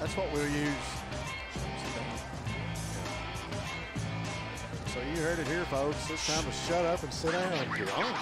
That's what we'll use. So you heard it here, folks. It's time to shut up and sit down. Get on.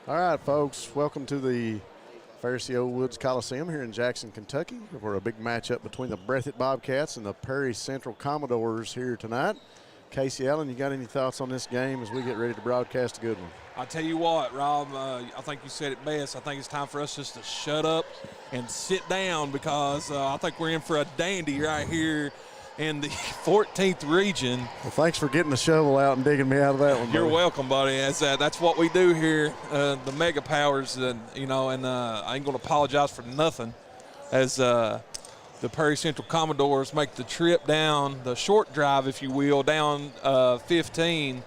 All right, folks, welcome to the Fairce Woods Coliseum here in Jackson, Kentucky, for a big matchup between the Breathitt Bobcats and the Perry Central Commodores here tonight. Casey Allen, you got any thoughts on this game as we get ready to broadcast a good one? I'll tell you what, Rob, I think you said it best. I think it's time for us just to shut up and sit down because I think we're in for a dandy right here in the 14th region. Well, thanks for getting the shovel out and digging me out of that one. You're buddy. welcome, buddy. That's what we do here, the Mega Powers, and I ain't going to apologize for nothing as the Perry Central Commodores make the trip down, the short drive, if you will, down 15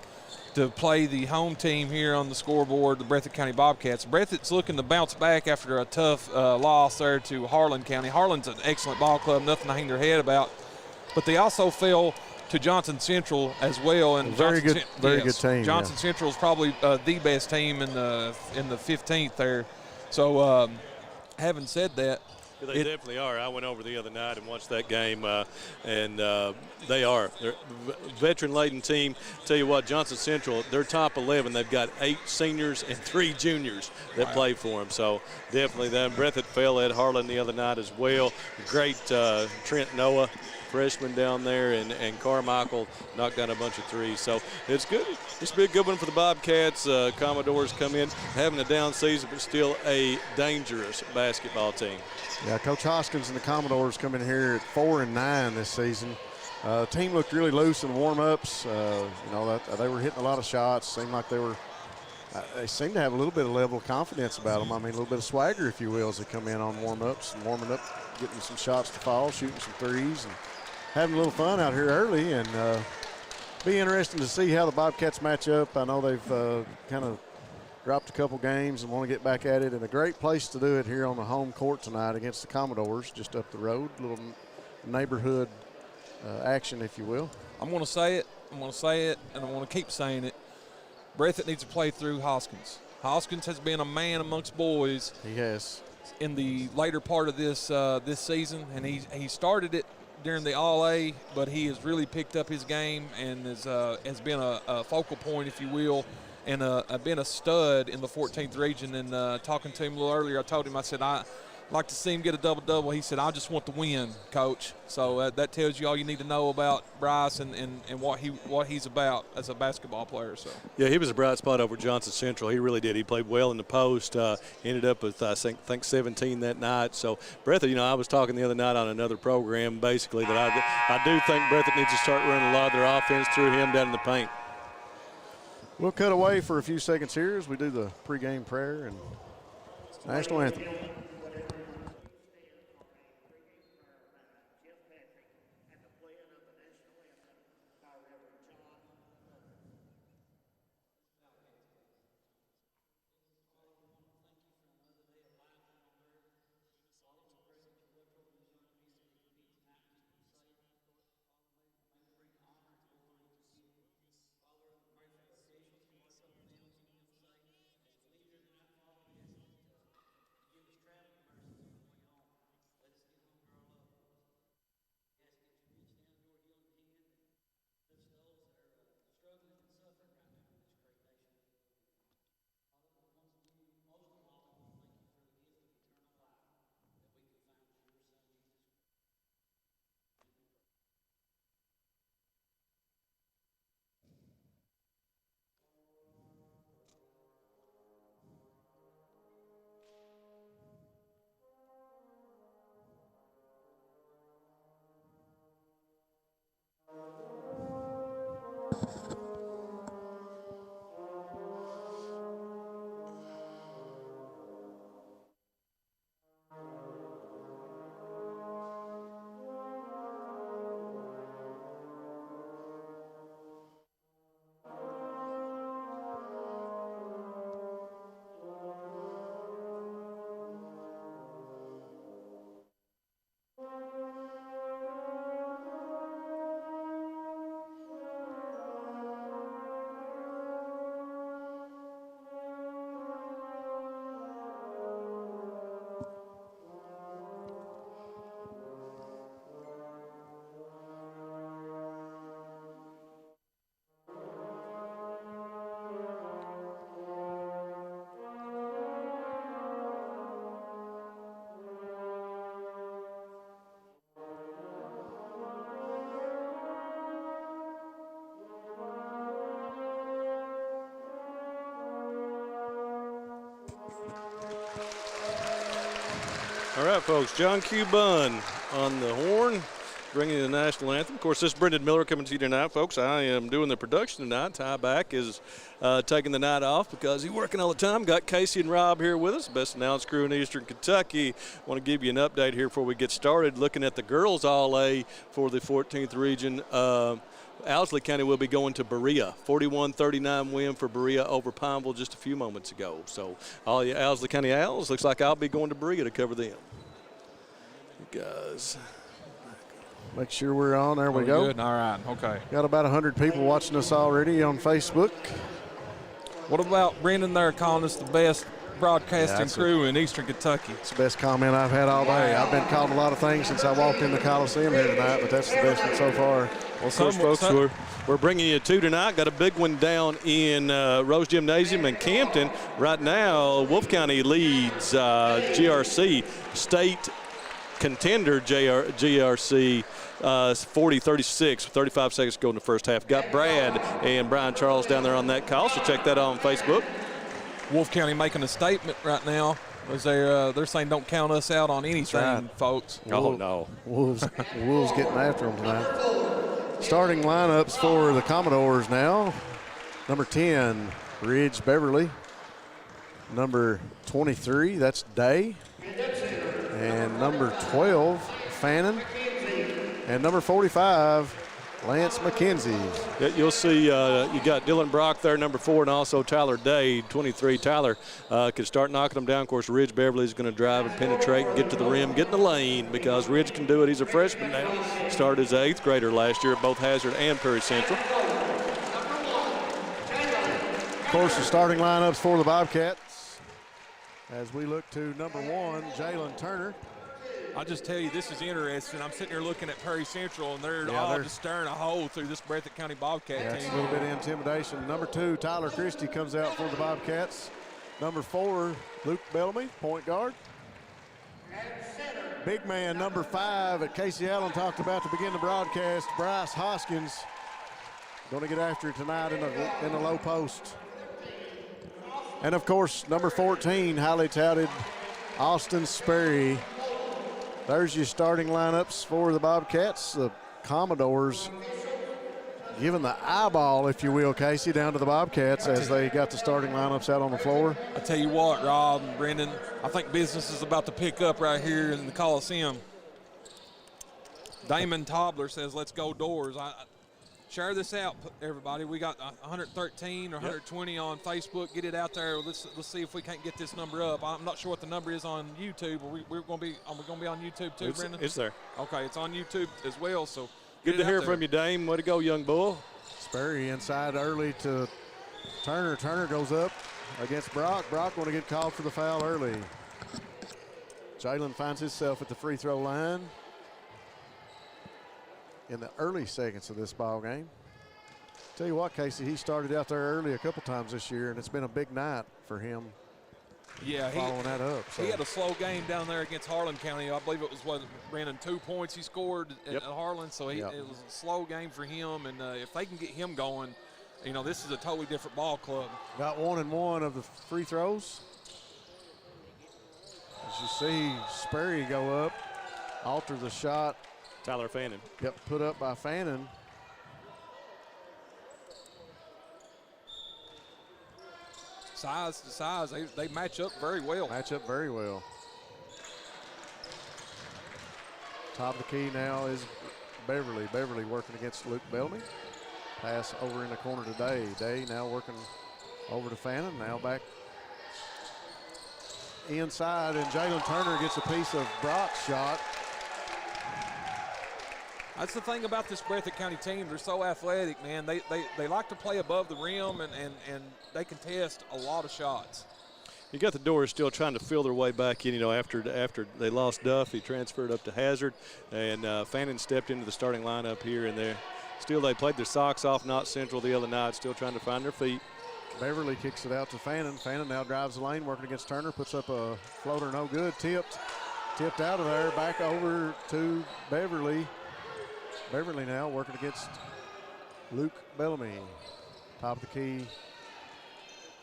to play the home team here on the scoreboard, the Breathitt County Bobcats. Breathitt's looking to bounce back after a tough loss there to Harlan County. Harlan's an excellent ball club, nothing to hang their head about. But they also fell to Johnson Central as well, and very good team. Johnson Central is probably the best team in the 15th there. So, having said that, they definitely are. I went over the other night and watched that game, and they are. They're a veteran-laden team. Tell you what, Johnson Central, their top 11, they've got 8 seniors and 3 juniors that play for them. So definitely them. Breathitt fell at Harlan the other night as well. Great Trent Noah, freshman down there, and Carmichael knocked down a bunch of threes. So it's good. This will be a good one for the Bobcats. Commodores come in having a down season, but still a dangerous basketball team. Yeah, Coach Hoskins and the Commodores come in here at 4-9 this season. The team looked really loose in warm-ups. They were hitting a lot of shots. Seemed like they seem to have a little bit of level of confidence about them. I mean, a little bit of swagger, if you will, as they come in on warm-ups and warming up, getting some shots to fall, shooting some threes, and having a little fun out here early. And be interesting to see how the Bobcats match up. I know they've kind of dropped a couple games and want to get back at it. And a great place to do it here on the home court tonight against the Commodores, just up the road. A little neighborhood action, if you will. I'm going to say it, and I want to keep saying it. Breathitt needs to play through Hoskins. Hoskins has been a man amongst boys. He has. In the later part of this season, and he started it during the All-A, but he has really picked up his game and has been a focal point, if you will, and been a stud in the 14th region. And talking to him a little earlier, I told him, I said, I'd like to see him get a double-double. He said, I just want to win, Coach. So that tells you all you need to know about Bryce and what he's about as a basketball player. So yeah, he was a bright spot over Johnson Central. He really did. He played well in the post. Ended up with I think 17 that night. So Breathitt, I was talking the other night on another program basically that I do think Breathitt needs to start running a lot of their offense through him down in the paint. We'll cut away for a few seconds here as we do the pregame prayer and national anthem. All right, folks, John Q. Bunn on the horn, bringing the national anthem. Of course, this is Brendan Miller coming to you tonight, folks. I am doing the production tonight. Ty Back is taking the night off because he's working all the time. Got Casey and Rob here with us, best announced crew in Eastern Kentucky. Want to give you an update here before we get started. Looking at the girls All-A for the 14th region. Owsley County will be going to Berea. 41-39 win for Berea over Pineville just a few moments ago. So all you Owsley County Owls, looks like I'll be going to Berea to cover them. Guys. Make sure we're on. There we go. Good. All right. Okay. Got about 100 people watching us already on Facebook. What about Brendan there calling us the best broadcasting crew in Eastern Kentucky? It's the best comment I've had all day. I've been called a lot of things since I walked in the Coliseum here tonight, but that's the best one so far. Well, folks, we're bringing you two tonight. Got a big one down in Rose Gymnasium in Campton. Right now, Wolfe County leads GRC, state contender GRC, 40-36, 35 seconds to go in the first half. Got Brad and Brian Charles down there on that call, so check that out on Facebook. Wolfe County making a statement right now. As they're saying don't count us out on anything, folks. Oh, no. Wolves getting after them tonight. Starting lineups for the Commodores now. Number 10, Ridge Beverly. Number 23, that's Day. And number 12, Fannin. And number 45, Lance McKenzie. You'll see you got Dylan Brock there, number 4, and also Tyler Day, 23. Tyler can start knocking them down. Of course, Ridge Beverly is going to drive and penetrate and get to the rim, get in the lane, because Ridge can do it. He's a freshman now. Started as an 8th grader last year at both Hazard and Perry Central. Of course, the starting lineups for the Bobcats as we look to number 1, Jalen Turner. I'll just tell you, this is interesting. I'm sitting here looking at Perry Central, and they're all just staring a hole through this Breathitt County Bobcat team. A little bit of intimidation. Number 2, Tyler Christie comes out for the Bobcats. Number 4, Luke Bellamy, point guard. Big man, number 5, that Casey Allen talked about to begin the broadcast, Bryce Hoskins. Going to get after it tonight in the low post. And, of course, number 14, highly touted Austin Sperry. There's your starting lineups for the Bobcats. The Commodores giving the eyeball, if you will, Casey, down to the Bobcats as they got the starting lineups out on the floor. I tell you what, Rob and Brendan, I think business is about to pick up right here in the Coliseum. Damon Tobler says, let's go Doors. Share this out, everybody. We got 113 or 120 on Facebook. Get it out there. Let's see if we can't get this number up. I'm not sure what the number is on YouTube. Are we going to be on YouTube too, Brendan? It's there. Okay, it's on YouTube as well. So good to hear from you, Dame. Way to go, young bull. Sperry inside early to Turner. Turner goes up against Brock. Brock going to get called for the foul early. Jalen finds himself at the free throw line in the early seconds of this ball game. Tell you what, Casey, he started out there early a couple times this year, and it's been a big night for him. Yeah, following that up. So. He had a slow game down there against Harlan County. I believe it was Brandon 2 points he scored at Harlan, so it was a slow game for him. And if they can get him going, this is a totally different ball club. Got 1 and 1 of the free throws. As you see Sperry go up, alter the shot. Tyler Fannin. Yep, put up by Fannin. size to size, they match up very well. Match up very well. Top of the key now is Beverly. Beverly working against Luke Bellamy. Pass over in the corner to Day. Day now working over to Fannin. Now back inside, and Jalen Turner gets a piece of Brock's shot. That's the thing about this Breathitt County team. They're so athletic, man. They like to play above the rim, and they contest a lot of shots. You got the Doors still trying to feel their way back in, after they lost Duff. He transferred up to Hazard, and Fannin stepped into the starting lineup here and there. Still, they played their socks off, not Central the other night, still trying to find their feet. Beverly kicks it out to Fannin. Fannin now drives the lane, working against Turner, puts up a floater, no good, tipped out of there, back over to Beverly. Beverly now working against Luke Bellamy. Top of the key.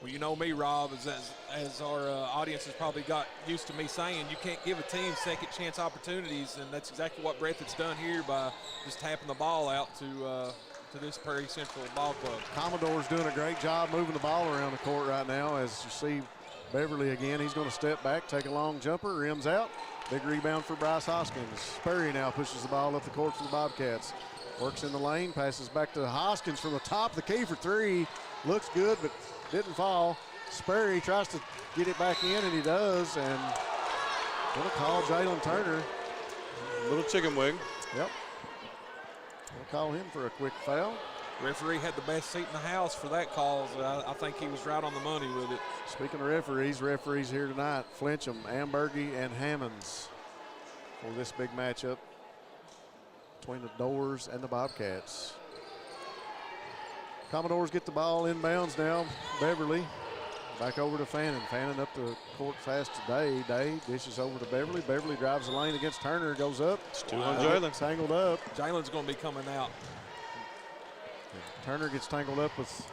Well, you know me, Rob, as our audience has probably got used to me saying, you can't give a team second chance opportunities, and that's exactly what Breathitt's done here by just tapping the ball out to this Prairie Central ball club. Commodores doing a great job moving the ball around the court right now. As you see Beverly again, he's going to step back, take a long jumper, rims out. Big rebound for Bryce Hoskins. Sperry now pushes the ball up the court for the Bobcats. Works in the lane, passes back to Hoskins from the top of the key for three. Looks good, but didn't fall. Sperry tries to get it back in, and he does. And going to call Jalen Turner. Little chicken wing. Yep. We'll call him for a quick foul. Referee had the best seat in the house for that call. So I think he was right on the money with it. Speaking of referees here tonight, Flincham, Ambergy, and Hammonds for this big matchup between the Doors and the Bobcats. Commodores get the ball inbounds now. Beverly back over to Fannin. Fannin up the court fast to Day. Day dishes over to Beverly. Beverly drives the lane against Turner, goes up. It's two on Jalen. Tangled up. Jalen's going to be coming out. Turner gets tangled up with.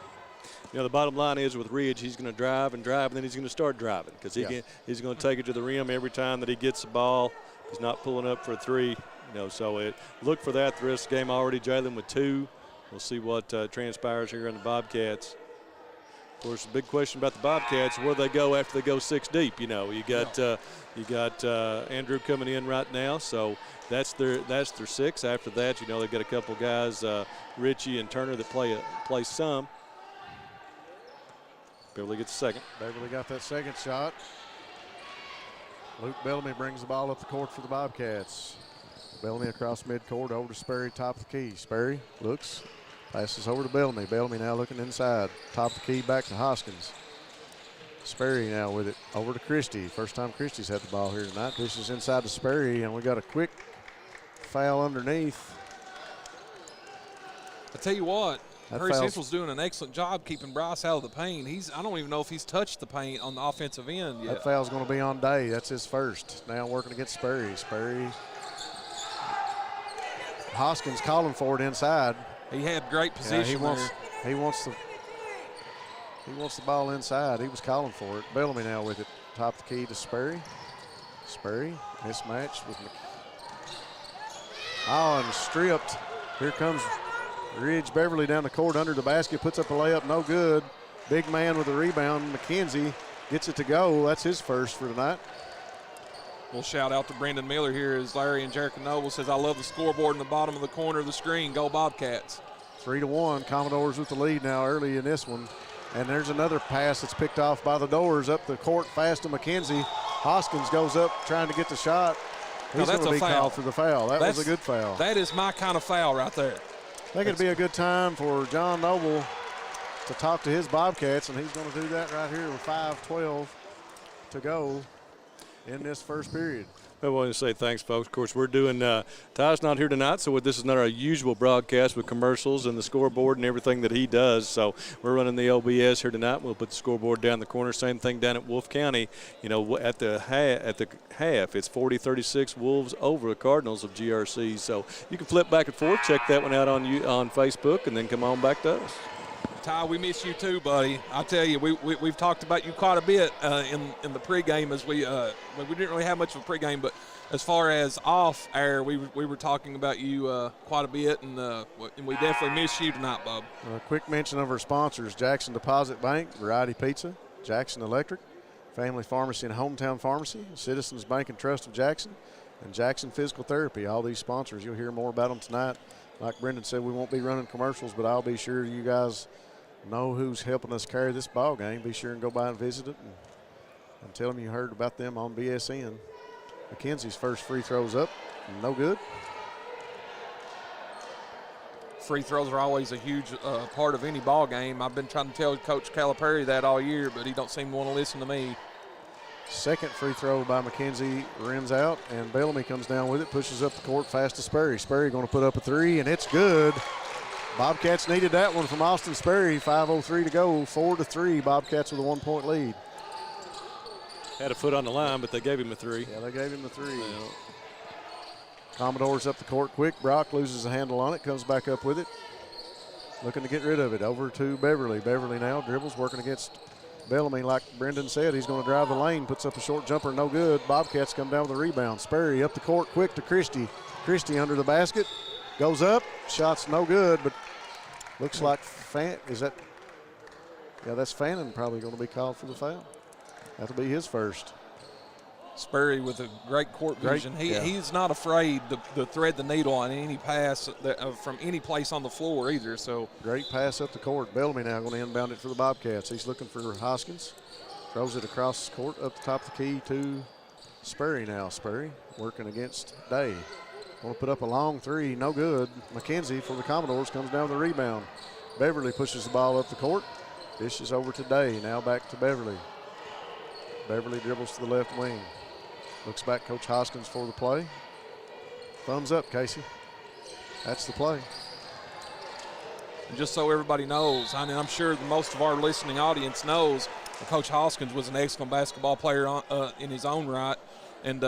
The bottom line is with Ridge, he's going to drive, and then he's going to start driving because he's going to take it to the rim every time that he gets the ball. He's not pulling up for a three. So look for that the rest of the game already. Jalen with two. We'll see what transpires here in the Bobcats. Of course, the big question about the Bobcats: where they go after they go six deep. You got Andrew coming in right now, so that's their six. After that, they've got a couple guys, Richie and Turner, that play some. Beverly gets a second. Beverly got that second shot. Luke Bellamy brings the ball up the court for the Bobcats. Bellamy across midcourt over to Sperry, top of the key. Sperry looks, passes over to Bellamy. Bellamy now looking inside. Top of the key back to Hoskins. Sperry now with it over to Christie. First time Christie's had the ball here tonight. Dishes inside to Sperry, and we got a quick foul underneath. I tell you what, That Prairie foul's- Central's doing an excellent job keeping Bryce out of the paint. I don't even know if he's touched the paint on the offensive end yet. That foul's going to be on Day. That's his first. Now working against Sperry. Sperry. Hoskins calling for it inside. He had great position He wants the ball inside. He was calling for it. Bellamy now with it. Top of the key to Sperry. Sperry mismatched with and stripped. Here comes Ridge Beverly down the court under the basket. Puts up a layup, no good. Big man with the rebound. McKenzie gets it to go. That's his first for tonight. We'll shout out to Brandon Miller here as Larry and Jericho Noble says, I love the scoreboard in the bottom of the corner of the screen. Go Bobcats. 3-1. Commodores with the lead now early in this one. And there's another pass that's picked off by the Doors up the court fast to McKenzie. Hoskins goes up trying to get the shot. He's going to be called for the foul. That was a good foul. That is my kind of foul right there. I think it'd be a good time for John Noble to talk to his Bobcats, and he's going to do that right here with 5:12 to go in this first period. I want to say thanks, folks. Of course, we're doing Ty's not here tonight, so this is not our usual broadcast with commercials and the scoreboard and everything that he does. So we're running the OBS here tonight. We'll put the scoreboard down the corner. Same thing down at Wolfe County. At the half, it's 40-36 Wolves over the Cardinals of GRC. So you can flip back and forth. Check that one out on Facebook, and then come on back to us. Ty, we miss you too, buddy. I tell you, we've talked about you quite a bit in the pregame as we didn't really have much of a pregame, but as far as off air, we were talking about you quite a bit, and we definitely miss you tonight, Bob. A quick mention of our sponsors: Jackson Deposit Bank, Variety Pizza, Jackson Electric, Family Pharmacy and Hometown Pharmacy, Citizens Bank and Trust of Jackson, and Jackson Physical Therapy. All these sponsors, you'll hear more about them tonight. Like Brendan said, we won't be running commercials, but I'll be sure you guys know who's helping us carry this ball game. Be sure and go by and visit it and tell them you heard about them on BSN. McKenzie's first free throw's up, no good. Free throws are always a huge part of any ball game. I've been trying to tell Coach Calipari that all year, but he don't seem to want to listen to me. Second free throw by McKenzie rims out, and Bellamy comes down with it, pushes up the court fast to Sperry. Sperry going to put up a three, and it's good. Bobcats needed that one from Austin Sperry. 5:03 to go, 4-3. Bobcats with a 1-point lead. Had a foot on the line, but they gave him a three. Yeah, they gave him the three. Yeah. Commodores up the court quick. Brock loses a handle on it, comes back up with it. Looking to get rid of it. Over to Beverly. Beverly now dribbles, working against Bellamy. Like Brendan said, he's going to drive the lane, puts up a short jumper, no good. Bobcats come down with a rebound. Sperry up the court quick to Christie. Christie under the basket, goes up, shot's no good, but looks like that's Fannin probably going to be called for the foul. That'll be his first. Sperry with a great court vision. He's not afraid to thread the needle on any pass from any place on the floor either. So great pass up the court. Bellamy now going to inbound it for the Bobcats. He's looking for Hoskins. Throws it across the court up the top of the key to Sperry now. Sperry working against Day. Want to put up a long three, no good. McKenzie for the Commodores comes down with the rebound. Beverly pushes the ball up the court. Dishes over to Day. Now back to Beverly. Beverly dribbles to the left wing. Looks back, Coach Hoskins for the play. Thumbs up, Casey. That's the play. And just so everybody knows, I mean, I'm sure most of our listening audience knows that Coach Hoskins was an excellent basketball player in his own right. And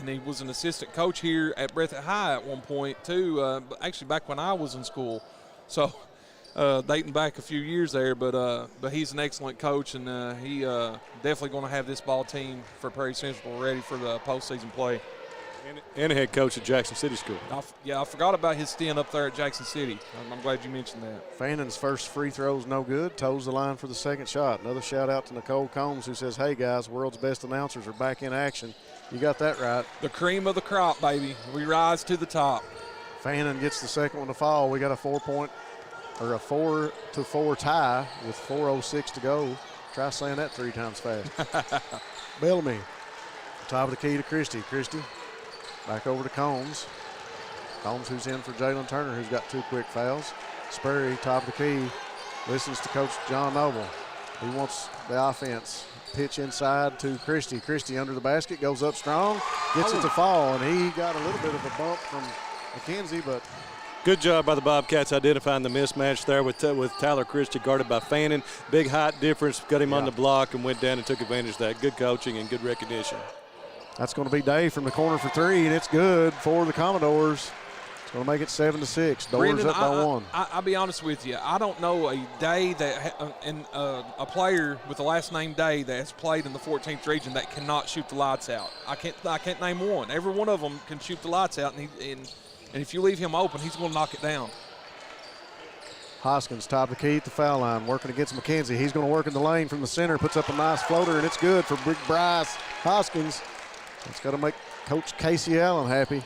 he was an assistant coach here at Breathitt High at one point, too, actually back when I was in school. So dating back a few years there, but he's an excellent coach, and he definitely going to have this ball team for Prairie Central ready for the postseason play. And a head coach at Jackson City School. I forgot about his stint up there at Jackson City. I'm glad you mentioned that. Fannin's first free throw's no good. Toes the line for the second shot. Another shout out to Nicole Combs, who says, hey guys, world's best announcers are back in action. You got that right. The cream of the crop, baby. We rise to the top. Fannin gets the second one to fall. We got a 4-4 tie with 4:06 to go. Try saying that 3 times fast. Bellamy, top of the key to Christie. Christie back over to Combs. Combs, who's in for Jalen Turner, who's got 2 quick fouls. Sperry, top of the key, listens to Coach John Noble. He wants the offense. Pitch inside to Christie. Christie under the basket, goes up strong, gets it to fall, and he got a little bit of a bump from McKenzie, but good job by the Bobcats identifying the mismatch there with Tyler Christie guarded by Fannin. Big height difference, got him on the block and went down and took advantage of that. Good coaching and good recognition. That's going to be Day from the corner for 3, and it's good for the Commodores. It's going to make it 7-6. Doors up by 1. I'll be honest with you. I don't know a Day that a player with the last name Day that has played in the 14th region that cannot shoot the lights out. I can't name one. Every one of them can shoot the lights out, and if you leave him open, he's going to knock it down. Hoskins, top of the key at the foul line, working against McKenzie. He's going to work in the lane from the center, puts up a nice floater, and it's good for Big Bryce Hoskins. It's got to make Coach Casey Allen happy.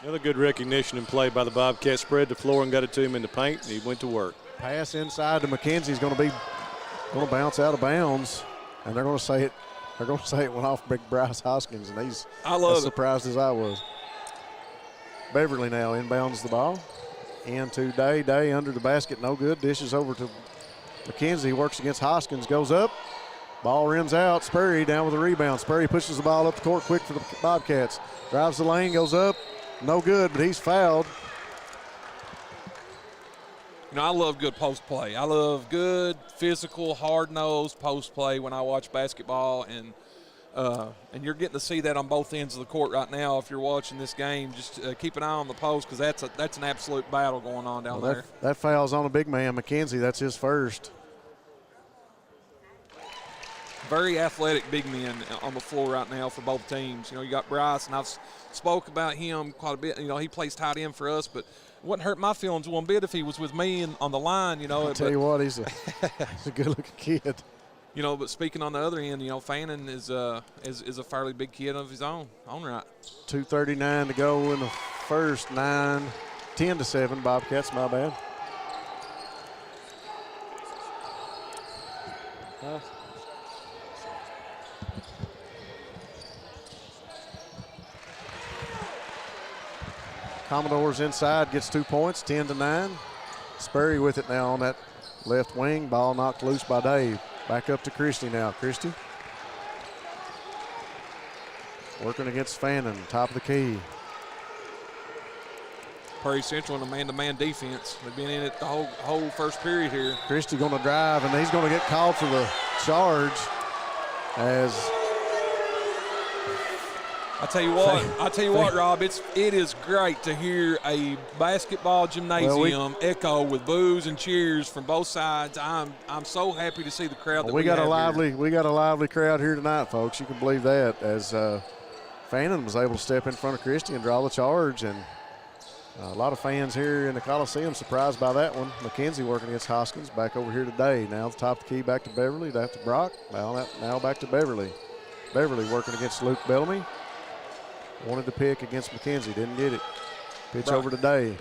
Another good recognition and play by the Bobcats. Spread the floor and got it to him in the paint, and he went to work. Pass inside to McKenzie is going to bounce out of bounds, and they're going to say it. They're going to say it went off Big Bryce Hoskins, and he's as surprised as I was. Beverly now inbounds the ball. Into Day. Day under the basket, no good. Dishes over to McKenzie, works against Hoskins, goes up. Ball rims out. Sperry down with the rebound. Sperry pushes the ball up the court quick for the Bobcats. Drives the lane, goes up. No good, but he's fouled. You know, I love good post play. I love good, physical, hard-nosed post play when I watch basketball, and you're getting to see that on both ends of the court right now. If you're watching this game, just keep an eye on the post, because that's an absolute battle going on down there. That foul's on a big man, McKenzie. That's his first. Very athletic big men on the floor right now for both teams. You know, you got Bryce, and I've spoke about him quite a bit. You know, he plays tight end for us, but it wouldn't hurt my feelings one bit if he was with me on the line. You know, I'll tell you what, he's a good-looking kid. But speaking on the other end, Fannin is a fairly big kid of his own right. 2:39 to go in the first. 10-7 Bobcats, my bad. Commodores inside, gets 2 points, 10-9. Sperry with it now on that left wing. Ball knocked loose by Dave. Back up to Christie now. Christie working against Fannin, top of the key. Prairie Central in a man-to-man defense. They've been in it the whole first period here. Christie going to drive, and he's going to get called for the charge as I tell you what, Rob, it is great to hear a basketball gymnasium echo with boos and cheers from both sides. I'm so happy to see the crowd that we got a lively crowd here tonight, folks. You can believe that, as Fannin was able to step in front of Christie and draw the charge, and a lot of fans here in the Coliseum surprised by that one. McKenzie working against Hoskins, back over here today. Now the top of the key back to Beverly, back to Brock. Now back to Beverly. Beverly working against Luke Bellamy. Wanted to pick against McKenzie, didn't get it. Pitch over to Day.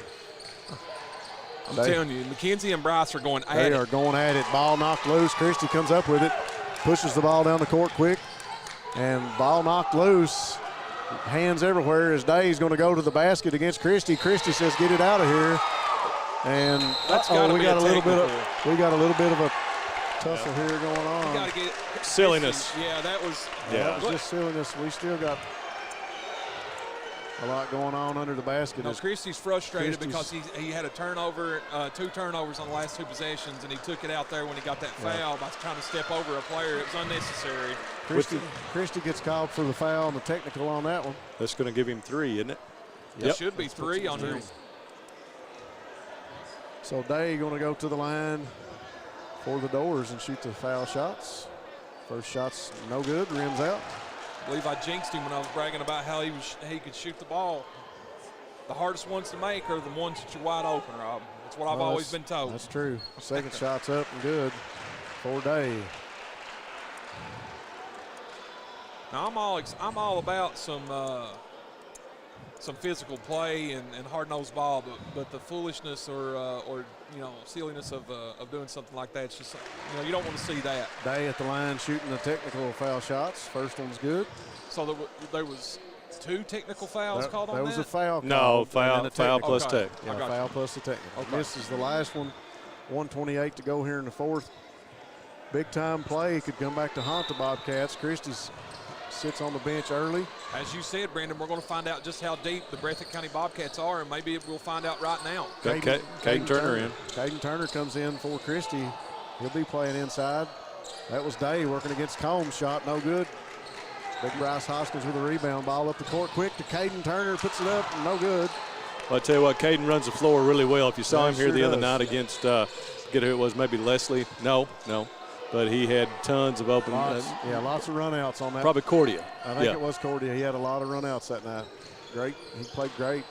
I'm telling you, McKenzie and Bryce are going at it. They are going at it. Ball knocked loose. Christie comes up with it, pushes the ball down the court quick, and ball knocked loose. Hands everywhere as Day's going to go to the basket against Christie. Christie says, "Get it out of here." And we got a little bit of a tussle here going on. Silliness. That was just silliness. We still got a lot going on under the basket. No, Christie's frustrated because he had a turnover, 2 turnovers on the last 2 possessions, and he took it out there when he got that foul by trying to step over a player. It was unnecessary. Christie gets called for the foul and the technical on that one. That's going to give him 3, isn't it? It should be 3 on him. So Day going to go to the line for the Doors and shoot the foul shots. First shot's no good, rims out. I believe I jinxed him when I was bragging about how he could shoot the ball. The hardest ones to make are the ones that you're wide open, Rob. That's what I've always been told. That's true. Second shot's up and good for Day. Now I'm all about some physical play and hard-nosed ball, but the foolishness or silliness of doing something like that, it's just you don't want to see that. Day at the line shooting the technical foul shots. First one's good. So there was 2 technical fouls called on that? That was a foul call. No, foul plus tech. Yeah, foul plus the technical. Okay. This is the last one. 1:28 to go here in the fourth. Big-time play could come back to haunt the Bobcats. Christie sits on the bench early. As you said, Brandon, we're going to find out just how deep the Breathitt County Bobcats are, and maybe we'll find out right now. Caden Turner in. Caden Turner comes in for Christie. He'll be playing inside. That was Day working against Combs. Shot no good. Big Bryce Hoskins with a rebound. Ball up the court quick to Caden Turner. Puts it up. No good. Well, I tell you what, Caden runs the floor really well. If you saw him here the other night against, forget who it was, maybe Leslie. No. But he had tons of open. Lots of runouts on that. Probably Cordia. I think it was Cordia. He had a lot of runouts that night. Great. He played great.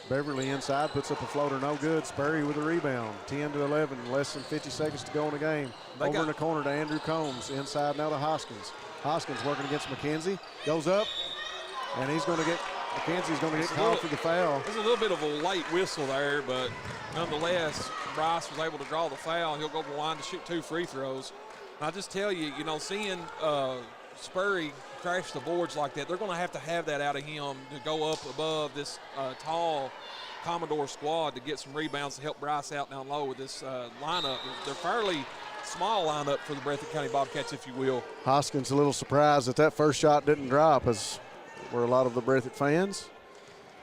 Beverly inside, puts up a floater, no good. Sperry with a rebound. 10-11, less than 50 seconds to go in the game. Over in the corner to Andrew Combs. Inside now to Hoskins. Hoskins working against McKenzie. Goes up, and McKenzie's going to get called for the foul. There's a little bit of a late whistle there, but nonetheless, Bryce was able to draw the foul. He'll go to the line to shoot 2 free throws. And I just tell you, seeing Spurry crash the boards like that, they're going to have that out of him to go up above this tall Commodore squad to get some rebounds to help Bryce out down low with this lineup. They're fairly small lineup for the Breathitt County Bobcats, if you will. Hoskins a little surprised that first shot didn't drop, as were a lot of the Breathitt fans.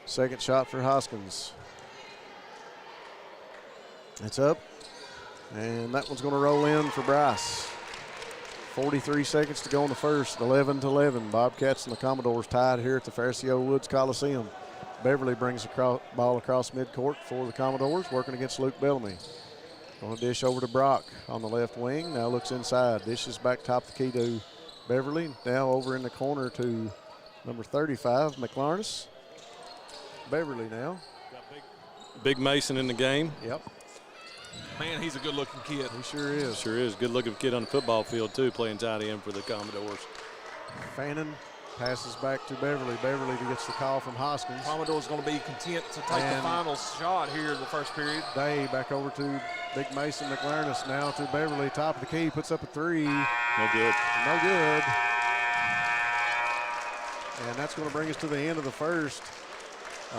Second shot for Hoskins. It's up, and that one's going to roll in for Bryce. 43 seconds to go in the first, 11-11. Bobcats and the Commodores tied here at the Fairce Woods Coliseum. Beverly brings the ball across midcourt for the Commodores, working against Luke Bellamy. Going to dish over to Brock on the left wing. Now looks inside. Dishes back top of the key to Beverly. Now over in the corner to number 35, McLarness. Beverly now. Big Mason in the game. Yep. Man, he's a good-looking kid. He sure is. Sure is. Good-looking kid on the football field, too, playing tight end for the Commodores. Fannin passes back to Beverly. Beverly gets the call from Hoskins. Commodore's going to be content to take the final shot here in the first period. Day back over to Big Mason McLarness, now to Beverly. Top of the key, puts up a three. No good. No good. And that's going to bring us to the end of the first.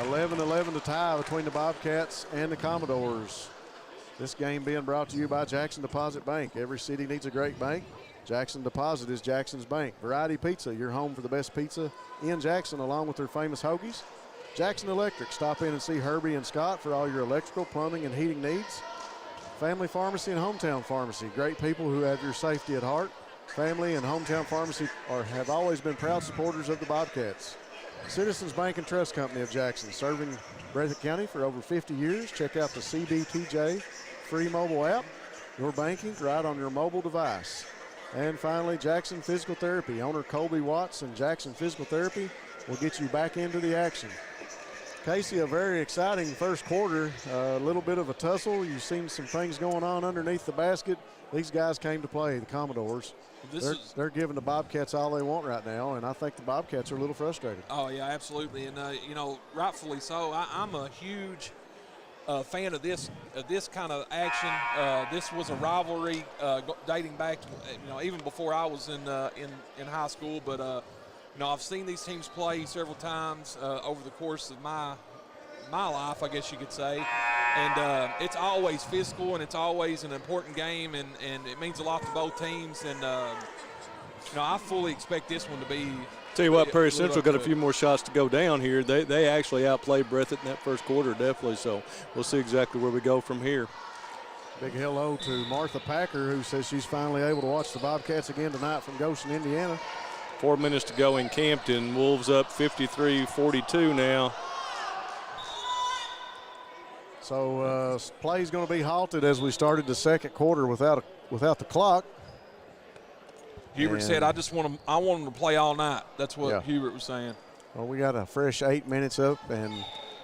11-11 to tie between the Bobcats and the Commodores. This game being brought to you by Jackson Deposit Bank. Every city needs a great bank. Jackson Deposit is Jackson's bank. Variety Pizza, your home for the best pizza in Jackson, along with their famous hoagies. Jackson Electric, stop in and see Herbie and Scott for all your electrical, plumbing, and heating needs. Family Pharmacy and Hometown Pharmacy, great people who have your safety at heart. Family and Hometown Pharmacy have always been proud supporters of the Bobcats. Citizens Bank and Trust Company of Jackson, serving Breathitt County for over 50 years. Check out the CBTJ free mobile app. Your banking right on your mobile device. And finally, Jackson Physical Therapy. Owner Colby Watts and Jackson Physical Therapy will get you back into the action. Casey, a very exciting first quarter. A little bit of a tussle. You've seen some things going on underneath the basket. These guys came to play, the Commodores. They're giving the Bobcats all they want right now, and I think the Bobcats are a little frustrated. Oh, yeah, absolutely. And, rightfully so. I'm a huge fan of this kind of action. This was a rivalry dating back, even before I was in high school. But I've seen these teams play several times over the course of my life, I guess you could say. And it's always physical, and it's always an important game, and it means a lot to both teams. And I fully expect this one to be. Tell you what, Perry Central got a few more shots to go down here. They actually outplayed Breathitt in that first quarter, definitely. So we'll see exactly where we go from here. Big hello to Martha Packer, who says she's finally able to watch the Bobcats again tonight from Goshen, Indiana. 4 minutes to go in Campton. Wolves up 53-42 now. So play's going to be halted as we started the second quarter without the clock. Hubert said, I want them to play all night. That's what Hubert was saying. Well, we got a fresh 8 minutes up, and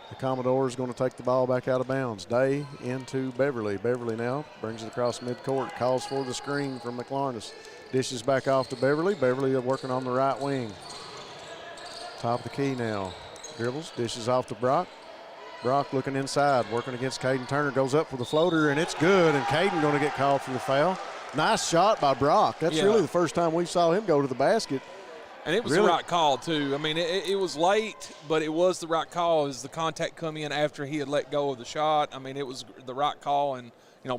the Commodores going to take the ball back out of bounds. Day into Beverly. Beverly now brings it across midcourt, calls for the screen from McLarness. Dishes back off to Beverly. Beverly working on the right wing. Top of the key now. Dribbles, dishes off to Brock. Brock looking inside, working against Caden Turner. Goes up for the floater, and it's good, and Caden going to get called for the foul. Nice shot by Brock. That's really the first time we saw him go to the basket. And it was the right call, too. I mean, it was late, but it was the right call as the contact come in after he had let go of the shot. I mean, it was the right call. And,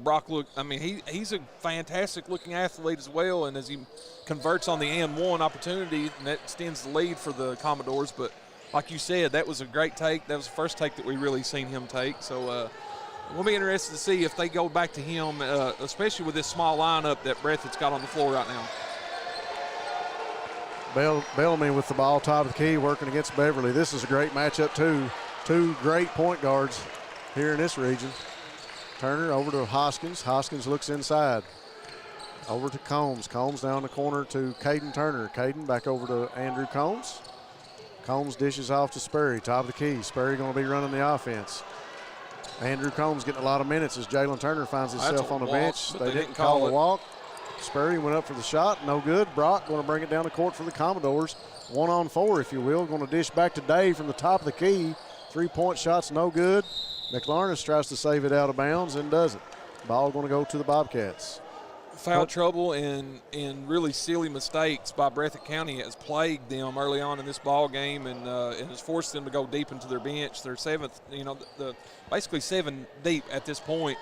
Brock he's a fantastic-looking athlete as well. And as he converts on the and one opportunity, and that extends the lead for the Commodores. But like you said, that was a great take. That was the first take that we really seen him take. So, we'll be interested to see if they go back to him, especially with this small lineup that Breathitt's got on the floor right now. Bellamy with the ball, top of the key, working against Beverly. This is a great matchup, too. Two great point guards here in this region. Turner over to Hoskins. Hoskins looks inside. Over to Combs. Combs down the corner to Caden Turner. Caden back over to Andrew Combs. Combs dishes off to Sperry, top of the key. Sperry going to be running the offense. Andrew Combs getting a lot of minutes as Jalen Turner finds himself on the bench. They didn't call the walk. Sperry went up for the shot, no good. Brock going to bring it down the court for the Commodores. 1-on-4, if you will. Going to dish back to Dave from the top of the key. 3-point shots, no good. McLarness tries to save it out of bounds and doesn't. Ball going to go to the Bobcats. Foul trouble and really silly mistakes by Breathitt County has plagued them early on in this ball game and has forced them to go deep into their bench. They're seventh, basically 7 deep at this point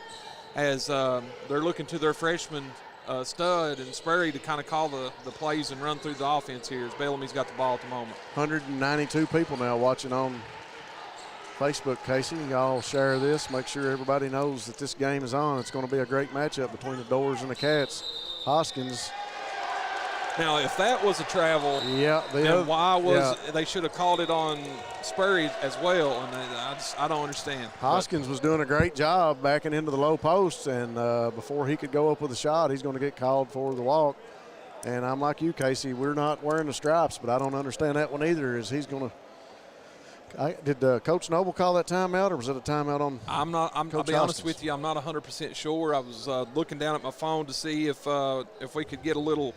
as they're looking to their freshman stud and Sperry to kind of call the plays and run through the offense here as Bellamy's got the ball at the moment. 192 people now watching on Facebook, Casey. Y'all share this. Make sure everybody knows that this game is on. It's going to be a great matchup between the Doors and the Cats. Hoskins. Now, if that was a travel, then why was they should have called it on Sperry as well? And I don't understand. Hoskins was doing a great job backing into the low post, and before he could go up with a shot, he's going to get called for the walk. And I'm like you, Casey. We're not wearing the stripes, but I don't understand that one either. Is he's going to Did Coach Noble call that timeout, or was it a timeout on? I'll be honest with you. I'm not 100% sure. I was looking down at my phone to see if we could get a little,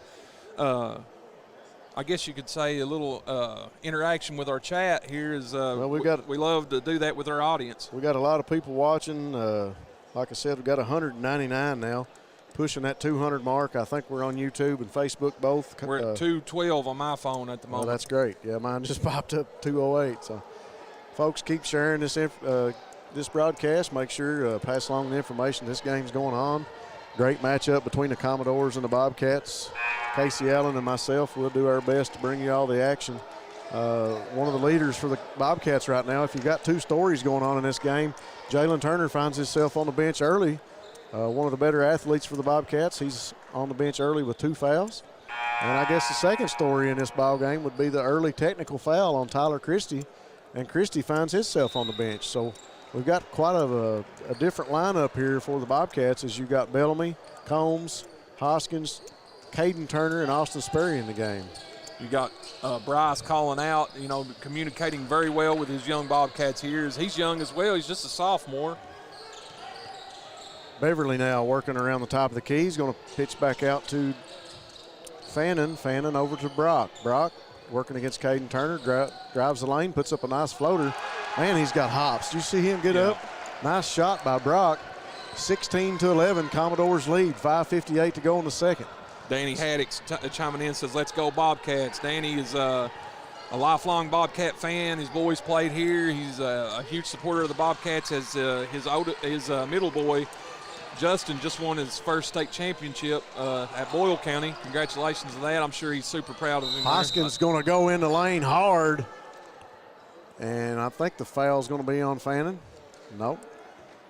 I guess you could say, a little interaction with our chat here. We love to do that with our audience. We got a lot of people watching. Like I said, we've got 199 now, pushing that 200 mark. I think we're on YouTube and Facebook both. We're at 212 on my phone at the moment. Oh, that's great. Yeah, mine just popped up 208. So, folks, keep sharing this broadcast. Make sure pass along the information. This game's going on. Great matchup between the Commodores and the Bobcats. Casey Allen and myself will do our best to bring you all the action. One of the leaders for the Bobcats right now, if you've got two stories going on in this game, Jalen Turner finds himself on the bench early. One of the better athletes for the Bobcats. He's on the bench early with 2 fouls. And I guess the second story in this ball game would be the early technical foul on Tyler Christie, and Christie finds himself on the bench. So we've got quite a different lineup here for the Bobcats, as you've got Bellamy, Combs, Hoskins, Caden Turner, and Austin Sperry in the game. You got Bryce calling out, communicating very well with his young Bobcats here. He's young as well. He's just a sophomore. Beverly now working around the top of the key. He's going to pitch back out to Fannin. Fannin over to Brock. Brock working against Caden Turner. Drives the lane, puts up a nice floater. Man, he's got hops. Do you see him get up? Nice shot by Brock. 16-11, Commodores lead. 5:58 to go in the second. Danny Haddix chiming in, says, let's go Bobcats. Danny is a lifelong Bobcat fan. His boys played here. He's a huge supporter of the Bobcats, as his middle boy, Justin, just won his first state championship at Boyle County. Congratulations to that. I'm sure he's super proud of him. Hoskins going to go in the lane hard. And I think the foul's going to be on Fannin. Nope.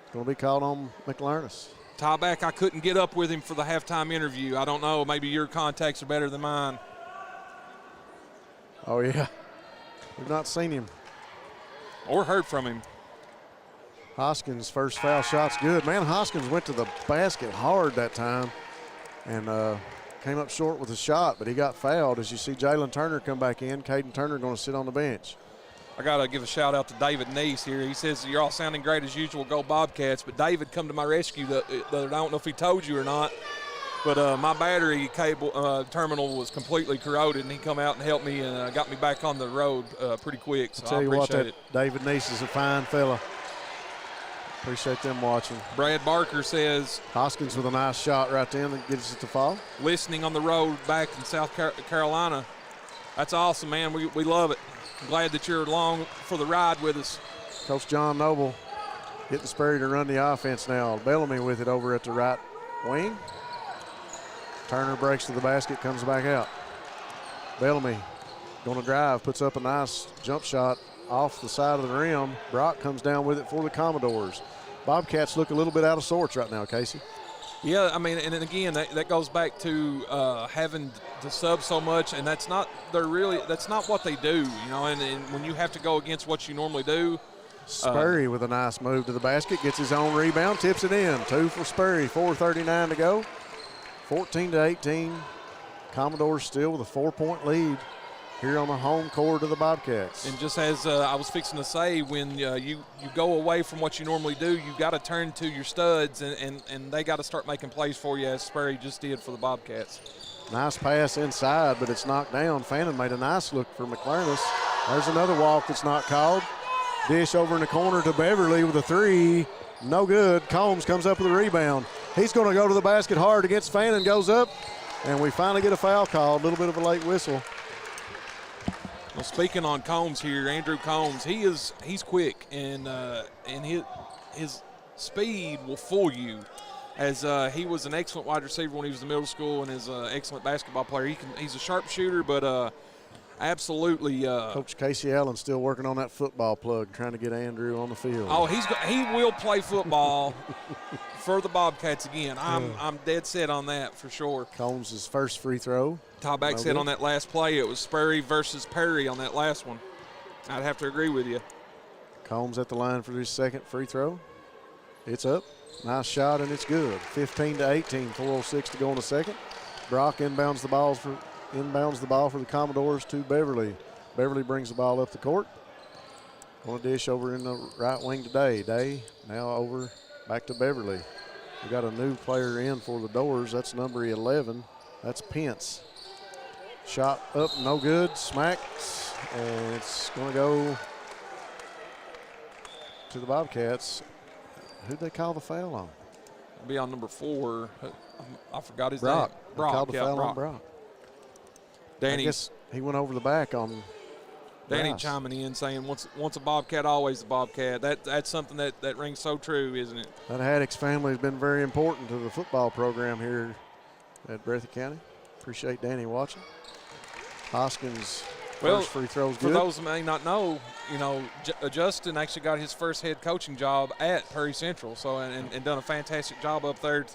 It's going to be called on McLernus. Tieback, I couldn't get up with him for the halftime interview. I don't know. Maybe your contacts are better than mine. Oh, yeah. We've not seen him. Or heard from him. Hoskins' first foul shot's good. Man, Hoskins went to the basket hard that time and came up short with a shot, but he got fouled. As you see Jalen Turner come back in, Caden Turner going to sit on the bench. I got to give a shout-out to David Neese here. He says, you're all sounding great as usual, go Bobcats. But David come to my rescue. I don't know if he told you or not, but my battery cable terminal was completely corroded, and he come out and helped me and got me back on the road pretty quick. So I appreciate it. David Neese is a fine fella. Appreciate them watching. Brad Barker says, Hoskins with a nice shot right there that gets it to fall. Listening on the road back in South Carolina. That's awesome, man. We love it. I'm glad that you're along for the ride with us. Coach John Noble getting Sperry to run the offense now. Bellamy with it over at the right wing. Turner breaks to the basket, comes back out. Bellamy going to drive, puts up a nice jump shot off the side of the rim. Brock comes down with it for the Commodores. Bobcats look a little bit out of sorts right now, Casey. Yeah, I mean, and again, that goes back to having to sub so much, and that's not what they do, and when you have to go against what you normally do. Sperry with a nice move to the basket, gets his own rebound, tips it in. 2 for Sperry, 4:39 to go. 14-18, Commodores still with a 4-point lead here on the home court of the Bobcats. And just as I was fixing to say, when you go away from what you normally do, you've got to turn to your studs, and they got to start making plays for you, as Sperry just did for the Bobcats. Nice pass inside, but it's knocked down. Fannin made a nice look for McLernus. There's another walk that's not called. Dish over in the corner to Beverly with a 3. No good. Combs comes up with a rebound. He's going to go to the basket hard against Fannin, goes up, and we finally get a foul called. A little bit of a late whistle. Well, speaking on Combs here, Andrew Combs, he's quick, and his speed will fool you. As he was an excellent wide receiver when he was in middle school, and is an excellent basketball player. He's a sharpshooter, but absolutely. Coach Casey Allen still working on that football plug, trying to get Andrew on the field. Oh, he will play football for the Bobcats again. I'm dead set on that for sure. Combs' first free throw. Tieback said on that last play it was Sperry versus Perry on that last one. I'd have to agree with you. Combs at the line for his second free throw. It's up. Nice shot, and it's good. 15-18, 4:06 to go in the second. Brock inbounds the ball for the Commodores to Beverly. Beverly brings the ball up the court. On a dish over in the right wing today. Day now over back to Beverly. We got a new player in for the Doors. That's number 11. That's Pence. Shot up, no good. Smacks, and it's going to go to the Bobcats. Who'd they call the foul on? It'll be on number 4. I forgot his Brock. name. They called the foul Brock. on Brock. Danny, I guess he went over the back on Danny Rice. chiming in saying, once a Bobcat, always a Bobcat. That's something that rings so true, isn't it? That Haddix family has been very important to the football program here at Breathitt County. Appreciate Danny watching. Hoskins, first free throw's for good. those who may not know, Justin actually got his first head coaching job at Perry Central, so and done a fantastic job up there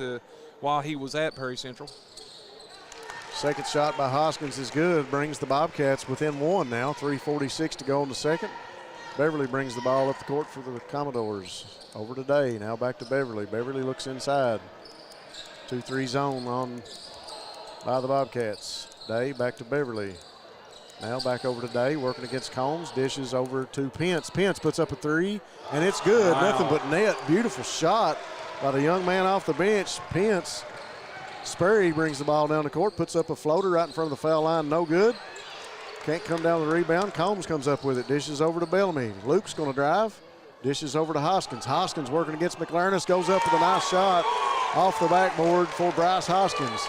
while he was at Perry Central. Second shot by Hoskins is good, brings the Bobcats within 1 now, 3:46 to go in the second. Beverly brings the ball up the court for the Commodores. Over to Day, now back to Beverly. Beverly looks inside. 2-3 zone on by the Bobcats. Day back to Beverly. Now back over to Day, working against Combs. Dishes over to Pence. Pence puts up a 3, and it's good. Wow. Nothing but net. Beautiful shot by the young man off the bench, Pence. Sperry brings the ball down the court, puts up a floater right in front of the foul line. No good. Can't come down the rebound. Combs comes up with it. Dishes over to Bellamy. Luke's going to drive. Dishes over to Hoskins. Hoskins working against McLaren. Goes up with a nice shot off the backboard for Bryce Hoskins.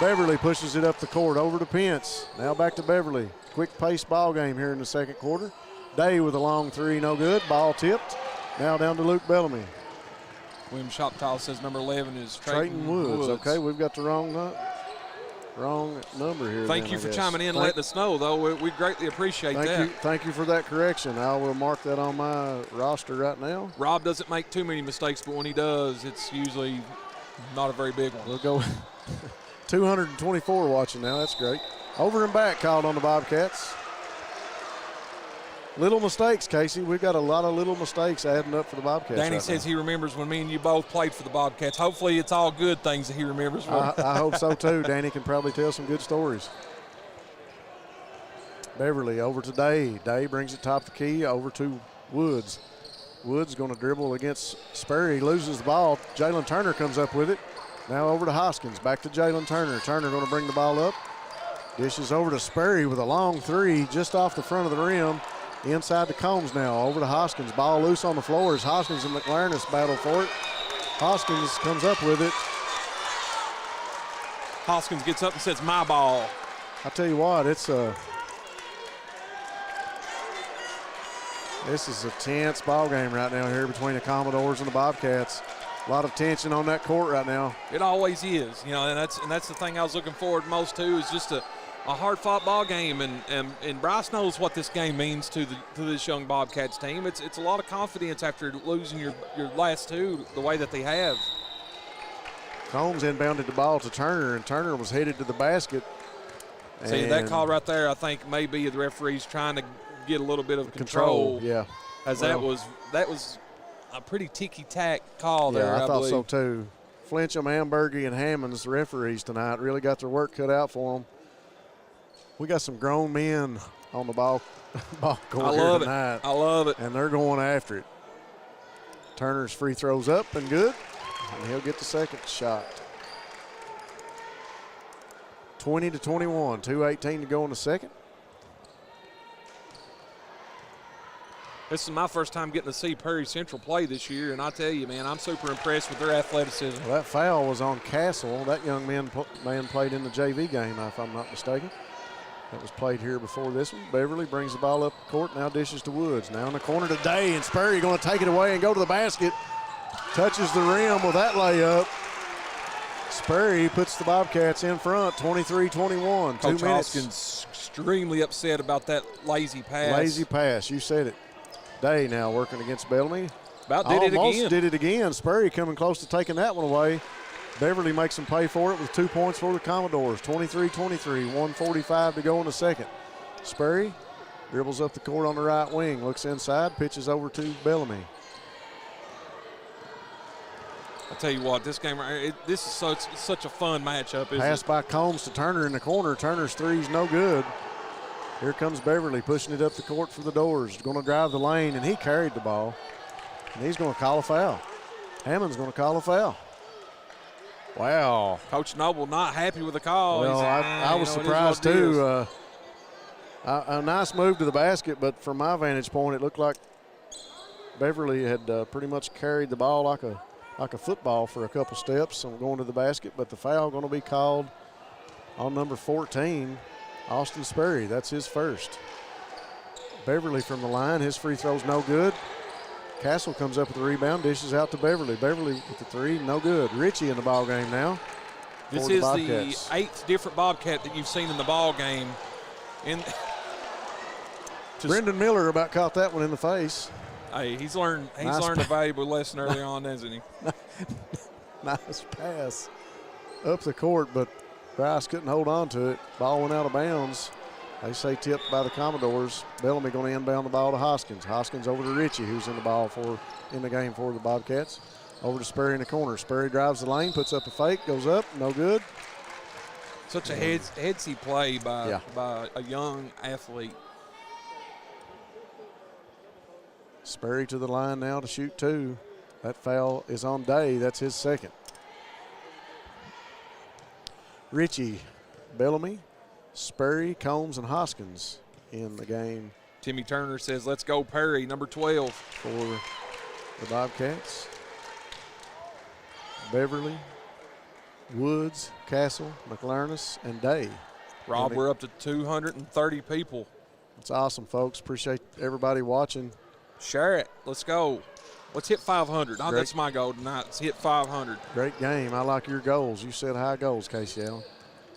Beverly pushes it up the court over to Pence. Now back to Beverly. Quick pace ball game here in the second quarter. Day with a long 3, no good. Ball tipped. Now down to Luke Bellamy. William Shoptile says number 11 is Trayton Woods. Okay, we've got the wrong number here. Thank you for chiming in and letting us know, though. We greatly appreciate that. Thank you for that correction. I will mark that on my roster right now. Rob doesn't make too many mistakes, but when he does, it's usually not a very big one. We'll go 224 watching now. That's great. Over and back called on the Bobcats. Little mistakes, Casey. We've got a lot of little mistakes adding up for the Bobcats. Danny right says now. he remembers when me and you both played for the Bobcats. Hopefully it's all good things that he remembers. I hope so, too. Danny can probably tell some good stories. Beverly over to Day. Day brings it top of the key over to Woods. Woods going to dribble against Sperry. Loses the ball. Jalen Turner comes up with it. Now over to Hoskins. Back to Jalen Turner. Turner going to bring the ball up. Dishes over to Sperry with a long 3 just off the front of the rim. Inside to Combs now. Over to Hoskins. Ball loose on the floor as Hoskins and McLaren battle for it. Hoskins comes up with it. Hoskins gets up and says, "My ball." I tell you what, this is a tense ball game right now here between the Commodores and the Bobcats. A lot of tension on that court right now. It always is, and that's the thing I was looking forward most to is just a hard-fought ball game, and Bryce knows what this game means to this young Bobcats team. It's a lot of confidence after losing your last 2 the way that they have. Combs inbounded the ball to Turner, and Turner was headed to the basket. See, that call right there, I think maybe the referee's trying to get a little bit of control. Yeah, as that was a pretty ticky-tack call there. Yeah, I thought believe. so too. Flincham, Ambergy, and Hammonds, the referees tonight, really got their work cut out for them. We got some grown men on the ball court here tonight. I love it. And they're going after it. Turner's free throws up and good, and he'll get the second shot. 20-21, 2:18 to go in the second. This is my first time getting to see Perry Central play this year, and I tell you, man, I'm super impressed with their athleticism. Well, that foul was on Castle. That young man played in the JV game, if I'm not mistaken. That was played here before this one. Beverly brings the ball up the court, now dishes to Woods. Now in the corner to Day, and Sperry going to take it away and go to the basket. Touches the rim with that layup. Sperry puts the Bobcats in front, 23-21. Coach 2 minutes. Hoskins extremely upset about that lazy pass. Lazy pass, you said it. Day now working against Bellamy. Almost did it again. Sperry coming close to taking that one away. Beverly makes them pay for it with 2 points for the Commodores. 23-23, 1:45 to go in the second. Sperry dribbles up the court on the right wing, looks inside, pitches over to Bellamy. I tell you what, this game, this is such a fun matchup. Pass by Combs to Turner in the corner. Turner's 3's no good. Here comes Beverly pushing it up the court for the Doors. Going to drive the lane, and he carried the ball. And he's going to call a foul. Hammond's going to call a foul. Wow. Coach Noble not happy with the call. Well, I was surprised too. A nice move to the basket, but from my vantage point, it looked like Beverly had pretty much carried the ball like a football for a couple steps and going to the basket. But the foul going to be called on number 14, Austin Sperry. That's his first. Beverly from the line. His free throw's no good. Castle comes up with the rebound, dishes out to Beverly. Beverly with the three, no good. Richie in the ball game now. This is the 8th different Bobcat that you've seen in the ball game. Brendan Miller about caught that one in the face. Hey, he's learned a valuable lesson early on, hasn't he? Nice pass up the court, but Rice couldn't hold on to it. Ball went out of bounds. They say tipped by the Commodores. Bellamy going to inbound the ball to Hoskins. Hoskins over to Richie, who's in the game for the Bobcats. Over to Sperry in the corner. Sperry drives the lane, puts up a fake, goes up, no good. Such a headsy play by a young athlete. Sperry to the line now to shoot two. That foul is on Day. That's his second. Richie, Bellamy, Sperry, Combs, and Hoskins in the game. Timmy Turner says, let's go Perry, number 12. For the Bobcats. Beverly, Woods, Castle, McLarness, and Day. Rob, we're up to 230 people. That's awesome, folks. Appreciate everybody watching. Share it. Let's go. Let's hit 500. Oh, that's my goal tonight. Let's hit 500. Great game. I like your goals. You said high goals, Casey Allen.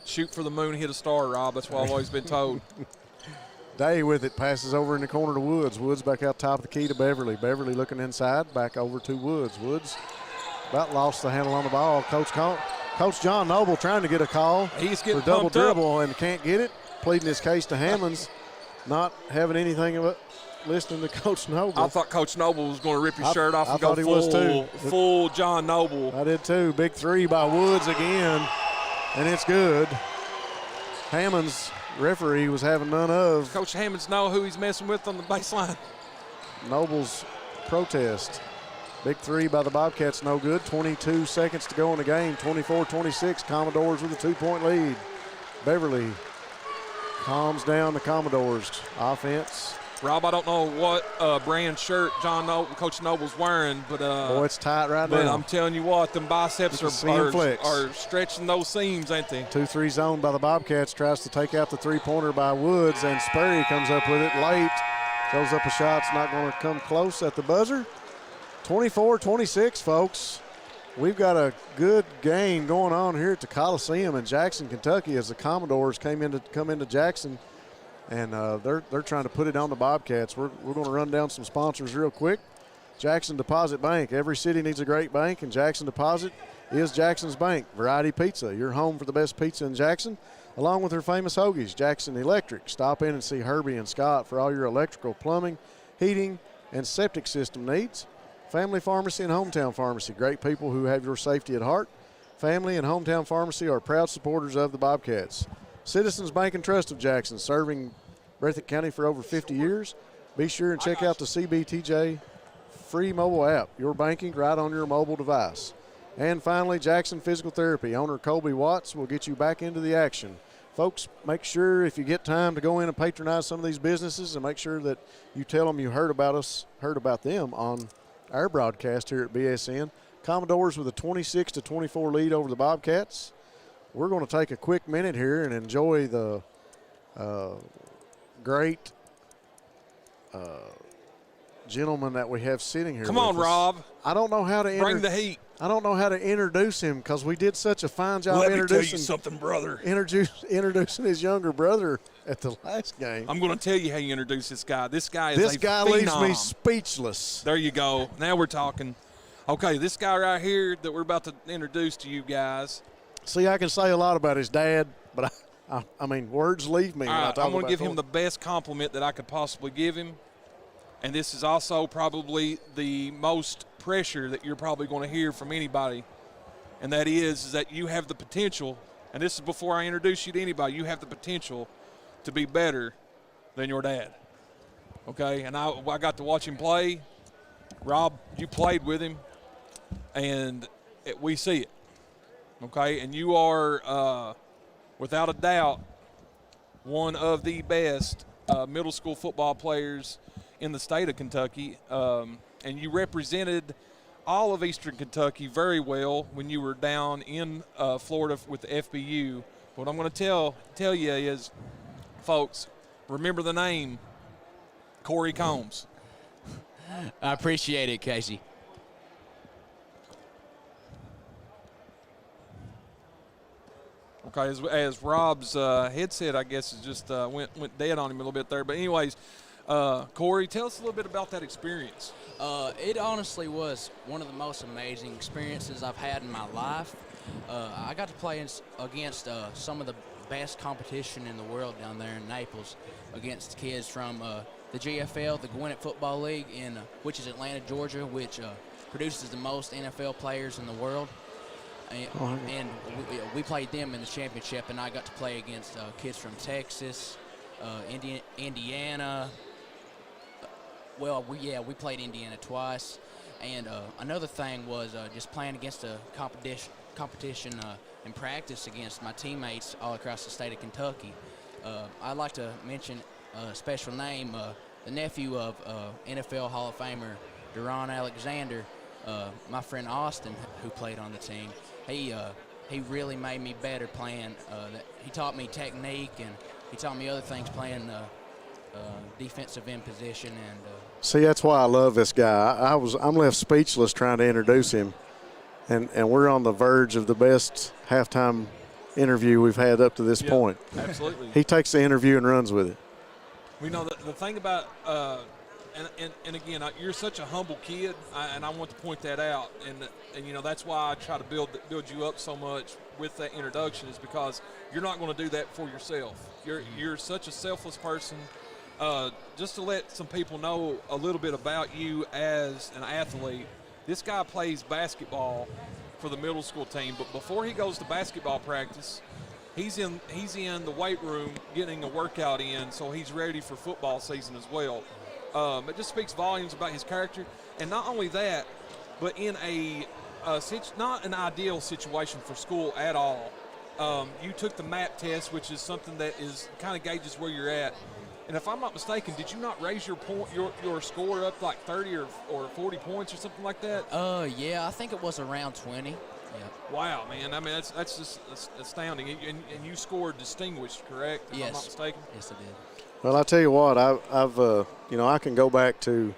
Shoot for the moon, hit a star, Rob. That's what I've always been told. Day with it, passes over in the corner to Woods. Woods back out top of the key to Beverly. Beverly looking inside, back over to Woods. Woods about lost the handle on the ball. Coach John Noble trying to get a call for double dribble and can't get it. Pleading his case to Hammonds, not having anything of it. Listening to Coach Noble. I thought Coach Noble was going to rip his shirt off and go full John Noble. I did too. Big three by Woods again, and it's good. Hammonds, referee, was having none of. Coach Hammonds know who he's messing with on the baseline. Noble's protest. Big three by the Bobcats, no good. 22 seconds to go in the game. 24-26, Commodores with a 2-point lead. Beverly calms down the Commodores. Offense. Rob, I don't know what brand shirt Coach Noble's wearing, but it's tight right now. But I'm telling you what, them biceps are stretching those seams, ain't they? 2-3 zone by the Bobcats, tries to take out the three-pointer by Woods, and Sperry comes up with it late. Throws up a shot, it's not going to come close at the buzzer. 24-26, folks. We've got a good game going on here at the Coliseum in Jackson, Kentucky, as the Commodores come into Jackson. And they're trying to put it on the Bobcats. We're going to run down some sponsors real quick. Jackson Deposit Bank. Every city needs a great bank, and Jackson Deposit is Jackson's bank. Variety Pizza, your home for the best pizza in Jackson, along with their famous hoagies. Jackson Electric. Stop in and see Herbie and Scott for all your electrical, plumbing, heating, and septic system needs. Family Pharmacy and Hometown Pharmacy. Great people who have your safety at heart. Family and Hometown Pharmacy are proud supporters of the Bobcats. Citizens Bank and Trust of Jackson, serving Breathitt County for over 50 years. Be sure and check out the CBTJ free mobile app, your banking right on your mobile device. And finally, Jackson Physical Therapy. Owner Colby Watts will get you back into the action. Folks, make sure if you get time to go in and patronize some of these businesses, and make sure that you tell them you heard about them on our broadcast here at BSN. Commodores with a 26-24 lead over the Bobcats. We're going to take a quick minute here and enjoy the great gentleman that we have sitting here. Come on, Rob. I don't know how to bring the heat. I don't know how to introduce him because we did such a fine job introducing. Let me tell you something, brother. Introducing his younger brother at the last game. I'm going to tell you how you introduce this guy. This guy leaves me speechless. There you go. Now we're talking. Okay, this guy right here that we're about to introduce to you guys. See, I can say a lot about his dad, but I mean, words leave me. I'm going to give him the best compliment that I could possibly give him. And this is also probably the most pressure that you're probably going to hear from anybody. And that is that you have the potential, and this is before I introduce you to anybody, you have the potential to be better than your dad. Okay, and I got to watch him play. Rob, you played with him, and we see it. Okay, and you are, without a doubt, one of the best middle school football players in the state of Kentucky, and you represented all of Eastern Kentucky very well when you were down in Florida with the FBU. What I'm going to tell you is, folks, remember the name Corey Combs. I appreciate it, Casey. Okay, as Rob's headset, I guess, is just went dead on him a little bit there. But anyways, Corey, tell us a little bit about that experience. It honestly was one of the most amazing experiences I've had in my life. I got to play against some of the best competition in the world down there in Naples, against kids from the GFL, the Gwinnett Football League, which is Atlanta, Georgia, which produces the most NFL players in the world. And we played them in the championship, and I got to play against kids from Texas, Indiana. We played Indiana twice. And another thing was just playing against a competition in practice against my teammates all across the state of Kentucky. I'd like to mention a special name, the nephew of NFL Hall of Famer Deron Alexander, my friend Austin, who played on the team. He really made me better playing. He taught me technique, and he taught me other things playing defensive end position. And see, that's why I love this guy. I'm left speechless trying to introduce him, and we're on the verge of the best halftime interview we've had up to this point. Absolutely. He takes the interview and runs with it. We know the thing about and again, you're such a humble kid, and I want to point that out. And you know, that's why I try to build you up so much with that introduction, is because you're not going to do that for yourself. You're such a selfless person. Just to let some people know a little bit about you as an athlete, this guy plays basketball for the middle school team, but before he goes to basketball practice, he's in the weight room getting a workout in, so he's ready for football season as well. It just speaks volumes about his character. And not only that, but in not an ideal situation for school at all. You took the MAP test, which is something that is kind of gauges where you're at. And if I'm not mistaken, did you not raise your score up like 30 or 40 points or something like that? Yeah, I think it was around 20. Yeah. Wow, man. I mean, that's just astounding. And you scored distinguished, correct? If Yes. I'm not mistaken? Yes, I did. Well, I tell you what, I can go back to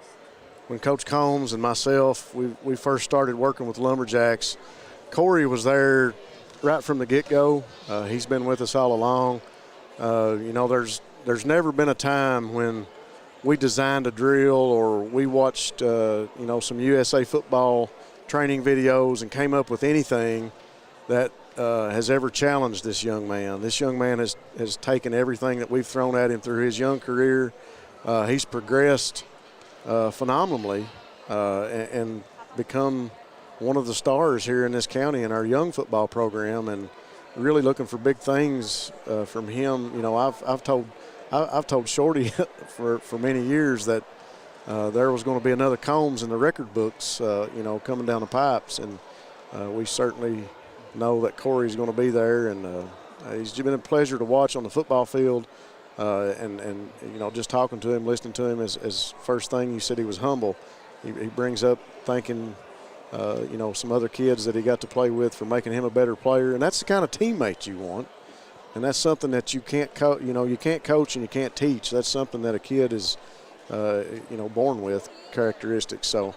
when Coach Combs and myself, we first started working with Lumberjacks. Corey was there right from the get-go. He's been with us all along. There's never been a time when we designed a drill or we watched, some USA football training videos and came up with anything that has ever challenged this young man. This young man has taken everything that we've thrown at him through his young career. He's progressed phenomenally and become one of the stars here in this county in our young football program, and really looking for big things from him. You know, I've told Shorty for many years that there was going to be another Combs in the record books, coming down the pipes, and we certainly know that Corey's going to be there, and he's been a pleasure to watch on the football field, and just talking to him, listening to him. As first thing you said, he was humble. He brings up thanking some other kids that he got to play with for making him a better player, and that's the kind of teammate you want. And that's something that you can't you can't coach and you can't teach. That's something that a kid is born with, characteristics. So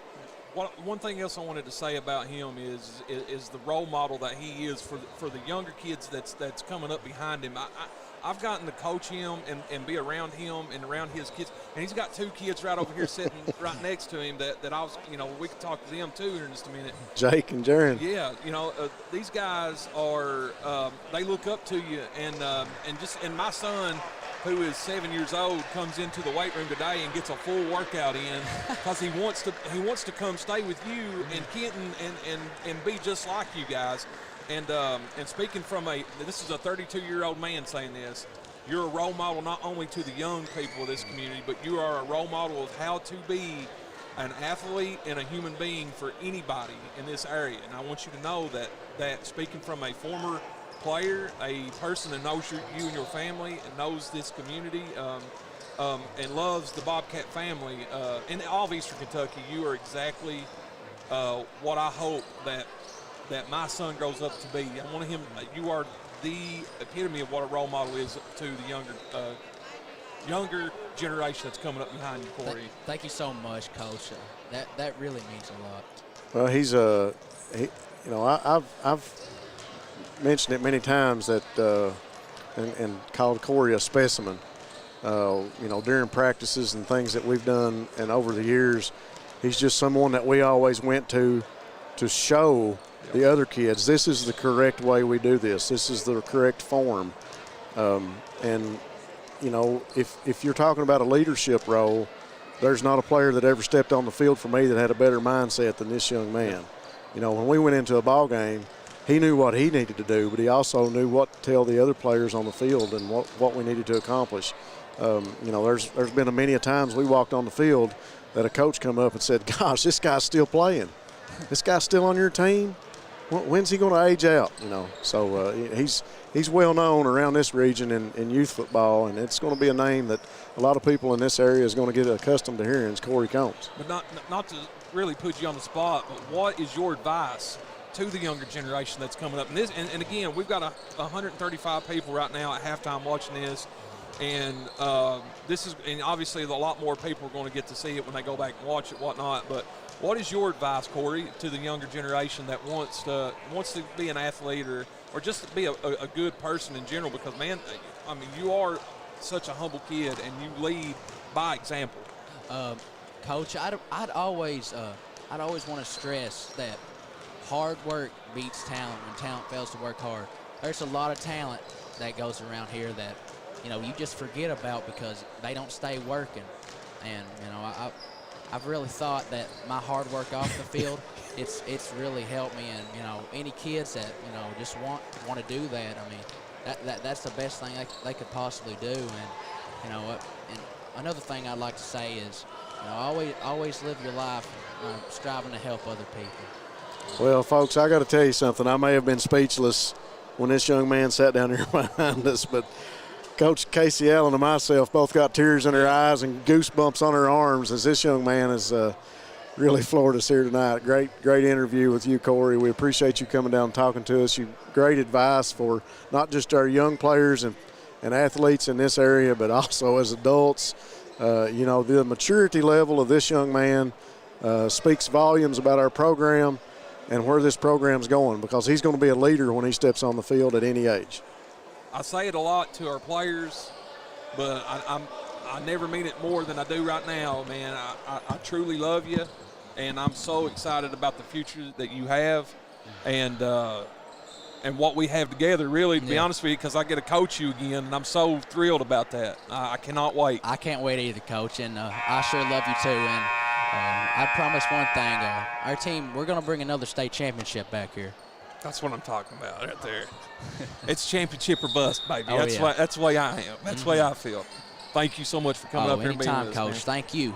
one thing else I wanted to say about him is the role model that he is for the younger kids that's coming up behind him. I've gotten to coach him and be around him and around his kids, and he's got two kids right over here sitting right next to him that I was, we could talk to them too here in just a minute. Jake and Jaron. Yeah, these guys are they look up to you, and my son, who is 7 years old, comes into the weight room today and gets a full workout in because he wants to come stay with you and Kenton and be just like you guys. And speaking from this is a 32-year-old man saying this. you're a role model not only to the young people of this community, but you are a role model of how to be an athlete and a human being for anybody in this area. And I want you to know that speaking from a former player, a person that knows you and your family and knows this community and loves the Bobcat family in all of Eastern Kentucky, you are exactly what I hope that my son grows up to be. I want him. You are the epitome of what a role model is to the younger generation that's coming up behind you, Corey. Thank you so much, Coach. That really means a lot. Well, he's I've mentioned it many times that and called Corey a specimen. During practices and things that we've done and over the years, he's just someone that we always went to show the other kids, this is the correct way we do this. This is the correct form. And if you're talking about a leadership role, there's not a player that ever stepped on the field for me that had a better mindset than this young man. When we went into a ball game, he knew what he needed to do, but he also knew what to tell the other players on the field and what we needed to accomplish. There's been many a times we walked on the field that a coach come up and said, gosh, this guy's still playing. This guy's still on your team? When's he going to age out? So he's well known around this region in youth football, and it's going to be a name that a lot of people in this area is going to get accustomed to hearing. Is Corey Combs. But not to really put you on the spot, but what is your advice to the younger generation that's coming up? And again, we've got 135 people right now at halftime watching this, and and obviously a lot more people are going to get to see it when they go back and watch it, whatnot. But what is your advice, Corey, to the younger generation that wants to be an athlete or just to be a good person in general? Because, man, I mean, you are such a humble kid, and you lead by example. Coach, I'd always want to stress that hard work beats talent when talent fails to work hard. There's a lot of talent that goes around here that, you just forget about because they don't stay working. And, I've really thought that my hard work off the field, it's really helped me. And, any kids that, just want to do that, I mean, that's the best thing they could possibly do. And, and another thing I'd like to say is, always live your life striving to help other people. Well, folks, I got to tell you something. I may have been speechless when this young man sat down here behind us, but Coach Casey Allen and myself both got tears in our eyes and goosebumps on our arms as this young man has really floored us here tonight. Great interview with you, Corey. We appreciate you coming down and talking to us. Great advice for not just our young players and athletes in this area, but also as adults. The maturity level of this young man speaks volumes about our program and where this program's going, because he's going to be a leader when he steps on the field at any age. I say it a lot to our players, but I never mean it more than I do right now, man. I truly love you, and I'm so excited about the future that you have and what we have together, really, to be honest with you, because I get to coach you again, and I'm so thrilled about that. I cannot wait. I can't wait either, Coach, and I sure love you too. And I promise one thing, our team, we're going to bring another state championship back here. That's what I'm talking about right there. It's championship or bust, baby. Oh, that's the way I am. That's the way I feel. Thank you so much for coming up here and being with us, Coach. man. Thank you.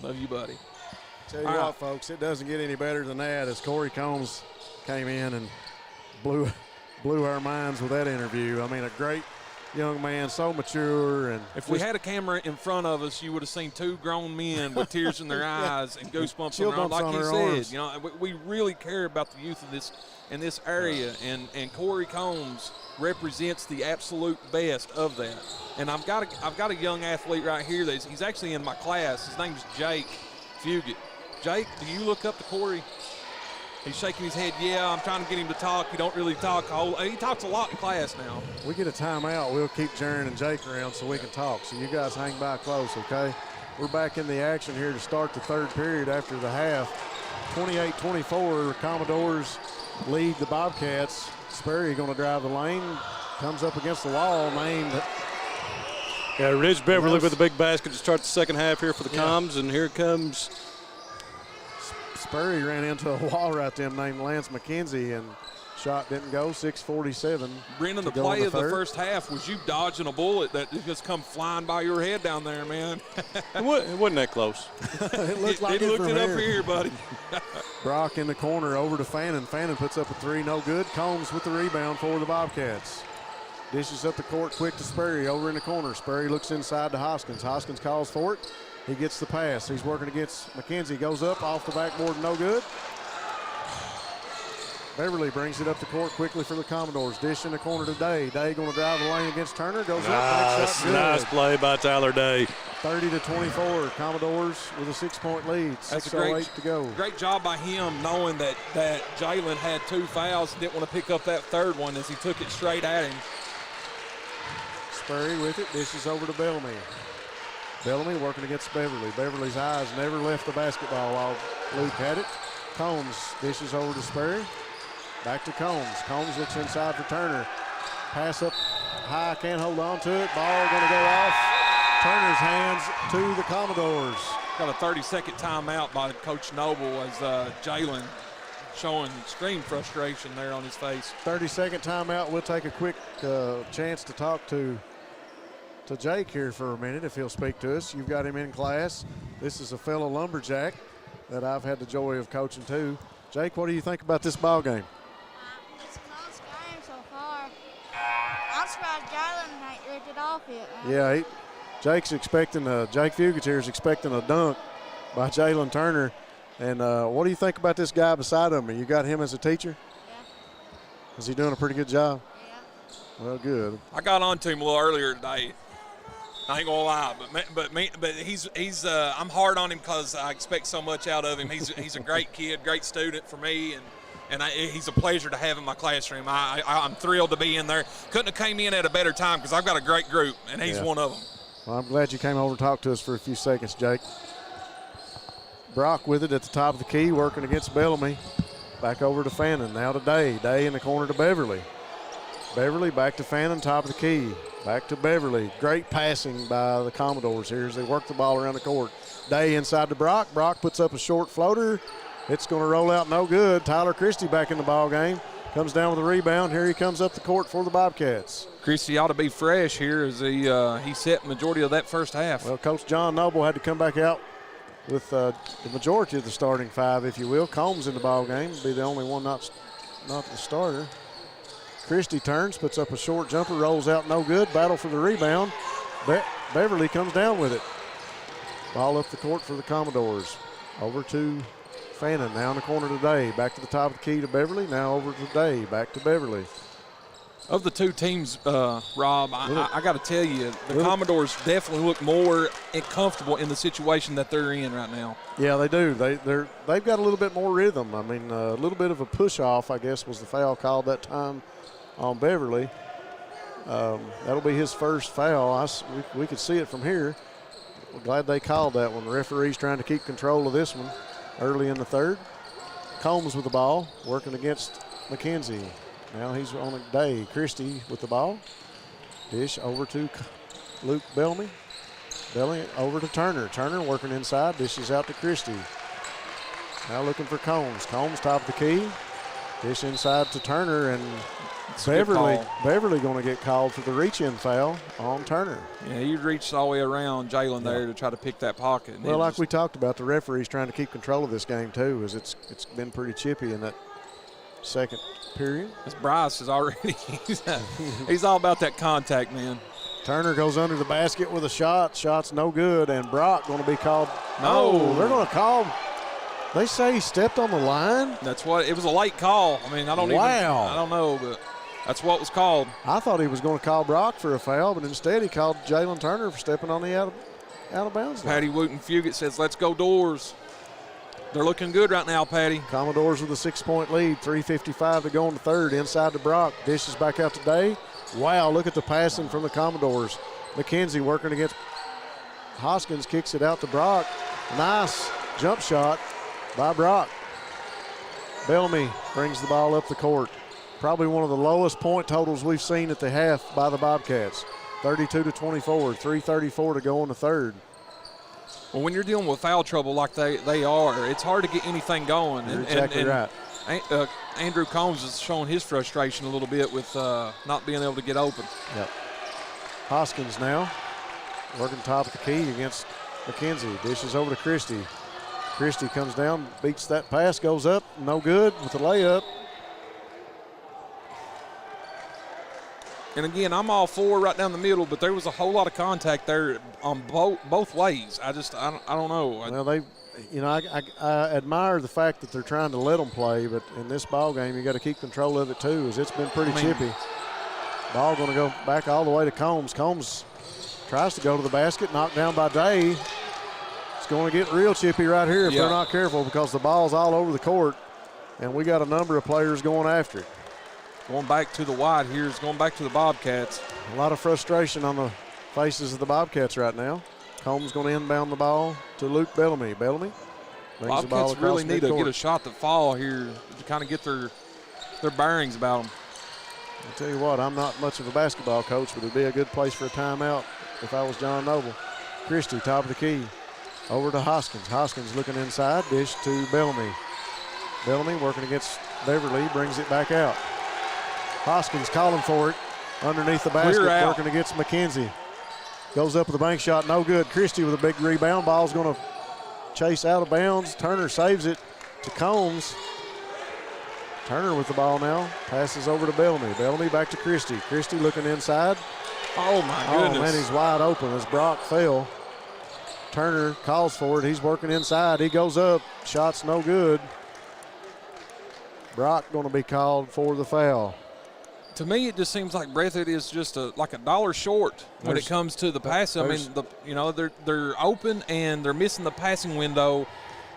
Love you, buddy. Tell you what, folks, it doesn't get any better than that as Corey Combs came in and blew our minds with that interview. I mean, a great young man, so mature. And if we had a camera in front of us, you would have seen two grown men with tears in their eyes and goosebumps on their arms. Like you said, we really care about the youth of this area, and Corey Combs represents the absolute best of that. And I've got a young athlete right here he's actually in my class. His name's Jake Fugit. Jake, do you look up to Corey? He's shaking his head. Yeah, I'm trying to get him to talk. He don't really talk. He talks a lot in class now. We get a timeout. We'll keep Jaron and Jake around so we can talk. So you guys hang by close, okay? We're back in the action here to start the third period after the half. 28-24, Commodores lead the Bobcats. Sperry going to drive the lane. Comes up against the wall, named. Yeah, Ridge Beverly with a big basket to start the second half here for the Coms, and here comes. Sperry ran into a wall right there named Lance McKenzie and Shot didn't go, 6:47. Brendan, the play of the first half was you dodging a bullet that just come flying by your head down there, man. It wasn't that close. It looked like it it looked from it up here. here, buddy. Brock in the corner over to Fannin. Fannin puts up a three, no good. Combs with the rebound for the Bobcats. Dishes up the court quick to Sperry over in the corner. Sperry looks inside to Hoskins. Hoskins calls for it. He gets the pass. He's working against McKenzie. Goes up off the backboard, no good. Beverly brings it up the court quickly for the Commodores. Dish in the corner to Day. Day going to drive the lane against Turner. Goes up, makes shot good. Nice play by Tyler Day. 30-24. Commodores with a 6-point lead. That's 6:08 to go. Great job by him knowing that Jalen had 2 fouls and didn't want to pick up that third one as he took it straight at him. Sperry with it. Dishes over to Bellamy. Bellamy working against Beverly. Beverly's eyes never left the basketball while Luke had it. Combs dishes over to Sperry. Back to Combs. Combs looks inside for Turner. Pass up high, can't hold on to it. Ball going to go off Turner's hands to the Commodores. Got a 30-second timeout by Coach Noble as Jalen showing extreme frustration there on his face. 30-second timeout. We'll take a quick chance to talk to Jake here for a minute if he'll speak to us. You've got him in class. This is a fellow lumberjack that I've had the joy of coaching too. Jake, what do you think about this ball game? It's a close game so far. I'm surprised Jalen ain't ripped it off yet. Yeah, Jake Fugit here is expecting a dunk by Jalen Turner. And what do you think about this guy beside him? You got him as a teacher? Yeah. Is he doing a pretty good job? Yeah. Well, good. I got on to him a little earlier today. I ain't gonna lie, but he's I'm hard on him because I expect so much out of him. He's a great kid, great student for me, and he's a pleasure to have in my classroom. I'm thrilled to be in there. Couldn't have came in at a better time because I've got a great group, and he's one of them. Well, I'm glad you came over and talked to us for a few seconds, Jake. Brock with it at the top of the key, working against Bellamy. Back over to Fannin, now to Day. Day in the corner to Beverly. Beverly back to Fannin, top of the key. Back to Beverly. Great passing by the Commodores here as they work the ball around the court. Day inside to Brock. Brock puts up a short floater. It's going to roll out no good. Tyler Christie back in the ball game. Comes down with a rebound. Here he comes up the court for the Bobcats. Christie ought to be fresh here as he set majority of that first half. Well, Coach John Noble had to come back out with the majority of the starting 5, if you will. Combs in the ball game. Be the only one not the starter. Christie turns, puts up a short jumper, rolls out no good. Battle for the rebound. Beverly comes down with it. Ball up the court for the Commodores. Over to Fannin, now in the corner to Day. Back to the top of the key to Beverly, now over to Day. Back to Beverly. Of the two teams, Rob, I got to tell you, the Commodores definitely look more comfortable in the situation that they're in right now. Yeah, they do. They've got a little bit more rhythm. I mean, a little bit of a push-off, I guess, was the foul called that time on Beverly. That'll be his first foul. We could see it from here. We're glad they called that one. The referee's trying to keep control of this one early in the third. Combs with the ball, working against McKenzie. Now he's on a Day. Christie with the ball. Dish over to Luke Bellamy. Bellamy over to Turner. Turner working inside. Dishes out to Christie. Now looking for Combs. Combs top of the key. Dish inside to Turner, and Beverly going to get called for the reach-in foul on Turner. Yeah, he reached all the way around Jalen there to try to pick that pocket. Well, like we talked about, the referee's trying to keep control of this game too, as it's been pretty chippy in that second period. This Bryce is already he's all about that contact, man. Turner goes under the basket with a shot. Shot's no good, and Brock going to be called. No, they're going to call. They say he stepped on the line. That's what it was, a late call. I mean, I don't know, but that's what was called. I thought he was going to call Brock for a foul, but instead he called Jalen Turner for stepping on the out of bounds line. Patty Wooten Fugit says, "Let's go Doors." They're looking good right now, Patty. Commodores with a 6-point lead, 3:55 to go in the third. Inside to Brock, dishes back out to Day. Wow, look at the passing from the Commodores. McKenzie working against Hoskins, kicks it out to Brock. Nice jump shot by Brock. Bellamy brings the ball up the court. Probably one of the lowest point totals we've seen at the half by the Bobcats. 32-24, 3:34 to go in the third. Well, when you're dealing with foul trouble like they are, it's hard to get anything going. You're exactly right. Andrew Combs is showing his frustration a little bit with not being able to get open. Yep. Hoskins now working top of the key against McKenzie. Dishes over to Christie. Christie comes down, beats that pass, goes up, no good with the layup. And again, I'm all for right down the middle, but there was a whole lot of contact there on both ways. I don't know. Well, I admire the fact that they're trying to let them play, but in this ball game, you got to keep control of it too, as it's been pretty chippy. Ball going to go back all the way to Combs. Combs tries to go to the basket, knocked down by Day. It's going to get real chippy right here if they're not careful, because the ball's all over the court, and we got a number of players going after it. Going back to the wide here is going back to the Bobcats. A lot of frustration on the faces of the Bobcats right now. Combs going to inbound the ball to Luke Bellamy. Bellamy brings the ball Bobcats across really need to midcourt. get a shot to fall here to kind of get their bearings about them. I'll tell you what, I'm not much of a basketball coach, but it'd be a good place for a timeout if I was John Noble. Christie, top of the key, over to Hoskins. Hoskins looking inside, dish to Bellamy. Bellamy working against Beverly, brings it back out. Hoskins calling for it underneath the basket, working against McKenzie. Goes up with a bank shot, no good. Christie with a big rebound. Ball's going to chase out of bounds. Turner saves it to Combs. Turner with the ball now. Passes over to Bellamy. Bellamy back to Christie. Christie looking inside. Oh, my goodness. Oh, man, he's wide open as Brock fell. Turner calls for it. He's working inside. He goes up. Shot's no good. Brock going to be called for the foul. To me, it just seems like Breathitt is just like a dollar short when it comes to the pass. I mean, they're open and they're missing the passing window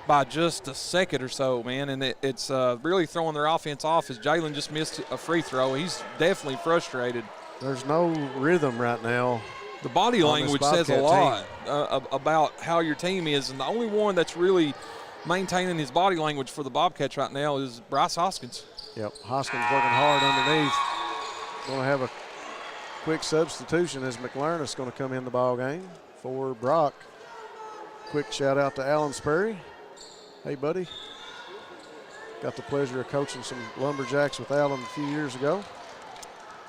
by just a second or so, man. And it's really throwing their offense off as Jalen just missed a free throw. He's definitely frustrated. There's no rhythm right now. The body language says a lot about how your team is, and the only one that's really maintaining his body language for the Bobcats right now is Bryce Hoskins. Yep, Hoskins working hard underneath. Going to have a quick substitution as McLaren going to come in the ball game for Brock. Quick shout out to Alan Sperry. Hey, buddy. Got the pleasure of coaching some Lumberjacks with Alan a few years ago.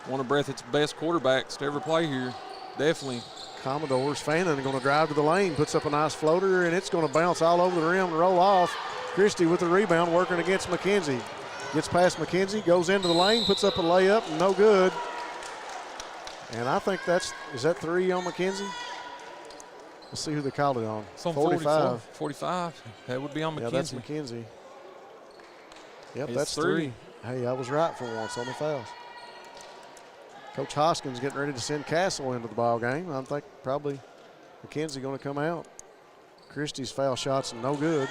One of Breathitt's best quarterbacks to ever play here. Definitely. Commodores. Fannin going to drive to the lane, puts up a nice floater, and it's going to bounce all over the rim and roll off. Christie with the rebound, working against McKenzie. Gets past McKenzie, goes into the lane, puts up a layup, no good. And I think is that 3 on McKenzie? Let's see who they called it on. It's on 45. 45. That would be on McKenzie. Yeah, that's McKenzie. Yep, It's that's 3. Hey, I was right for once on the fouls. Coach Hoskins getting ready to send Castle into the ball game. I think probably McKenzie going to come out. Christie's foul shots no good.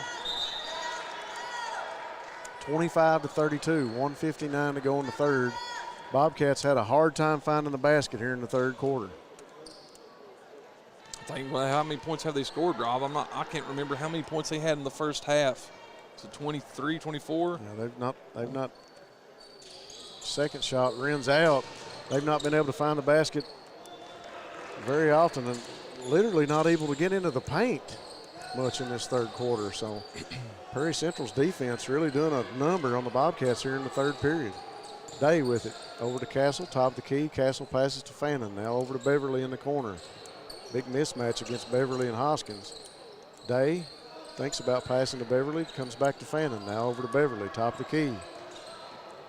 25-32, 1:59 to go in the third. Bobcats had a hard time finding the basket here in the third quarter. I think, well, how many points have they scored, Rob? I can't remember how many points they had in the first half. Is it 23, 24? Yeah, they've not. Second shot rims out. They've not been able to find the basket very often, and literally not able to get into the paint much in this third quarter. So Prairie Central's defense really doing a number on the Bobcats here in the third period. Day with it. Over to Castle, top of the key. Castle passes to Fannin. Now over to Beverly in the corner. Big mismatch against Beverly and Hoskins. Day thinks about passing to Beverly. Comes back to Fannin. Now over to Beverly, top of the key.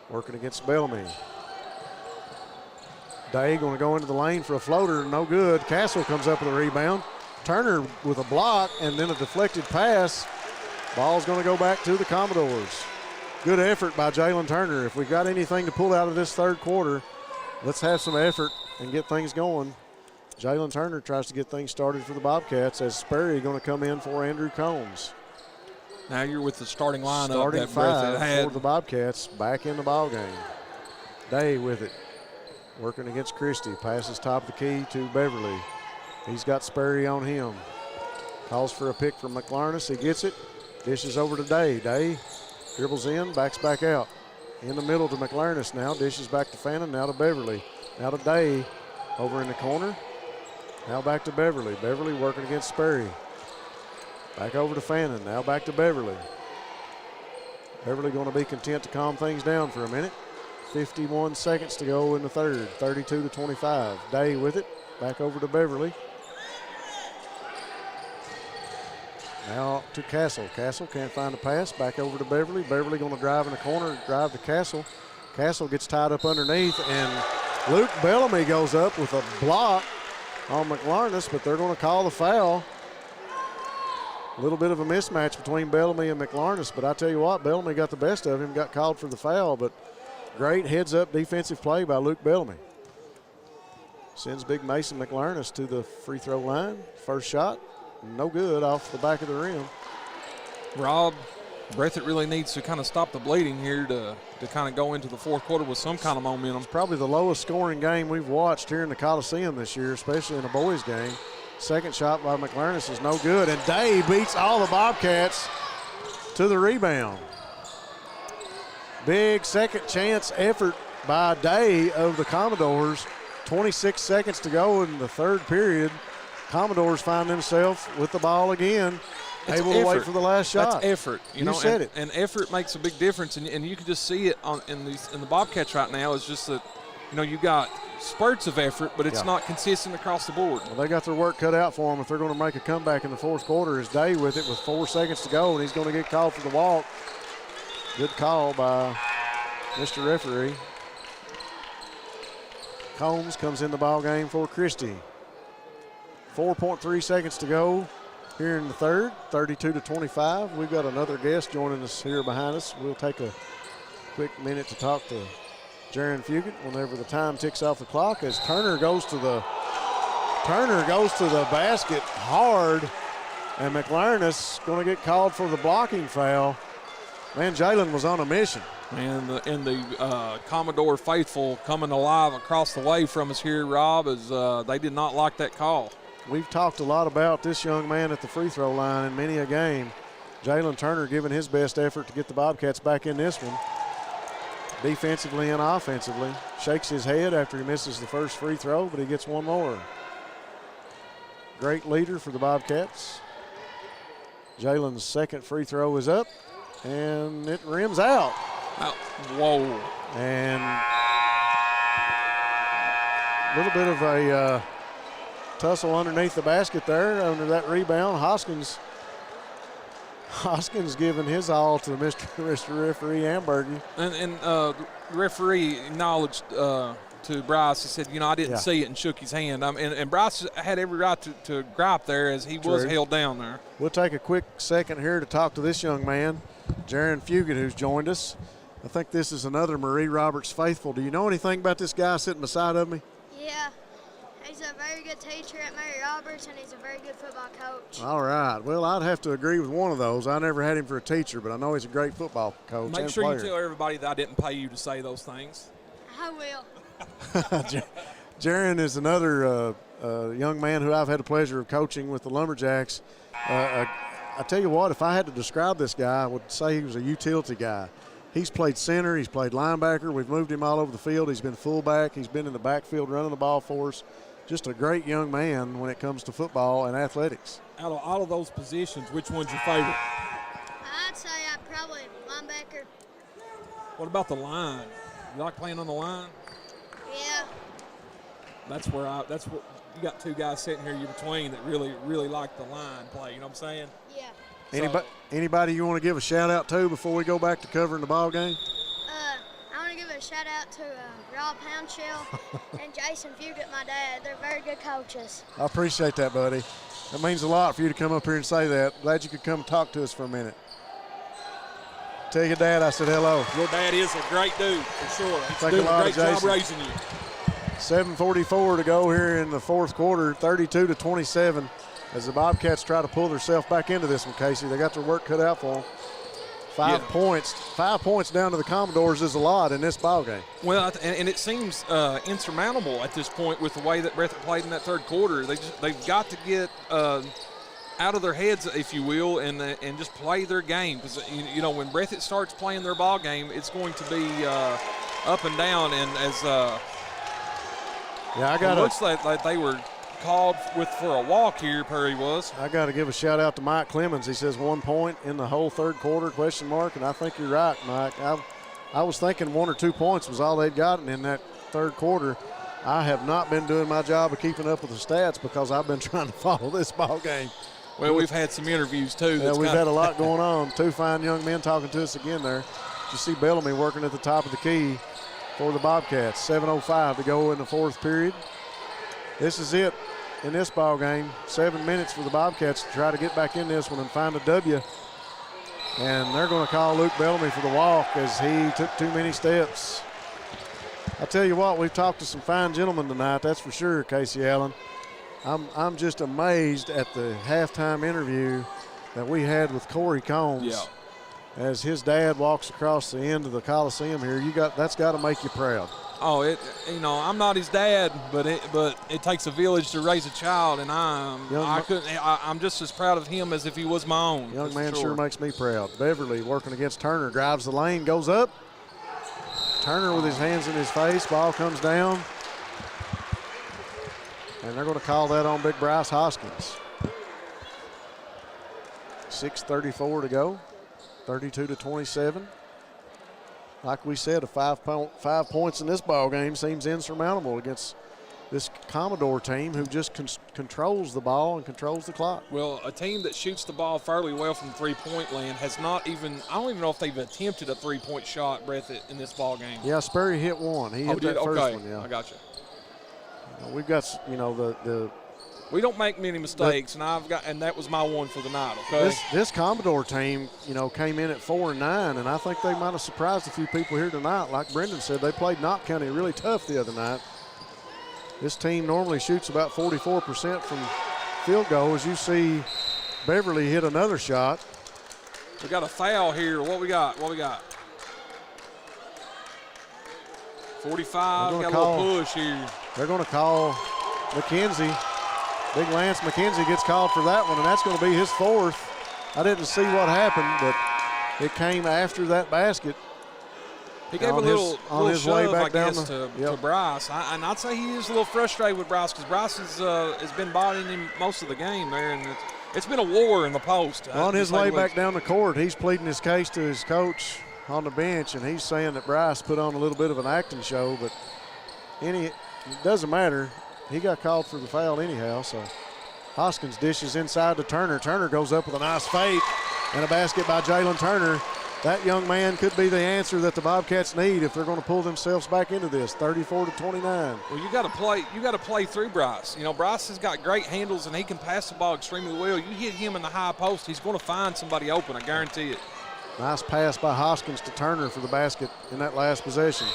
Working against Bellamy. Day going to go into the lane for a floater. No good. Castle comes up with a rebound. Turner with a block and then a deflected pass. Ball's going to go back to the Commodores. Good effort by Jalen Turner. If we've got anything to pull out of this third quarter, let's have some effort and get things going. Jalen Turner tries to get things started for the Bobcats as Sperry going to come in for Andrew Combs. Now you're with the starting lineup. Starting that five had. for the Bobcats back in the ball game. Day with it. Working against Christie. Passes top of the key to Beverly. He's got Sperry on him. Calls for a pick from McLarness. He gets it. Dishes over to Day. Day dribbles in, backs back out. In the middle to McLarness now. Dishes back to Fannin. Now to Beverly. Now to Day. Over in the corner. Now back to Beverly. Beverly working against Sperry. Back over to Fannin. Now back to Beverly. Beverly going to be content to calm things down for a minute. 51 seconds to go in the third, 32-25. Day with it, back over to Beverly. Now to Castle. Castle can't find a pass, back over to Beverly. Beverly going to drive in the corner, drive to Castle. Castle gets tied up underneath, and Luke Bellamy goes up with a block on McLarness, but they're going to call the foul. A little bit of a mismatch between Bellamy and McLarness, but I tell you what, Bellamy got the best of him, got called for the foul, but great heads-up defensive play by Luke Bellamy. Sends big Mason McLarness to the free throw line. First shot, no good, off the back of the rim. Rob, Breathitt really needs to kind of stop the bleeding here to kind of go into the fourth quarter with some kind of momentum. Probably the lowest scoring game we've watched here in the Coliseum this year, especially in a boys game. Second shot by McLarness is no good, and Day beats all the Bobcats to the rebound. Big second chance effort by Day of the Commodores. 26 seconds to go in the third period. Commodores find themselves with the ball again, able to wait for the last shot. That's effort. You said it. And effort makes a big difference, and you can just see it in the Bobcats right now. It's just that, you got spurts of effort, but it's not consistent across the board. Well, they got their work cut out for them if they're going to make a comeback in the fourth quarter. Is Day with it with 4 seconds to go, and he's going to get called for the walk. Good call by Mr. Referee. Combs comes in the ball game for Christie. 4.3 seconds to go here in the third, 32-25. We've got another guest joining us here behind us. We'll take a quick minute to talk to Jaron Fugit whenever the time ticks off the clock as Turner goes to the basket hard, and McLarness going to get called for the blocking foul. Man, Jalen was on a mission. And the Commodore faithful coming alive across the way from us here, Rob, is they did not like that call. We've talked a lot about this young man at the free throw line in many a game. Jalen Turner giving his best effort to get the Bobcats back in this one. Defensively and offensively. Shakes his head after he misses the first free throw, but he gets one more. Great leader for the Bobcats. Jalen's second free throw is up, and it rims out. Whoa. And a little bit of a tussle underneath the basket there under that rebound. Hoskins giving his all to Mr. Referee Ambergy. And the referee acknowledged to Bryce. He said, I didn't see it, and shook his hand. And Bryce had every right to gripe there as he was held down there. We'll take a quick second here to talk to this young man, Jaron Fugit, who's joined us. I think this is another Marie Roberts faithful. Do you know anything about this guy sitting beside of me? Yeah. He's a very good teacher at Mary Roberts, and he's a very good football coach. All right. Well, I'd have to agree with one of those. I never had him for a teacher, but I know he's a great football coach. Make sure you tell everybody that I didn't pay you to say those things. I will. Jaron is another young man who I've had the pleasure of coaching with the Lumberjacks. I tell you what, if I had to describe this guy, I would say he was a utility guy. He's played center. He's played linebacker. We've moved him all over the field. He's been fullback. He's been in the backfield running the ball for us. Just a great young man when it comes to football and athletics. Out of all of those positions, which one's your favorite? I'd say I'm probably linebacker. What about the line? You like playing on the line? Yeah. That's what you got two guys sitting here you between that really like the line play. You know what I'm saying? Yeah. Anybody you want to give a shout out to before we go back to covering the ball game? I want to give a shout out to Rob Poundshell and Jason Fugit, my dad. They're very good coaches. I appreciate that, buddy. That means a lot for you to come up here and say that. Glad you could come talk to us for a minute. Tell your dad I said hello. Your dad is a great dude, for sure. He's Thank doing a lot, a great job Jason. raising you. 7:44 to go here in the fourth quarter, 32-27, as the Bobcats try to pull themselves back into this one, Casey. They got their work cut out for them. 5 points. 5 points down to the Commodores is a lot in this ball game. Well, and it seems insurmountable at this point with the way that Breathitt played in that third quarter. They've got to get out of their heads, if you will, and just play their game. Because when Breathitt starts playing their ball game, it's going to be up and down. And as it looks like they were called for a walk here, Perry was. I got to give a shout out to Mike Clemens. He says 1 point in the whole third quarter, ? And I think you're right, Mike. I was thinking 1 or 2 points was all they'd gotten in that third quarter. I have not been doing my job of keeping up with the stats because I've been trying to follow this ball game. Well, we've had some interviews too. Yeah, we've had a lot going on. 2 fine young men talking to us again there. You see Bellamy working at the top of the key for the Bobcats. 7:05 to go in the fourth period. This is it in this ball game. 7 minutes for the Bobcats to try to get back in this one and find a W. And they're going to call Luke Bellamy for the walk as he took too many steps. I tell you what, we've talked to some fine gentlemen tonight, that's for sure, Casey Allen. I'm just amazed at the halftime interview that we had with Corey Combs. Yeah. As his dad walks across the end of the Coliseum here, that's got to make you proud. Oh, I'm not his dad, but it takes a village to raise a child, and I'm just as proud of him as if he was my own. Young man sure makes me proud. Beverly working against Turner, drives the lane, goes up. Turner with his hands in his face, ball comes down. And they're going to call that on Big Bryce Hoskins. 6:34 to go, 32-27. Like we said, 5 points in this ball game seems insurmountable against this Commodore team who just controls the ball and controls the clock. Well, a team that shoots the ball fairly well from three-point land has not even – I don't even know if they've attempted a three-point shot, Breathitt, in this ball game. Yeah, Sperry hit one. He hit that first one, yeah. I got you. We've got, the we don't make many mistakes, and that was my one for the night, okay? This Commodore team, came in at 4-9, and I think they might have surprised a few people here tonight. Like Brendan said, they played Knott County really tough the other night. This team normally shoots about 44% from field goal. As you see, Beverly hit another shot. We got a foul here. What we got? 45, got a little push here. They're going to call McKenzie. Big Lance McKenzie gets called for that one, and that's going to be his fourth. I didn't see what happened, but it came after that basket. He gave a little his shove, way back I down guess, to Bryce. And I'd say he is a little frustrated with Bryce because Bryce has been bodying him most of the game there, and it's been a war in the post. On his way back down the court, he's pleading his case to his coach on the bench, and he's saying that Bryce put on a little bit of an acting show, but it doesn't matter. He got called for the foul anyhow, so Hoskins dishes inside to Turner. Turner goes up with a nice fake and a basket by Jalen Turner. That young man could be the answer that the Bobcats need if they're going to pull themselves back into this, 34-29. Well, you got to play through Bryce. Bryce has got great handles and he can pass the ball extremely well. You hit him in the high post, he's going to find somebody open, I guarantee it. Nice pass by Hoskins to Turner for the basket in that last possession.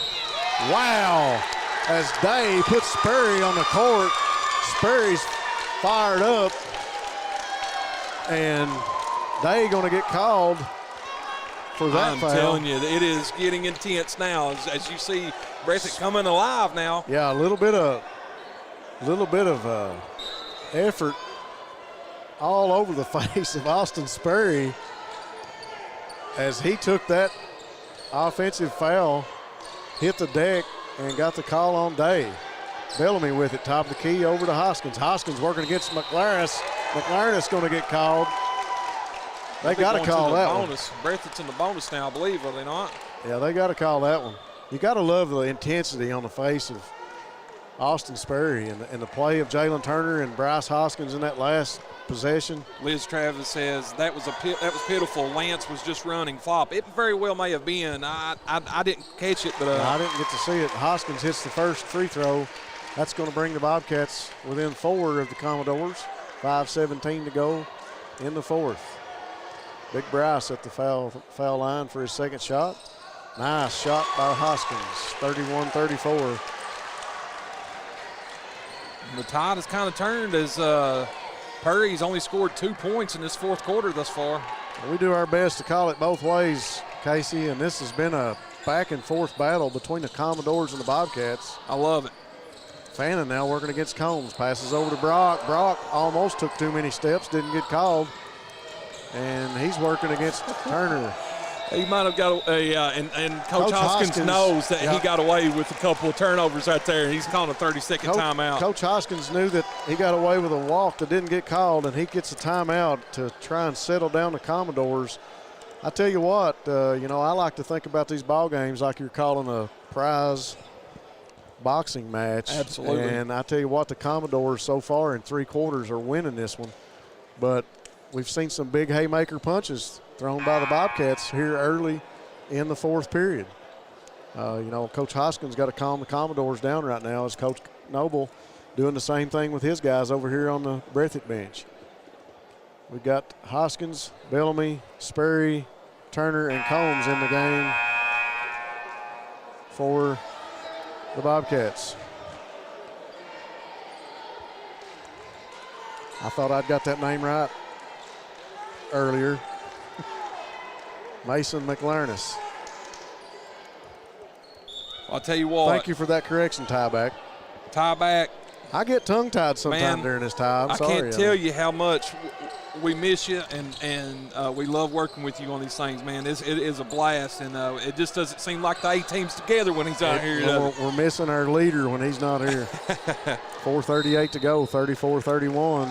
Wow! As Day puts Sperry on the court, Sperry's fired up, and Day going to get called for that foul. I'm telling you, it is getting intense now as you see Breathitt coming alive now. Yeah, a little bit of effort all over the face of Austin Sperry as he took that offensive foul, hit the deck, and got the call on Day. Bellamy with it, top of the key, over to Hoskins. Hoskins working against McLaren's. McLaren's going to get called. They got to call that one. Breathitt's in the bonus now, I believe, are they not? Yeah, they got to call that one. You got to love the intensity on the face of Austin Sperry and the play of Jalen Turner and Bryce Hoskins in that last possession. Liz Travis says that was pitiful. Lance was just running flop. It very well may have been. I didn't catch it, but I didn't get to see it. Hoskins hits the first free throw. That's going to bring the Bobcats within 4 of the Commodores. 5:17 to go in the fourth. Big Bryce at the foul line for his second shot. Nice shot by Hoskins, 31-34. The tide has kind of turned as Perry's only scored 2 points in this fourth quarter thus far. We do our best to call it both ways, Casey, and this has been a back and forth battle between the Commodores and the Bobcats. I love it. Fannin now working against Combs, passes over to Brock. Brock almost took too many steps, didn't get called. And he's working against Turner. He might have got and Coach Hoskins knows that he got away with a couple of turnovers right there. He's calling a 30-second timeout. Coach Hoskins knew that he got away with a walk that didn't get called, and he gets a timeout to try and settle down the Commodores. I tell you what, I like to think about these ball games like you're calling a prize boxing match. Absolutely. And I tell you what, the Commodores so far in 3 quarters are winning this one. But we've seen some big haymaker punches thrown by the Bobcats here early in the 4th period. Coach Hoskins got to calm the Commodores down right now as Coach Noble doing the same thing with his guys over here on the Breathitt bench. We've got Hoskins, Bellamy, Sperry, Turner, and Combs in the game for the Bobcats. I thought I'd got that name right earlier. Mason McLarness. I'll tell you what. Thank you for that correction, Tieback. Tieback. I get tongue-tied sometime during this time. I can't tell you how much we miss you, and we love working with you on these things, man. It is a blast, and it just doesn't seem like the A-team's together when he's out here. We're missing our leader when he's not here. 4:38 to go, 34-31.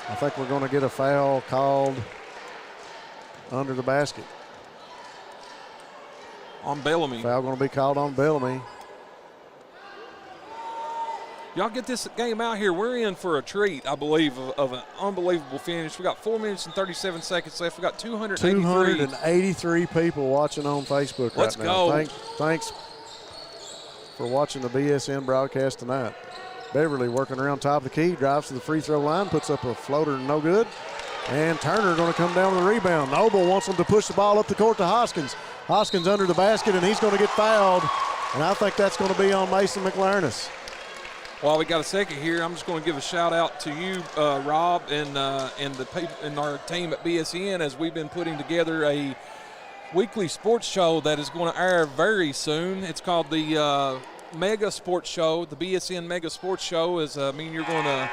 I think we're going to get a foul called under the basket. On Bellamy. Foul going to be called on Bellamy. Y'all get this game out here. We're in for a treat, I believe, of an unbelievable finish. We got 4 minutes and 37 seconds left. We got 283 people watching on Facebook Let's right now. go. Thanks for watching the BSN broadcast tonight. Beverly working around top of the key, drives to the free throw line, puts up a floater, no good. And Turner going to come down with a rebound. Noble wants him to push the ball up the court to Hoskins. Hoskins under the basket, and he's going to get fouled. And I think that's going to be on Mason McLarness. While we got a second here, I'm just going to give a shout out to you, Rob, and the people and our team at BSN, as we've been putting together a weekly sports show that is going to air very soon. It's called the Mega Sports Show. The BSN Mega Sports Show is you're going to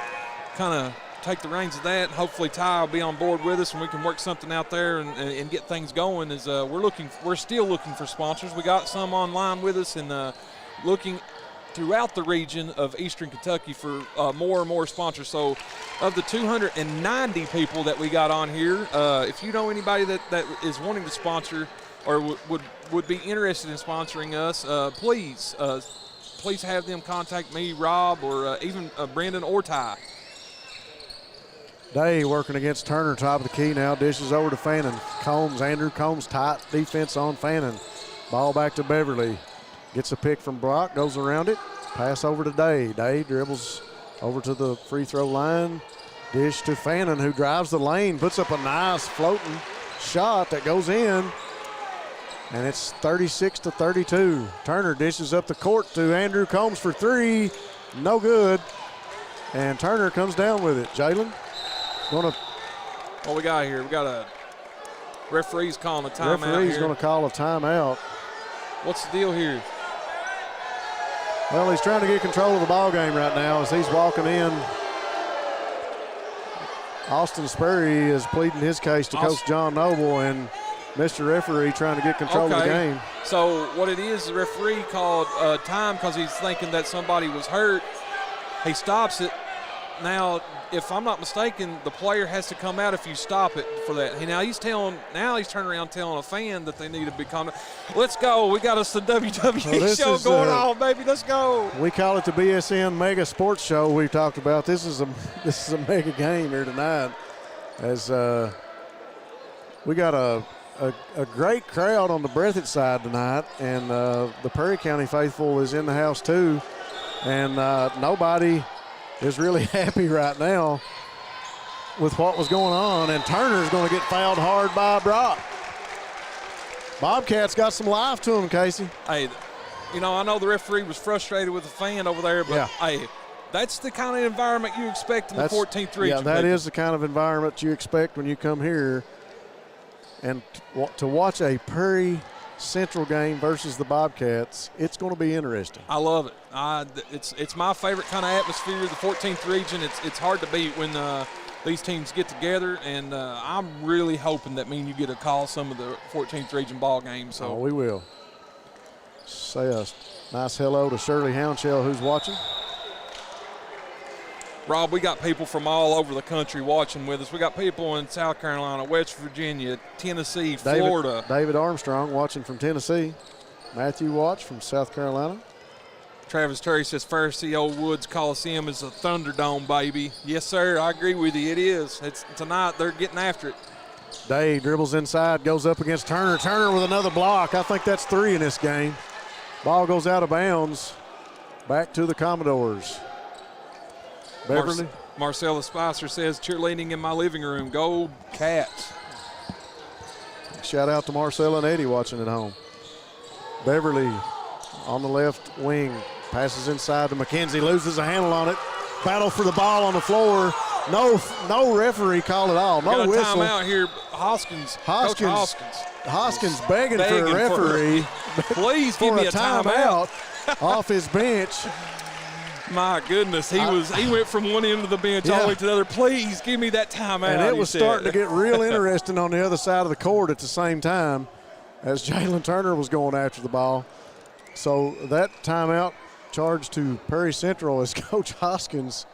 kind of take the reins of that. Hopefully Ty will be on board with us, and we can work something out there and get things going. We're still looking for sponsors. We got some online with us, and looking throughout the region of Eastern Kentucky for more and more sponsors. So of the 290 people that we got on here, if you know anybody that is wanting to sponsor or would be interested in sponsoring us, please have them contact me, Rob, or even Brendan or Ty. Day working against Turner, top of the key now, dishes over to Fannin. Andrew Combs, tight defense on Fannin. Ball back to Beverly. Gets a pick from Brock, goes around it. Pass over to Day. Day dribbles over to the free throw line. Dish to Fannin, who drives the lane, puts up a nice floating shot that goes in. And it's 36-32. Turner dishes up the court to Andrew Combs for 3. No good. And Turner comes down with it. Jalen? What we got here? We got a referee's calling a timeout. Referee's going to call a timeout. What's the deal here? Well, he's trying to get control of the ball game right now as he's walking in. Austin Sperry is pleading his case to Coach John Noble, and Mr. Referee trying to get control of the game. So what it is, the referee called time because he's thinking that somebody was hurt. He stops it. Now, if I'm not mistaken, the player has to come out if you stop it for that. Now he's turning around telling a fan that they need to be calm. Let's go. We got us the WWE show going on, baby. Let's go. We call it the BSN Mega Sports Show. We talked about this is a mega game here tonight, as we got a great crowd on the Breathitt side tonight, and the Perry County faithful is in the house too, and nobody is really happy right now with what was going on, and Turner's going to get fouled hard by Brock. Bobcats got some life to him, Casey. Hey, I know the referee was frustrated with the fan over there, but hey, that's the kind of environment you expect in the 14th region. Yeah, that is the kind of environment you expect when you come here. And to watch a Perry Central game versus the Bobcats, it's going to be interesting. I love it. It's my favorite kind of atmosphere. The 14th region, it's hard to beat when these teams get together, and I'm really hoping that you get to call some of the 14th region ball games. So we will. Say a nice hello to Shirley Houndshell, who's watching. Rob, we got people from all over the country watching with us. We got people in South Carolina, West Virginia, Tennessee, Florida. David Armstrong watching from Tennessee. Matthew Watch from South Carolina. Travis Terry says Fairce Old Woods Coliseum is a Thunderdome, baby. Yes, sir, I agree with you. It is. It's tonight. They're getting after it. Day dribbles inside, goes up against Turner. Turner with another block. I think that's 3 in this game. Ball goes out of bounds. Back to the Commodores. Beverly. Marcella Spicer says cheerleading in my living room. Go Cats. Shout out to Marcella and Eddie watching at home. Beverly on the left wing. Passes inside to McKenzie. Loses a handle on it. Battle for the ball on the floor. No referee call at all. No whistle. Got a timeout here. Hoskins begging for a referee. Please give me a timeout. Off his bench. My goodness, he went from one end of the bench all the way to the other. Please give me that timeout. And it was starting to get real interesting on the other side of the court at the same time as Jalen Turner was going after the ball. So that timeout charged to Perry Central as Coach Hoskins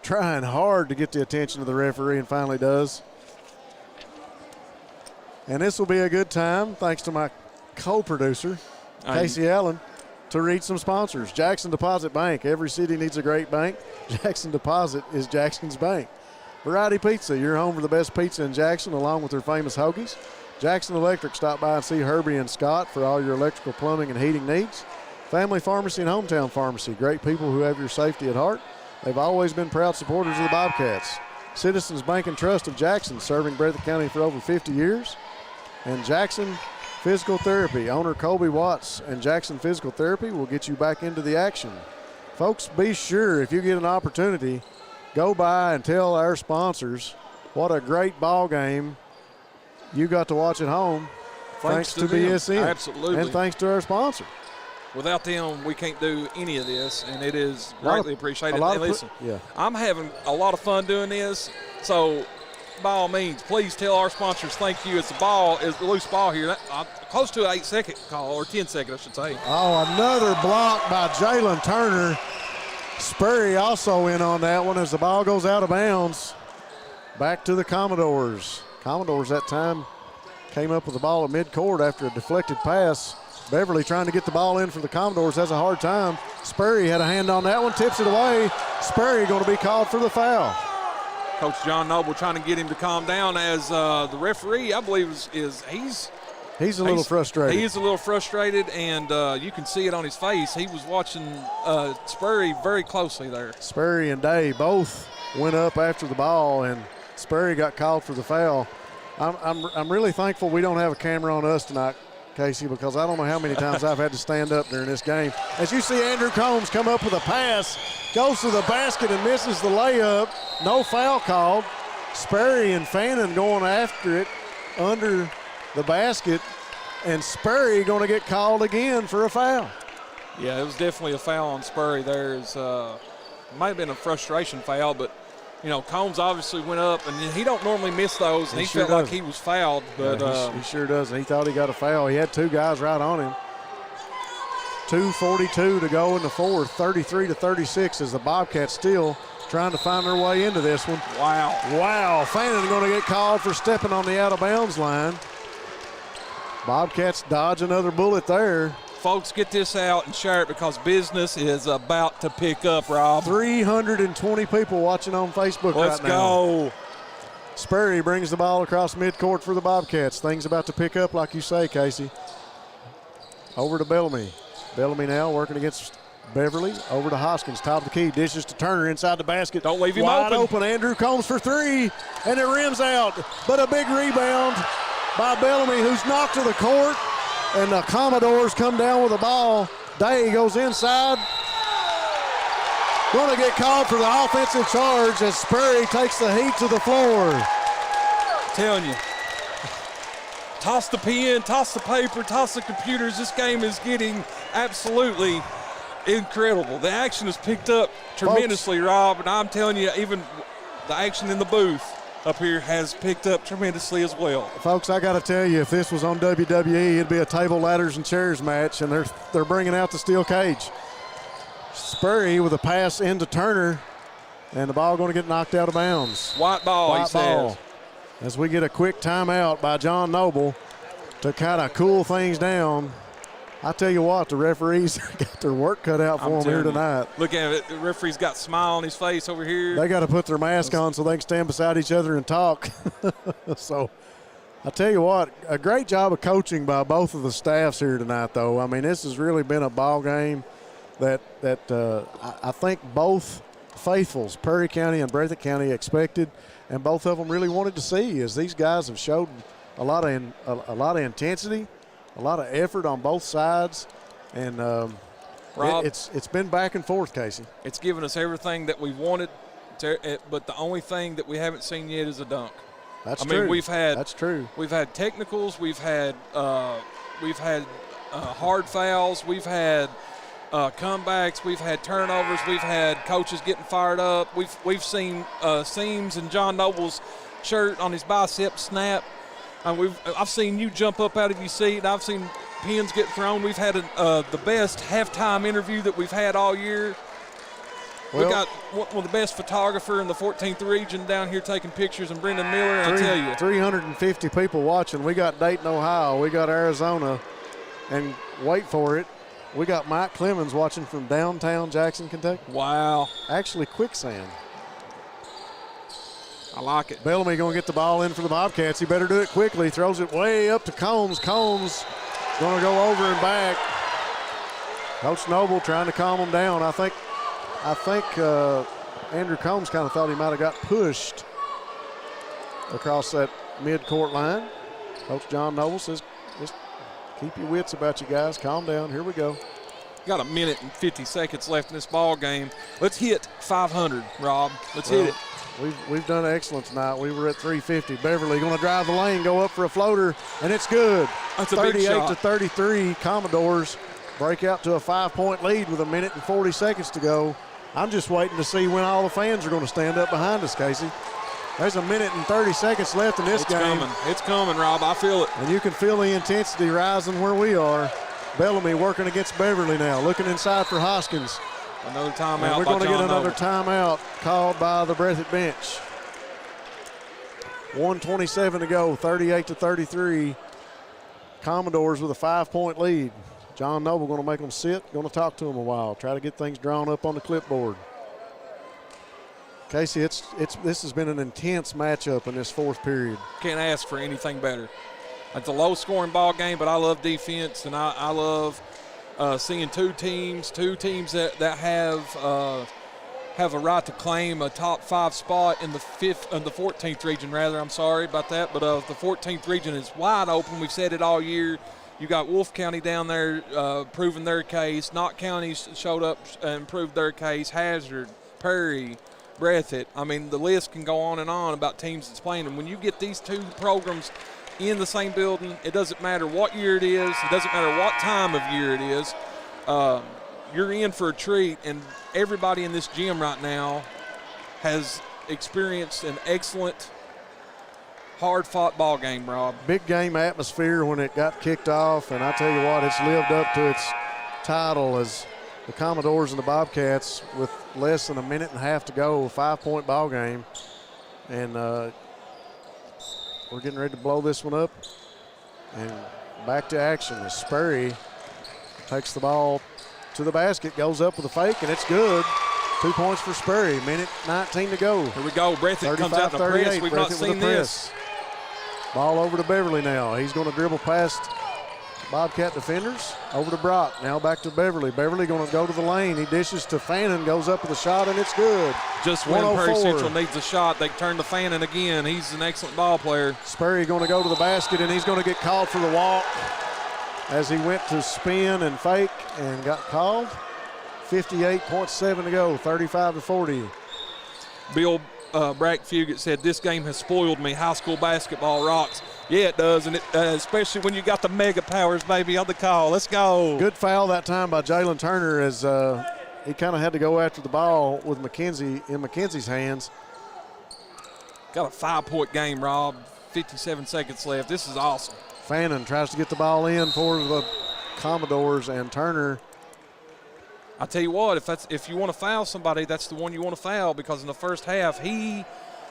trying hard to get the attention of the referee and finally does. And this will be a good time, thanks to my co-producer, Casey Allen, to read some sponsors. Jackson Deposit Bank. Every city needs a great bank. Jackson Deposit is Jackson's bank. Variety Pizza. Your home for the best pizza in Jackson, along with their famous hoagies. Jackson Electric. Stop by and see Herbie and Scott for all your electrical, plumbing, and heating needs. Family Pharmacy and Hometown Pharmacy. Great people who have your safety at heart. They've always been proud supporters of the Bobcats. Citizens Bank and Trust of Jackson, serving Breathitt County for over 50 years. And Jackson Physical Therapy. Owner Colby Watts and Jackson Physical Therapy will get you back into the action. Folks, be sure if you get an opportunity, go by and tell our sponsors what a great ball game you got to watch at home. Thanks to BSN. Absolutely. And thanks to our sponsor. Without them, we can't do any of this, and it is greatly appreciated. And listen, I'm having a lot of fun doing this, so by all means, please tell our sponsors thank you. It's a loose ball here. Close to an 8-second call, or 10-second, I should say. Oh, another block by Jalen Turner. Spurry also in on that one as the ball goes out of bounds. Back to the Commodores. Commodores that time came up with the ball at midcourt after a deflected pass. Beverly trying to get the ball in for the Commodores has a hard time. Spurry had a hand on that one, tips it away. Spurry going to be called for the foul. Coach John Noble trying to get him to calm down as the referee, I believe, he's a little frustrated. He is a little frustrated, and you can see it on his face. He was watching Spurry very closely there. Spurry and Day both went up after the ball, and Spurry got called for the foul. I'm really thankful we don't have a camera on us tonight, Casey, because I don't know how many times I've had to stand up during this game. As you see Andrew Combs come up with a pass, goes to the basket and misses the layup. No foul called. Sperry and Fannin going after it under the basket, and Sperry going to get called again for a foul. Yeah, it was definitely a foul on Spurry there. It might have been a frustration foul, but Combs obviously went up, and he don't normally miss those, and he felt like he was fouled. But he sure does, and he thought he got a foul. He had two guys right on him. 2:42 to go in the fourth, 33-36 as the Bobcats still trying to find their way into this one. Wow, Fannin going to get called for stepping on the out-of-bounds line. Bobcats dodge another bullet there. Folks, get this out and share it because business is about to pick up, Rob. 320 people watching on Facebook right now. Let's go. Sperry brings the ball across midcourt for the Bobcats. Things about to pick up, like you say, Casey. Over to Bellamy. Bellamy now working against Beverly. Over to Hoskins, top of the key. Dishes to Turner inside the basket. Don't leave him wide open. Andrew Combs for three, and it rims out. But a big rebound by Bellamy, who's knocked to the court. And the Commodores come down with the ball. Day goes inside. Going to get called for the offensive charge as Spurry takes the heat to the floor. Telling you. Toss the pen, toss the paper, toss the computers. This game is getting absolutely incredible. The action has picked up tremendously, Rob, and I'm telling you, even the action in the booth up here has picked up tremendously as well. Folks, I got to tell you, if this was on WWE, it'd be a table, ladders, and chairs match, and they're bringing out the steel cage. Spurry with a pass into Turner, and the ball going to get knocked out of bounds. White ball, he says. As we get a quick timeout by John Noble to kind of cool things down. I tell you what, the referees got their work cut out for them here tonight. Look at it. The referee's got a smile on his face over here. They got to put their mask on so they can stand beside each other and talk. So I tell you what, a great job of coaching by both of the staffs here tonight, though. I mean, this has really been a ball game that I think both faithfuls, Perry County and Breathitt County, expected, and both of them really wanted to see, as these guys have showed a lot of intensity, a lot of effort on both sides, and Rob, it's been back and forth, Casey. It's given us everything that we wanted, but the only thing that we haven't seen yet is a dunk. That's true. That's true. We've had technicals, we've had hard fouls, we've had comebacks, we've had turnovers, we've had coaches getting fired up. We've seen seams in John Noble's shirt on his bicep snap. I've seen you jump up out of your seat. I've seen pins get thrown. We've had the best halftime interview that we've had all year. Well, we got one of the best photographer in the 14th region down here taking pictures, and Brendan Miller. And I tell you, 350 people watching. We got Dayton, Ohio. We got Arizona, and wait for it, we got Mike Clemens watching from downtown Jackson, Kentucky. Wow! Actually, quicksand. I like it. Bellamy going to get the ball in for the Bobcats. He better do it quickly. Throws it way up to Combs. Combs going to go over and back. Coach Noble trying to calm him down. I think Andrew Combs kind of thought he might have got pushed across that mid-court line. Coach John Noble says, just keep your wits about you guys. Calm down. Here we go. Got a minute and 50 seconds left in this ball game. Let's hit 500, Rob. Let's hit it. We've done excellent tonight. We were at 350. Beverly going to drive the lane, go up for a floater, and it's good. That's a big shot. 38-33. Commodores break out to a 5-point lead with a minute and 40 seconds to go. I'm just waiting to see when all the fans are going to stand up behind us, Casey. There's a minute and 30 seconds left in this game. It's coming, Rob. I feel it. And you can feel the intensity rising where we are. Bellamy working against Beverly now, looking inside for Hoskins. Another timeout. And we're going to get another timeout called by the Breathitt bench. 1:27 to go, 38-33. Commodores with a 5-point lead. John Noble going to make them sit, going to talk to them a while, try to get things drawn up on the clipboard. Casey, this has been an intense matchup in this fourth period. Can't ask for anything better. It's a low-scoring ball game, but I love defense, and I love seeing two teams that have a right to claim a top 5 spot in the 14th region. I'm sorry about that, but the 14th region is wide open. We've said it all year. You got Wolfe County down there proving their case. Knott County showed up and proved their case. Hazard, Perry, Breathitt. I mean, the list can go on and on about teams that's playing. And when you get these two programs in the same building, it doesn't matter what year it is. It doesn't matter what time of year it is. You're in for a treat. And everybody in this gym right now has experienced an excellent, hard-fought ball game, Rob. Big game atmosphere when it got kicked off, and I tell you what, it's lived up to its title as the Commodores and the Bobcats with less than a minute and a half to go, a 5-point ball game. And we're getting ready to blow this one up. And back to action as Sperry takes the ball to the basket, goes up with a fake, and it's good. 2 points for Sperry, minute 19 to go. Here we go. Breathitt comes out in the press. We've not seen this. Ball over to Beverly now. He's going to dribble past Bobcat defenders. Over to Brock. Now back to Beverly. Beverly going to go to the lane. He dishes to Fannin, goes up with a shot, and it's good. Just when Perry Central needs a shot, they turn to Fannin again. He's an excellent ball player. Sperry going to go to the basket, and he's going to get called for the walk as he went to spin and fake and got called. 58.7 to go, 35-40. Bill Brack Fugit said, this game has spoiled me. High school basketball rocks. Yeah, it does, and especially when you got the mega powers, baby, on the call. Let's go. Good foul that time by Jalen Turner as he kind of had to go after the ball with McKenzie in McKenzie's hands. Got a 5-point game, Rob. 57 seconds left. This is awesome. Fannin tries to get the ball in for the Commodores, and Turner. I tell you what, if you want to foul somebody, that's the one you want to foul, because in the first half, I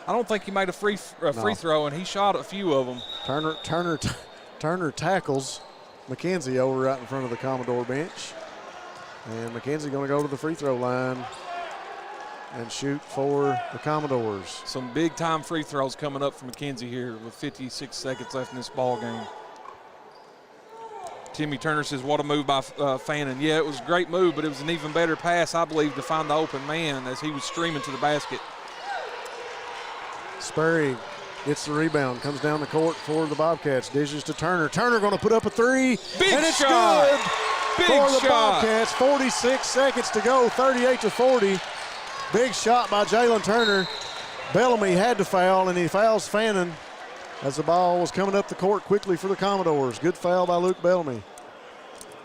don't think he made a free throw, and he shot a few of them. Turner tackles McKenzie over right in front of the Commodore bench. And McKenzie going to go to the free throw line and shoot for the Commodores. Some big-time free throws coming up for McKenzie here with 56 seconds left in this ball game. Timmy Turner says, what a move by Fannin. Yeah, it was a great move, but it was an even better pass, I believe, to find the open man as he was streaming to the basket. Sperry gets the rebound, comes down the court for the Bobcats, dishes to Turner. Turner going to put up a three, and it's good for the Bobcats. 46 seconds to go, 38-40. Big shot by Jalen Turner. Bellamy had to foul, and he fouls Fannin as the ball was coming up the court quickly for the Commodores. Good foul by Luke Bellamy.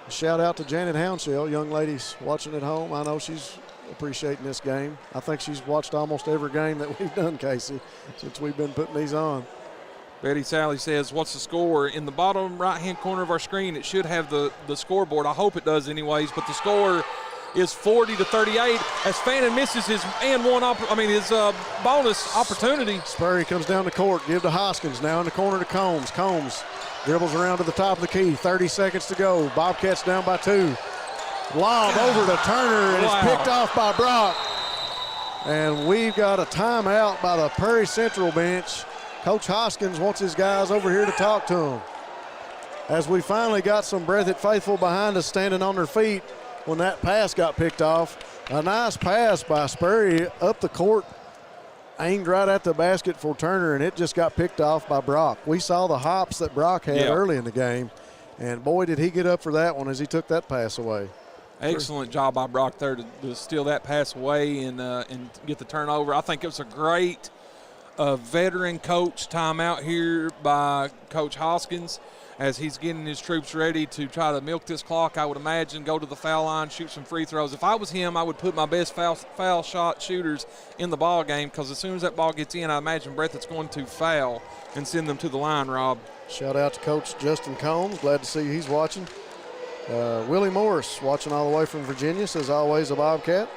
A shout out to Janet Hounshell, young ladies watching at home. I know she's appreciating this game. I think she's watched almost every game that we've done, Casey, since we've been putting these on. Betty Sally says, what's the score? In the bottom right-hand corner of our screen, it should have the scoreboard. I hope it does anyways, but the score is 40-38 as Fannin misses his bonus opportunity. Sperry comes down the court, give to Hoskins, now in the corner to Combs. Combs dribbles around to the top of the key, 30 seconds to go. Bobcats down by 2. Lob over to Turner, and it's picked off by Brock. And we've got a timeout by the Prairie Central bench. Coach Hoskins wants his guys over here to talk to him. As we finally got some Breathitt faithful behind us standing on their feet when that pass got picked off. A nice pass by Sperry up the court, aimed right at the basket for Turner, and it just got picked off by Brock. We saw the hops that Brock had early in the game, and boy, did he get up for that one as he took that pass away. Excellent job by Brock there to steal that pass away and get the turnover. I think it was a great veteran coach timeout here by Coach Hoskins as he's getting his troops ready to try to milk this clock, I would imagine, go to the foul line, shoot some free throws. If I was him, I would put my best foul shot shooters in the ball game, because as soon as that ball gets in, I imagine Breathitt's going to foul and send them to the line, Rob. Shout out to Coach Justin Combs. Glad to see he's watching. Willie Morris watching all the way from Virginia, says always a Bobcat.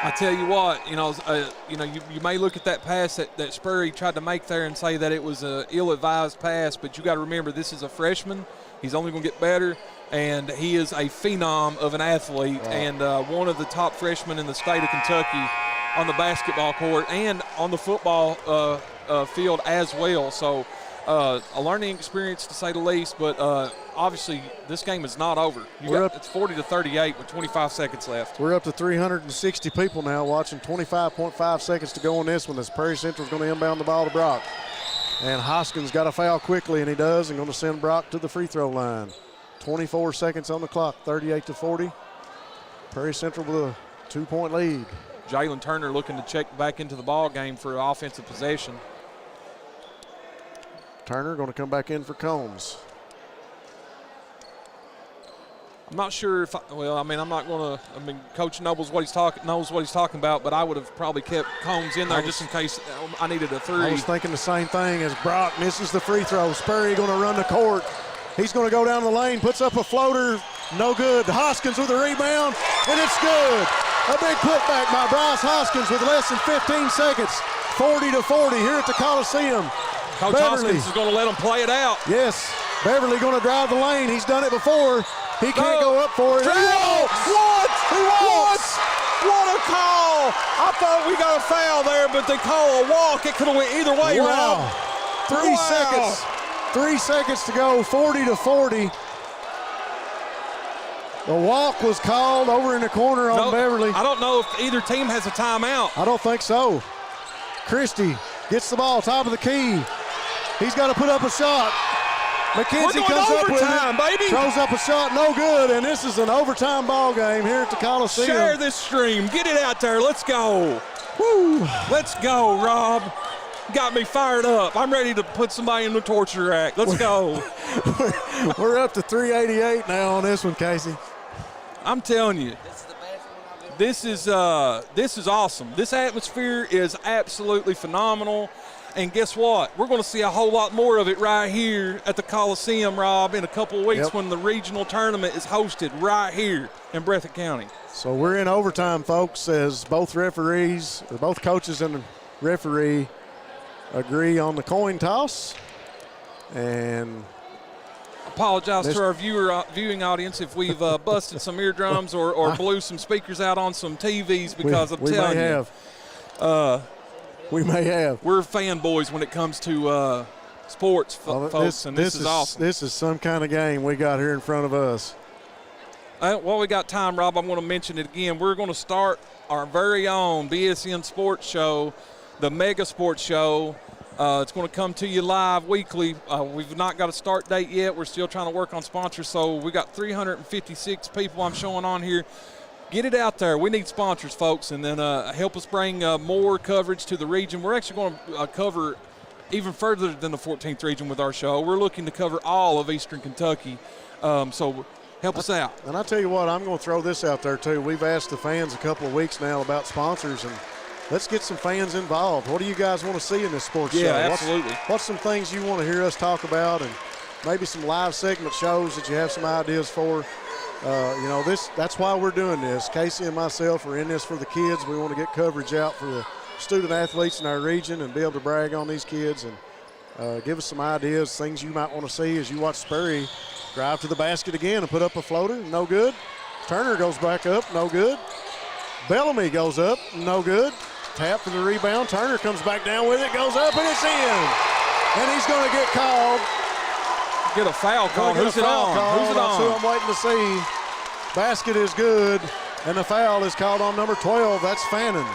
I tell you what, you may look at that pass that Spurry tried to make there and say that it was an ill-advised pass, but you got to remember this is a freshman. He's only going to get better, and he is a phenom of an athlete and one of the top freshmen in the state of Kentucky on the basketball court and on the football field as well. So a learning experience to say the least, but obviously this game is not over. It's 40-38 with 25 seconds left. We're up to 360 people now watching. 25.5 seconds to go on this one as Prairie Central's going to inbound the ball to Brock. And Hoskins got a foul quickly, and he does, and going to send Brock to the free throw line. 24 seconds on the clock, 38-40. Prairie Central with a 2-point lead. Jalen Turner looking to check back into the ball game for offensive possession. Turner going to come back in for Combs. I'm not sure if Coach knows what he's talking about, but I would have probably kept Combs in there just in case I needed a three. I was thinking the same thing as Brock misses the free throw. Sperry going to run the court. He's going to go down the lane, puts up a floater, no good. Hoskins with a rebound, and it's good. A big putback by Bryce Hoskins with less than 15 seconds. 40-40 here at the Coliseum. Coach Hoskins is going to let him play it out. Yes, Beverly going to drive the lane. He's done it before. He can't go up for it. What? What a call! I thought we got a foul there, but they call a walk. It could have went either way, Rob. 3 seconds. 3 seconds to go, 40-40. The walk was called over in the corner on Beverly. I don't know if either team has a timeout. I don't think so. Christie gets the ball, top of the key. He's got to put up a shot. McKenzie comes up with it, baby. Throws up a shot, no good, and this is an overtime ball game here at the Coliseum. Share this stream. Get it out there. Let's go. Woo. Let's go, Rob. Got me fired up. I'm ready to put somebody in the torture rack. Let's go. We're up to 388 now on this one, Casey. I'm telling you. this is awesome. This atmosphere is absolutely phenomenal. And guess what? We're going to see a whole lot more of it right here at the Coliseum, Rob, in a couple of weeks when the regional tournament is hosted right here in Breathitt County. So we're in overtime, folks, as both referees, or both coaches and the referee agree on the coin toss. And apologize to our viewing audience if we've busted some eardrums or blew some speakers out on some TVs, because I'm telling you. We may have. We're fanboys when it comes to sports, folks, and this is awesome. This is some kind of game we got here in front of us. While we got time, Rob, I'm going to mention it again. We're going to start our very own BSN Sports Show, the Mega Sports Show. It's going to come to you live weekly. We've not got a start date yet. We're still trying to work on sponsors. So we got 356 people I'm showing on here. Get it out there. We need sponsors, folks, and then help us bring more coverage to the region. We're actually going to cover even further than the 14th region with our show. We're looking to cover all of Eastern Kentucky, so help us out. And I tell you what, I'm going to throw this out there, too. We've asked the fans a couple of weeks now about sponsors, and let's get some fans involved. What do you guys want to see in this sports show? Yeah, absolutely. What's some things you want to hear us talk about, and maybe some live segment shows that you have some ideas for? That's why we're doing this. Casey and myself are in this for the kids. We want to get coverage out for the student athletes in our region and be able to brag on these kids and give us some ideas, things you might want to see as you watch Sperry drive to the basket again and put up a floater. No good. Turner goes back up. No good. Bellamy goes up. No good. Tap for the rebound. Turner comes back down with it. Goes up, and it's in. And he's going to get called. Get a foul call. Who's it on? Who's it That's on? who I'm waiting to see. Basket is good, and the foul is called on number 12. That's Fannin.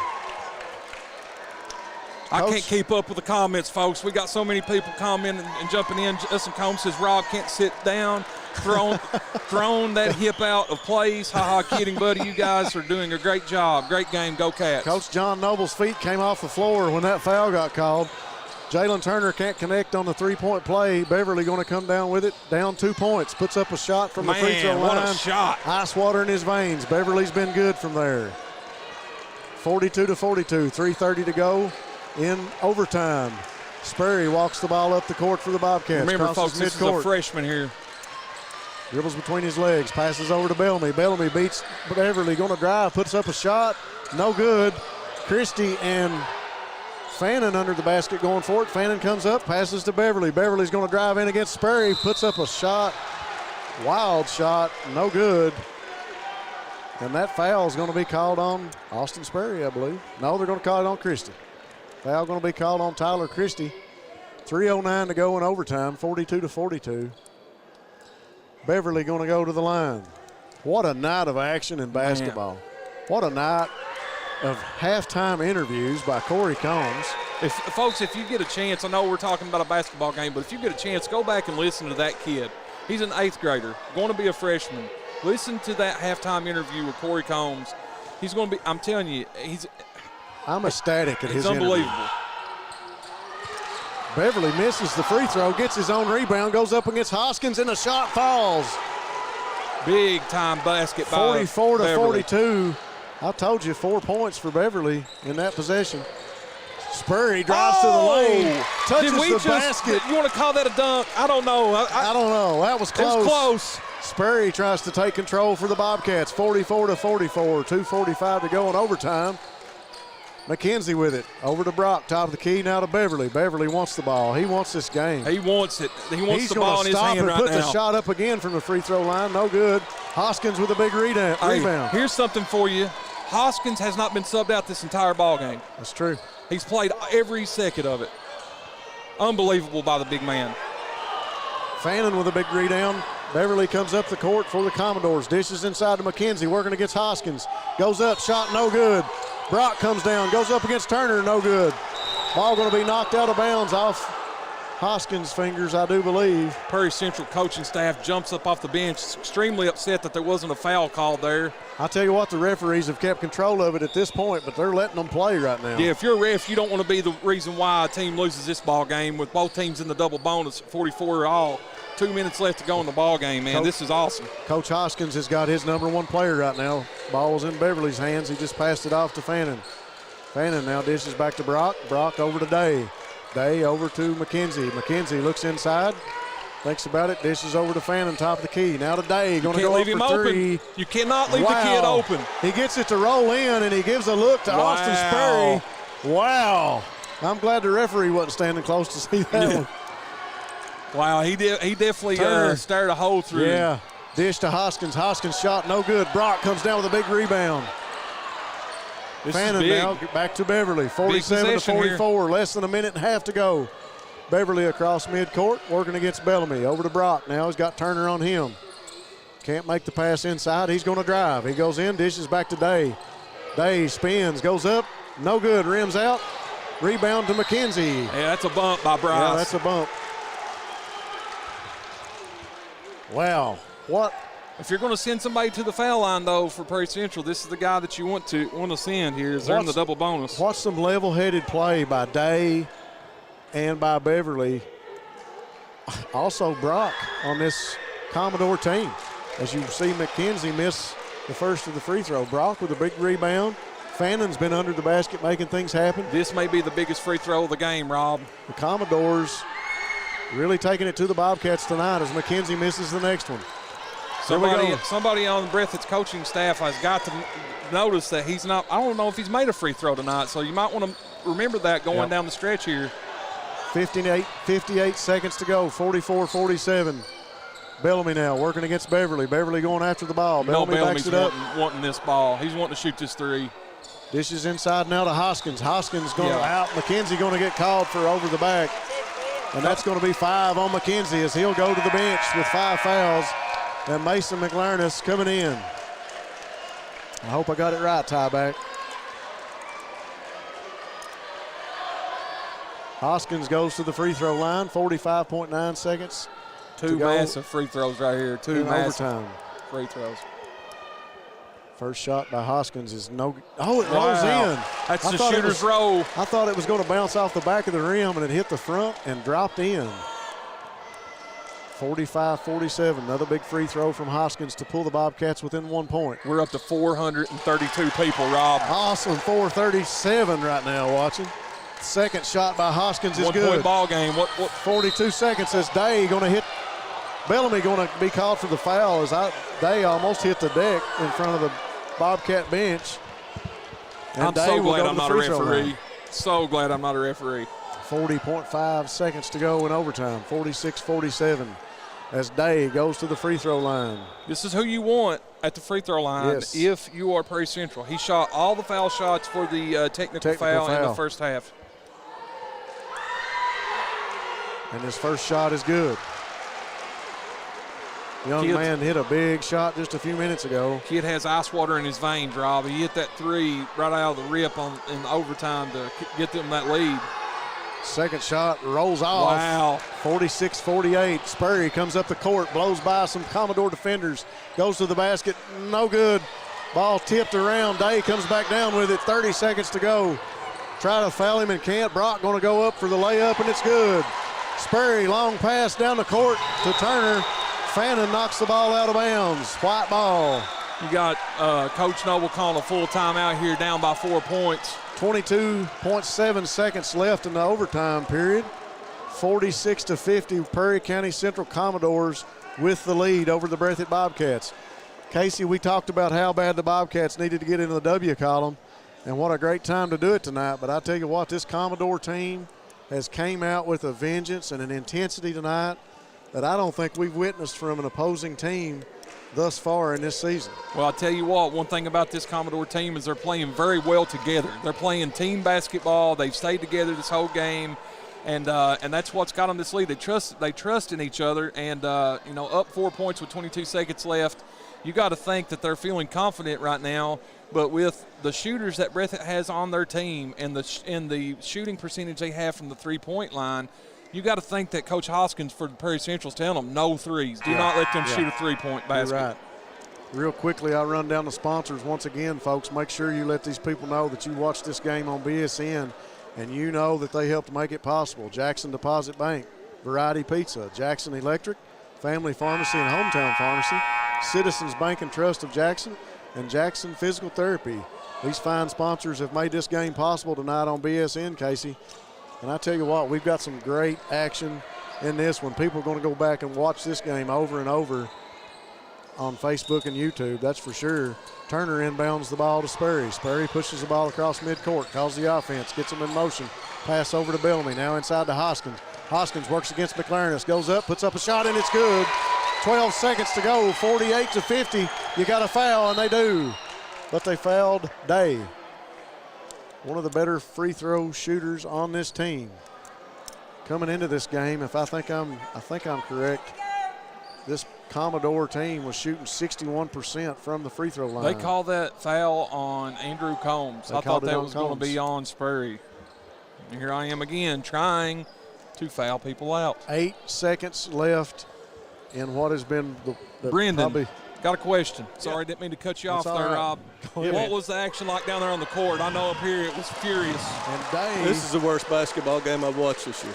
I can't keep up with the comments, folks. We got so many people commenting and jumping in. Justin Combs says Rob can't sit down. Thrown that hip out of place. Ha kidding, buddy. You guys are doing a great job. Great game. Go Cats. Coach John Noble's feet came off the floor when that foul got called. Jalen Turner can't connect on the three-point play. Beverly going to come down with it. Down 2 points. Puts up a shot from the free throw line. What a shot. Ice water in his veins. Beverly's been good from there. 42-42. 3:30 to go in overtime. Sperry walks the ball up the court for the Bobcats. Remember, folks, this is a freshman here. Dribbles between his legs. Passes over to Bellamy. Bellamy beats Beverly. Going to drive. Puts up a shot. No good. Christie and Fannin under the basket going for it. Fannin comes up, passes to Beverly. Beverly's going to drive in against Sperry, puts up a shot. Wild shot, no good. And that foul is going to be called on Austin Sperry, I believe. No, they're going to call it on Christie. Foul going to be called on Tyler Christie. 3:09 to go in overtime, 42-42. Beverly going to go to the line. What a night of action in basketball. Man. What a night of halftime interviews by Corey Combs. Folks, if you get a chance, I know we're talking about a basketball game, but if you get a chance, go back and listen to that kid. He's an 8th grader, going to be a freshman. Listen to that halftime interview with Corey Combs. He's going to be, I'm telling you, I'm ecstatic at his interview. It's unbelievable. Beverly misses the free throw, gets his own rebound, goes up against Hoskins, and the shot falls. Big time basket by 44-42. I told you 4 points for Beverly in that possession. Sperry drives to the lane, touches the basket. You want to call that a dunk? I don't know. I don't know. That was close. It was close. Sperry tries to take control for the Bobcats. 44-44. 2:45 to go in overtime. McKenzie with it. Over to Brock, top of the key, now to Beverly. Beverly wants the ball. He wants this game. He wants it. He wants the ball in his hand right now. He's going to stop and put the shot up again from the free throw line. No good. Hoskins with a big rebound. Here's something for you. Hoskins has not been subbed out this entire ball game. That's true. He's played every second of it. Unbelievable by the big man. Fannin with a big rebound. Beverly comes up the court for the Commodores. Dishes inside to McKenzie, working against Hoskins. Goes up, shot no good. Brock comes down, goes up against Turner, no good. Ball going to be knocked out of bounds off Hoskins' fingers, I do believe. Prairie Central coaching staff jumps up off the bench, extremely upset that there wasn't a foul called there. I'll tell you what, the referees have kept control of it at this point, but they're letting them play right now. Yeah, if you're a ref, you don't want to be the reason why a team loses this ball game with both teams in the double bonus, 44 all. 2 minutes left to go in the ball game, man. This is awesome. Coach Hoskins has got his number one player right now. Ball was in Beverly's hands. He just passed it off to Fannin. Fannin now dishes back to Brock. Brock over to Day. Day over to McKenzie. McKenzie looks inside, thinks about it, dishes over to Fannin, top of the key. Now to Day, going to go up for three. You cannot leave the kid open. He gets it to roll in, and he gives a look to Austin Sperry. Wow. I'm glad the referee wasn't standing close to see that one. Wow, he definitely started a hole through. Yeah, dish to Hoskins. Hoskins shot no good. Brock comes down with a big rebound. Fannin now back to Beverly. 47 to 44, less than a minute and a half to go. Beverly across midcourt, working against Bellamy. Over to Brock now. He's got Turner on him. Can't make the pass inside. He's going to drive. He goes in, dishes back to Day. Day spins, goes up, no good, rims out. Rebound to McKenzie. Yeah, that's a bump by Bryce. Yeah, that's a bump. Wow, what? If you're going to send somebody to the foul line, though, for Prairie Central, this is the guy that you want to send here. Is they're in the double bonus. What's some level-headed play by Day and by Beverly? Also Brock on this Commodore team. As you see McKenzie miss the first of the free throw. Brock with a big rebound. Fannin's been under the basket making things happen. This may be the biggest free throw of the game, Rob. The Commodores really taking it to the Bobcats tonight as McKenzie misses the next one. Somebody on Breathitt's coaching staff has got to notice that he's not – I don't know if he's made a free throw tonight, so you might want to remember that going down the stretch here. 58 seconds to go, 44-47. Bellamy now working against Beverly. Beverly going after the ball. Bellamy backs it up. Wanting this ball. He's wanting to shoot this three. Dishes inside now to Hoskins. Hoskins going out. McKenzie going to get called for over the back. And that's going to be 5 on McKenzie as he'll go to the bench with 5 fouls. And Mason McLarness coming in. I hope I got it right, Tieback. Hoskins goes to the free throw line, 45.9 seconds. Two massive free throws right here. Two massive overtime free throws. First shot by Hoskins is no – oh, it rolls in. That's the shooter's roll. I thought it was going to bounce off the back of the rim, and it hit the front and dropped in. 45-47, another big free throw from Hoskins to pull the Bobcats within 1 point. We're up to 432 people, Rob. Awesome, 437 right now watching. Second shot by Hoskins is good. 1 point ball game. What 42 seconds as Day going to hit. Bellamy going to be called for the foul as Day almost hit the deck in front of the Bobcat bench. And I'm so glad I'm not a referee. So glad I'm not a referee. 40.5 seconds to go in overtime. 46-47 as Day goes to the free throw line. This is who you want at the free throw line if you are Prairie Central. He shot all the foul shots for the technical foul in the first half. And his first shot is good. Young man hit a big shot just a few minutes ago. Kid has ice water in his veins, Rob. He hit that three right out of the rip in overtime to get them that lead. Second shot rolls off. Wow. 46-48. Spurry comes up the court, blows by some Commodore defenders, goes to the basket, no good. Ball tipped around. Day comes back down with it. 30 seconds to go. Try to foul him and can't. Brock going to go up for the layup, and it's good. Spurry, long pass down the court to Turner. Fannin knocks the ball out of bounds. White ball. You got Coach Noble calling a full timeout here, down by 4 points. 22.7 seconds left in the overtime period. 46-50, Prairie County Central Commodores with the lead over the Breathitt Bobcats. Casey, we talked about how bad the Bobcats needed to get into the W column, and what a great time to do it tonight. But I tell you what, this Commodore team has came out with a vengeance and an intensity tonight that I don't think we've witnessed from an opposing team thus far in this season. Well, I'll tell you what, one thing about this Commodore team is they're playing very well together. They're playing team basketball. They've stayed together this whole game, and that's what's got them this lead. They trust in each other, and up 4 points with 22 seconds left. You got to think that they're feeling confident right now. But with the shooters that Breathitt has on their team and the shooting percentage they have from the three-point line, you got to think that Coach Hoskins for Prairie Central is telling them no threes. Do not let them shoot a three-point basket. You're right. Real quickly, I'll run down the sponsors once again, folks. Make sure you let these people know that you watch this game on BSN and you know that they helped make it possible. Jackson Deposit Bank, Variety Pizza, Jackson Electric, Family Pharmacy and Hometown Pharmacy, Citizens Bank and Trust of Jackson, and Jackson Physical Therapy. These fine sponsors have made this game possible tonight on BSN, Casey. And I tell you what, we've got some great action in this one. People are going to go back and watch this game over and over on Facebook and YouTube, that's for sure. Turner inbounds the ball to Sperry. Sperry pushes the ball across midcourt, calls the offense, gets them in motion. Pass over to Bellamy, now inside to Hoskins. Hoskins works against McLaren, goes up, puts up a shot, and it's good. 12 seconds to go, 48-50. You got a foul, and they do. But they fouled Day, one of the better free throw shooters on this team. Coming into this game, if I think I'm correct, this Commodore team was shooting 61% from the free throw line. They call that foul on Andrew Combs. I thought that was going to be on Sperry. And here I am again trying to foul people out. 8 seconds left in what has been the Brendan, got a question. Sorry, didn't mean to cut you off there, right. Rob. What was the action like down there on the court? I know up here it was furious. And Day, This is the worst basketball game I've watched this year.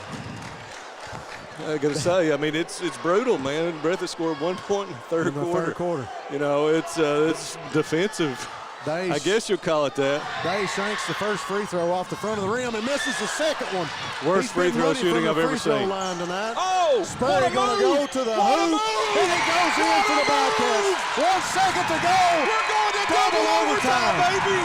I got to say, I mean, it's brutal, man. Breathitt scored 1 point in the third quarter. You know, it's defensive. Day, I guess you'll call it that. Day shanks the first free throw off the front of the rim and misses the second one. Worst free throw shooting I've ever seen. Line tonight. Oh, Sperry going to go to the hoop, and it goes in for the Bobcats. 1 second to go. We're going to double overtime, baby.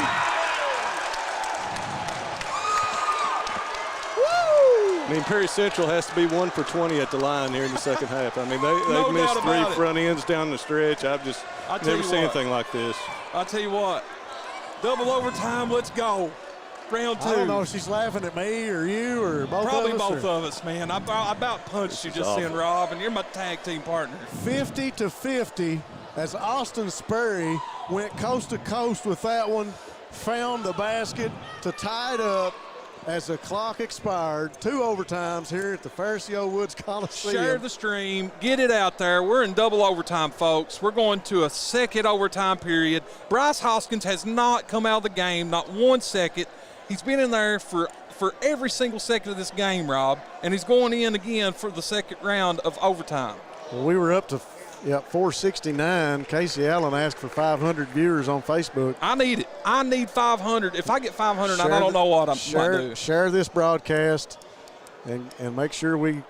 I mean, Perry Central has to be 1 for 20 at the line here in the second half. I mean, they've No missed doubt about 3 it. front ends down the stretch. I've just I'll tell never you seen what. anything like this. I'll tell you what, double overtime, let's go. Round 2. I don't know if she's laughing at me or you or both Probably of us. both of us, man. I about punched you just awful. then, Rob, and you're my tag team partner. 50-50 as Austin Sperry went coast to coast with that one, found the basket to tie it up as the clock expired. 2 overtimes here at the Fairce Woods Coliseum. Share the stream. Get it out there. We're in double overtime, folks. We're going to a second overtime period. Bryce Hoskins has not come out of the game, not 1 second. He's been in there for every single second of this game, Rob, and he's going in again for the second round of overtime. Well, we were up to 469. Casey Allen asked for 500 viewers on Facebook. I need it. I need 500. If I get 500, I don't know what I'm going to do. Share this broadcast and make sure we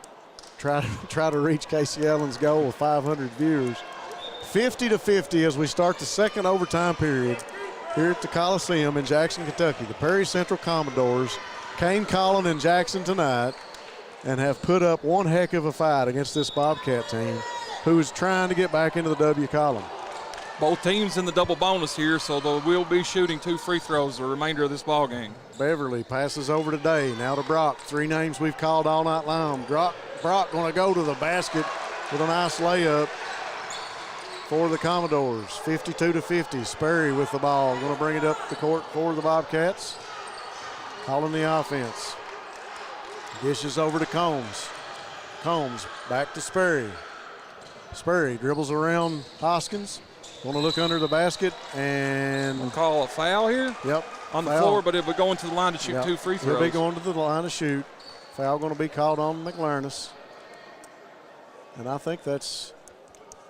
try to reach Casey Allen's goal of 500 viewers. 50-50 as we start the second overtime period here at the Coliseum in Jackson, Kentucky. The Perry Central Commodores came calling in Jackson tonight and have put up one heck of a fight against this Bobcat team who is trying to get back into the W column. Both teams in the double bonus here, so they will be shooting 2 free throws the remainder of this ball game. Beverly passes over to Day, now to Brock. 3 names we've called all night long. Brock going to go to the basket with a nice layup for the Commodores. 52-50. Sperry with the ball. Going to bring it up the court for the Bobcats. Calling the offense. Dishes over to Combs. Combs back to Sperry. Sperry dribbles around Hoskins. Going to look under the basket and We'll call a foul here yep on the foul. floor, but it will go into the line to shoot Yep. 2 free throws. He'll be going to the line to shoot. Foul going to be called on McLaren. And I think that's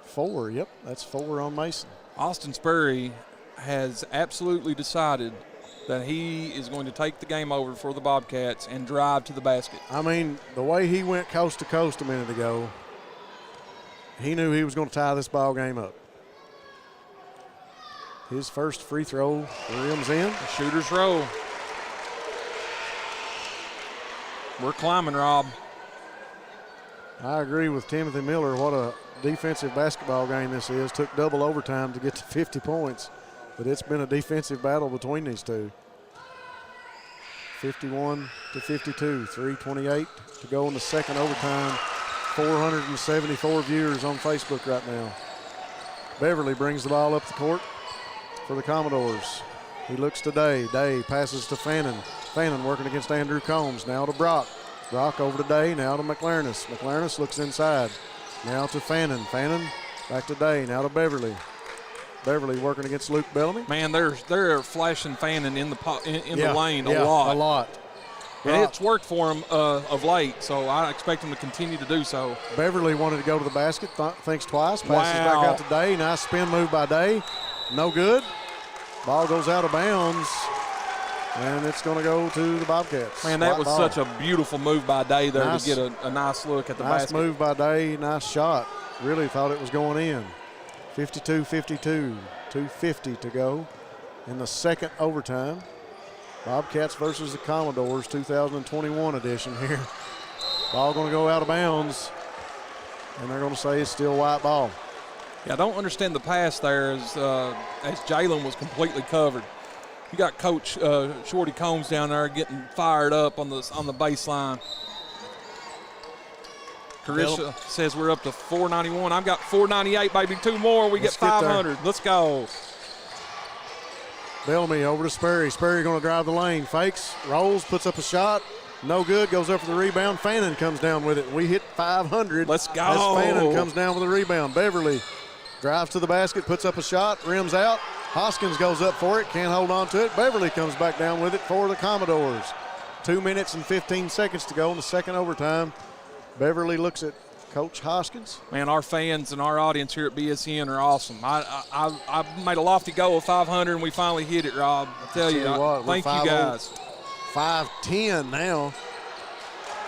4. Yep, that's 4 on Mason. Austin Sperry has absolutely decided that he is going to take the game over for the Bobcats and drive to the basket. I mean, the way he went coast to coast a minute ago, he knew he was going to tie this ball game up. His first free throw, rims in. The shooter's row. We're climbing, Rob. I agree with Timothy Miller. What a defensive basketball game this is. Took double overtime to get to 50 points, but it's been a defensive battle between these two. 51-52, 3:28 to go in the second overtime. 474 viewers on Facebook right now. Beverly brings the ball up the court for the Commodores. He looks to Day. Day passes to Fannin. Fannin working against Andrew Combs. Now to Brock. Brock over to Day. Now to McLaren. McLaren looks inside. Now to Fannin. Fannin back to Day. Now to Beverly. Beverly working against Luke Bellamy. Man, they're flashing Fannin in the lane a A lot. lot. And it's worked for him of late, so I expect him to continue to do so. Beverly wanted to go to the basket, thinks twice, passes back out to Day. Nice spin move by Day. No good. Ball goes out of bounds, and it's going to go to the Bobcats. Man, that was ball. such a beautiful move by Day there to get a nice look at the basket. Nice move by Day, nice shot. Really thought it was going in. 52-52, 2:50 to go in the second overtime. Bobcats versus the Commodores, 2021 edition here. Ball going to go out of bounds, and they're going to say it's still white ball. Yeah, I don't understand the pass there as Jalen was completely covered. You got Coach Shorty Combs down there getting fired up on the baseline. Carisha says we're up to 491. I've got 498, baby. 2 more. We get 500. Let's go. Bellamy over to Sperry. Sperry going to drive the lane. Fakes, rolls, puts up a shot. No good. Goes up for the rebound. Fannin comes down with it. We hit 500. Let's go. As Fannin comes down with the rebound. Beverly drives to the basket, puts up a shot, rims out. Hoskins goes up for it, can't hold on to it. Beverly comes back down with it for the Commodores. 2 minutes and 15 seconds to go in the second overtime. Beverly looks at Coach Hoskins. Man, our fans and our audience here at BSN are awesome. I made a lofty goal of 500, and we finally hit it, Rob. I tell you, thank you guys. 5:10 now.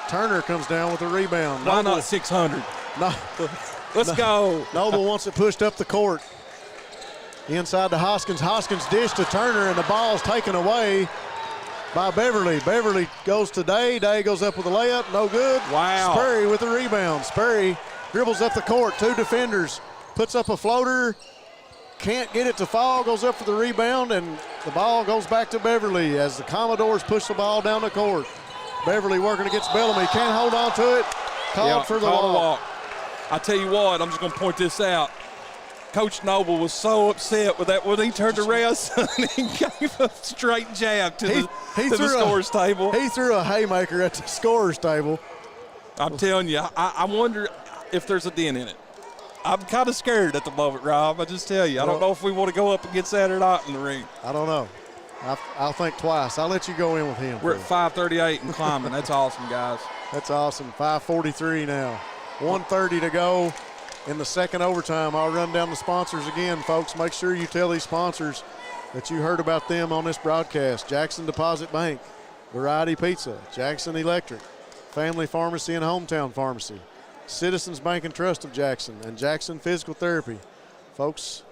Turner comes down with the rebound. Why not 600? No. Let's go. Noble wants it pushed up the court. Inside to Hoskins. Hoskins dish to Turner, and the ball's taken away by Beverly. Beverly goes to Day. Day goes up with a layup. No good. Wow. Sperry with the rebound. Sperry dribbles up the court. 2 defenders. Puts up a floater. Can't get it to fall. Goes up for the rebound, and the ball goes back to Beverly as the Commodores push the ball down the court. Beverly working against Bellamy. Can't hold on to it. Called for the walk. I tell you what, I'm just going to point this out. Coach Noble was so upset with that when he turned around and gave a straight jab to the scorer's table. He threw a haymaker at the scorer's table. I'm telling you, I wonder if there's a dent in it. I'm kind of scared at the moment, Rob. I just tell you, I don't know if we want to go up against that or not in the ring. I don't know. I'll think twice. I'll let you go in with him. We're at 538 and climbing. That's awesome, guys. That's awesome. 5:43 now. 1:30 to go in the second overtime. I'll run down the sponsors again, folks. Make sure you tell these sponsors that you heard about them on this broadcast. Jackson Deposit Bank, Variety Pizza, Jackson Electric, Family Pharmacy and Hometown Pharmacy, Citizens Bank and Trust of Jackson, and Jackson Physical Therapy. Folks,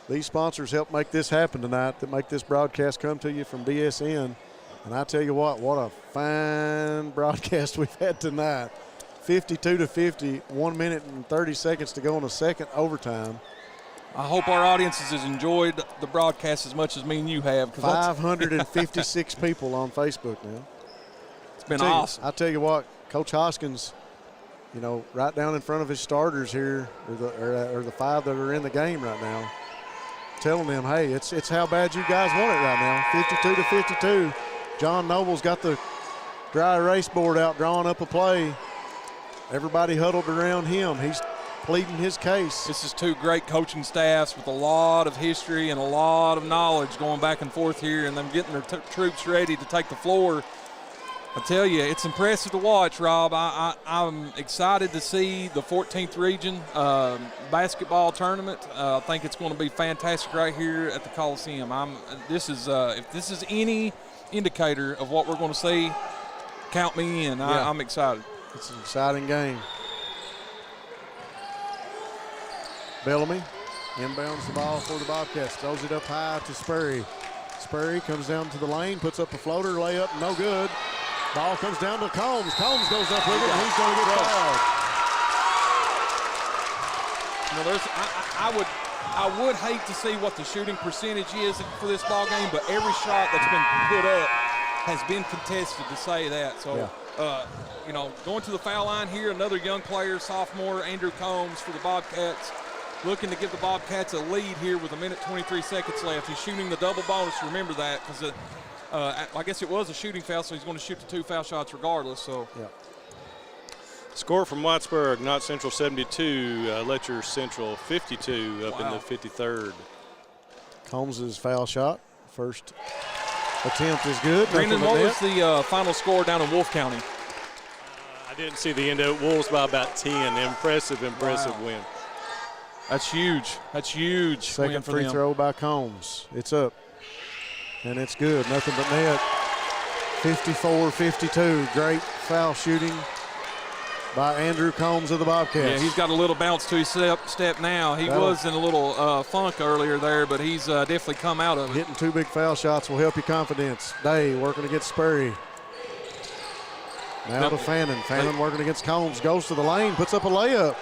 these sponsors help make this happen tonight, that make this broadcast come to you from BSN. And I tell you what a fine broadcast we've had tonight. 52-50, 1 minute and 30 seconds to go in the second overtime. I hope our audiences has enjoyed the broadcast as much as me and you have. 556 people on Facebook now. It's been awesome. I tell you what, Coach Hoskins, right down in front of his starters here, or the 5 that are in the game right now, telling them, hey, it's how bad you guys want it right now. 52-52. John Noble's got the dry erase board out, drawing up a play. Everybody huddled around him. He's pleading his case. This is 2 great coaching staffs with a lot of history and a lot of knowledge going back and forth here, and them getting their troops ready to take the floor. I tell you, it's impressive to watch, Rob. I'm excited to see the 14th region basketball tournament. I think it's going to be fantastic right here at the Coliseum. If this is any indicator of what we're going to see, count me in. Yeah. I'm excited. It's an exciting game. Bellamy inbounds the ball for the Bobcats. Throws it up high to Sperry. Sperry comes down to the lane, puts up a floater, layup, no good. Ball comes down to Combs. Combs goes up with it, and he's going to get fouled. I would hate to see what the shooting percentage is for this ball game, but every shot that's been put up has been contested, to say that. So. Yeah. Going to the foul line here, another young player, sophomore, Andrew Combs for the Bobcats, looking to give the Bobcats a lead here with 1:23 seconds left. He's shooting the double bonus, remember that, because I guess it was a shooting foul, so he's going to shoot the 2 foul shots regardless. So, yeah. Score from Whitesburg, Knott Central 72, Letcher Central 52 up in the 53rd. Combs' foul shot, first attempt is good. Brandon, Nothing what but was net. the final score down in Wolfe County? I didn't see the end of it. Wolves by about 10. Impressive win. That's huge. That's huge. Second win for free them. throw by Combs. It's up. And it's good. Nothing but net. 54-52. Great foul shooting by Andrew Combs of the Bobcats. Yeah, he's got a little bounce to his step now. He was in a little funk earlier there, but he's definitely come out of it. Hitting 2 big foul shots will help your confidence. Day working against Sperry. Now to Fannin. Fannin working against Combs. Goes to the lane, puts up a layup.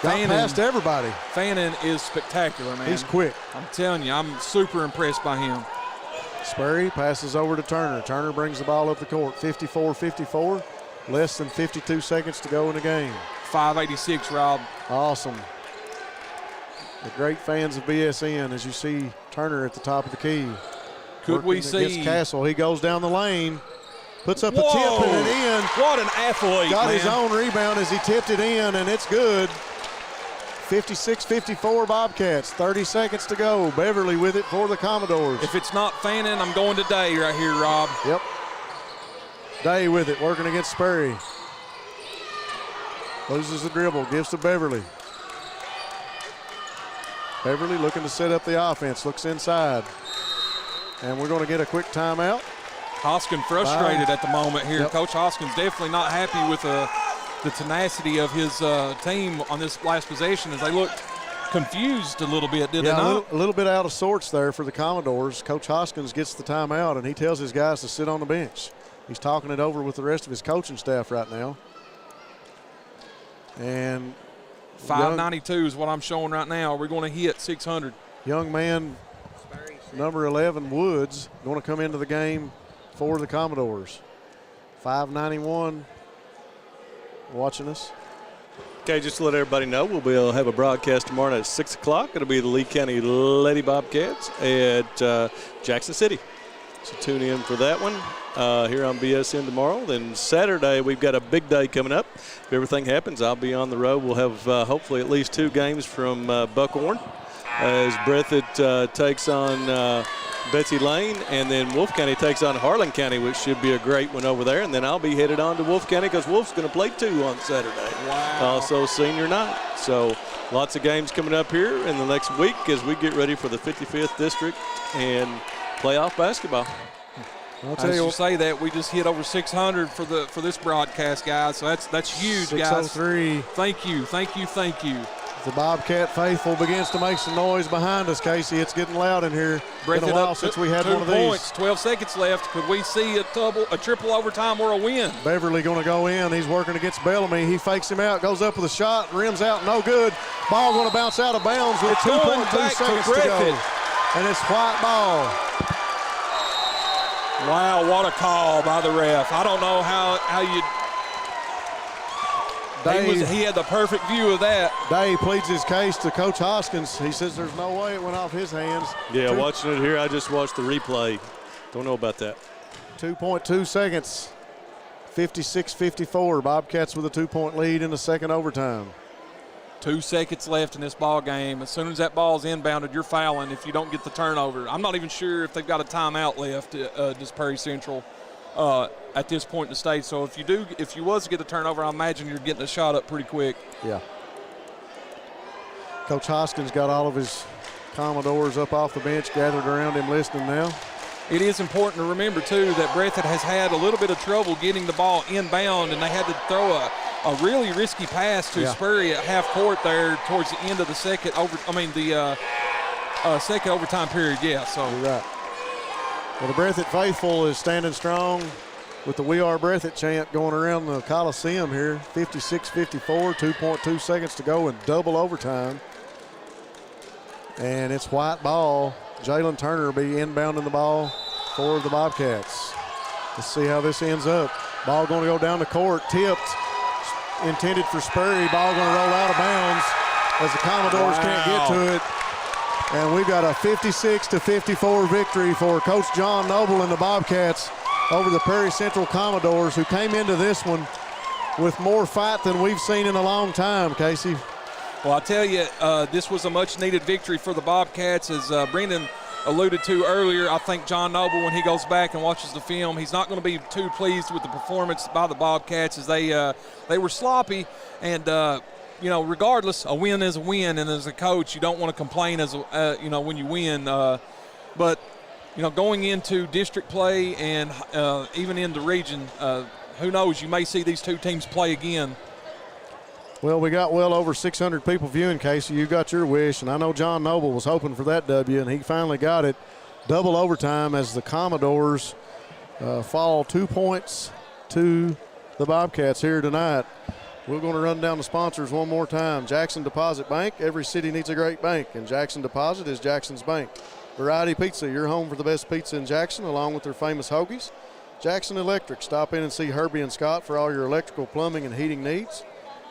Got past everybody. Fannin is spectacular, man. He's quick. I'm telling you, I'm super impressed by him. Sperry passes over to Turner. Turner brings the ball up the court. 54-54. Less than 52 seconds to go in the game. 586, Rob. Awesome. The great fans of BSN as you see Turner at the top of the key. Could we see against Castle? He goes down the lane, puts up a tip and it in. What an athlete, Got man. his own rebound as he tipped it in, and it's good. 56-54 Bobcats. 30 seconds to go. Beverly with it for the Commodores. If it's not Fannin, I'm going to Day right here, Rob. Yep. Day with it, working against Sperry. Loses the dribble, gives to Beverly. Beverly looking to set up the offense, looks inside. And we're going to get a quick timeout. Hoskin frustrated at the moment here. Yep. Coach Hoskin's definitely not happy with the tenacity of his team on this last possession as they looked confused a little bit, did they not? A little bit out of sorts there for the Commodores. Coach Hoskins gets the timeout, and he tells his guys to sit on the bench. He's talking it over with the rest of his coaching staff right now. And 592 is what I'm showing right now. We're going to hit 600. Young man, number 11, Woods, going to come into the game for the Commodores. 591 watching us. Okay, just to let everybody know, we'll have a broadcast tomorrow night at 6 o'clock. It'll be the Lee County Lady Bobcats at Jackson City. So tune in for that one here on BSN tomorrow. Then Saturday, we've got a big day coming up. If everything happens, I'll be on the road. We'll have hopefully at least 2 games from Buckhorn as Breathitt takes on Betsy Lane, and then Wolfe County takes on Harlan County, which should be a great one over there. And then I'll be headed on to Wolfe County because Wolfe's going to play 2 on Saturday. Wow. Also senior night. So lots of games coming up here in the next week as we get ready for the 55th district and playoff basketball. I'll tell As you you say that, we just hit over 600 for this broadcast, guys. So that's huge, guys. 603. Thank you. The Bobcat faithful begins to make some noise behind us, Casey. It's getting loud in here. Breathitt Been a while up since to we had 2 one of points, these. 12 seconds left. Could we see a triple overtime or a win? Beverly going to go in. He's working against Bellamy. He fakes him out, goes up with a shot, rims out, no good. Ball going to bounce out of bounds with It's going 2.2 back to seconds to go. Breathitt. And it's white ball. Wow, what a call by the ref. I don't know how you. He had the perfect view of that. Day pleads his case to Coach Hoskins. He says there's no way it went off his hands. Yeah, watching it here, I just watched the replay. Don't know about that. 2.2 seconds. 56-54. Bobcats with a 2-point lead in the second overtime. 2 seconds left in this ball game. As soon as that ball's inbounded, you're fouling if you don't get the turnover. I'm not even sure if they've got a timeout left, this Perry Central, at this point in the stage. So if you was to get a turnover, I imagine you're getting a shot up pretty quick. Yeah. Coach Hoskins got all of his Commodores up off the bench, gathered around him listening now. It is important to remember, too, that Breathitt has had a little bit of trouble getting the ball inbound, and they had to throw a really risky pass to Spurry at half court there towards the end of the second second overtime period. Yeah, so you're right. Well, the Breathitt faithful is standing strong with the "We Are Breathitt" chant going around the Coliseum here. 56-54, 2.2 seconds to go in double overtime, and it's white ball. Jalen Turner will be inbounding the ball for the Bobcats. Let's see how this ends up. Ball going to go down the court, tipped, intended for Spurry. Ball going to roll out of bounds as the Commodores can't get to it. And we've got a 56-54 victory for Coach John Noble and the Bobcats over the Perry Central Commodores, who came into this one with more fight than we've seen in a long time, Casey. Well, I tell you, this was a much-needed victory for the Bobcats as Brendan alluded to earlier, I think John Noble, when he goes back and watches the film, he's not going to be too pleased with the performance by the Bobcats, as they were sloppy. And, regardless, a win is a win. And as a coach, you don't want to complain when you win. But going into district play and even in the region, who knows, you may see these two teams play again. Well, we got well over 600 people viewing, Casey. You got your wish, and I know John Noble was hoping for that W, and he finally got it. Double overtime as the Commodores fall 2 points to the Bobcats here tonight. We're going to run down the sponsors one more time. Jackson Deposit Bank. Every city needs a great bank, and Jackson Deposit is Jackson's bank. Variety Pizza, your home for the best pizza in Jackson, along with their famous hoagies. Jackson Electric. Stop in and see Herbie and Scott for all your electrical, plumbing, and heating needs.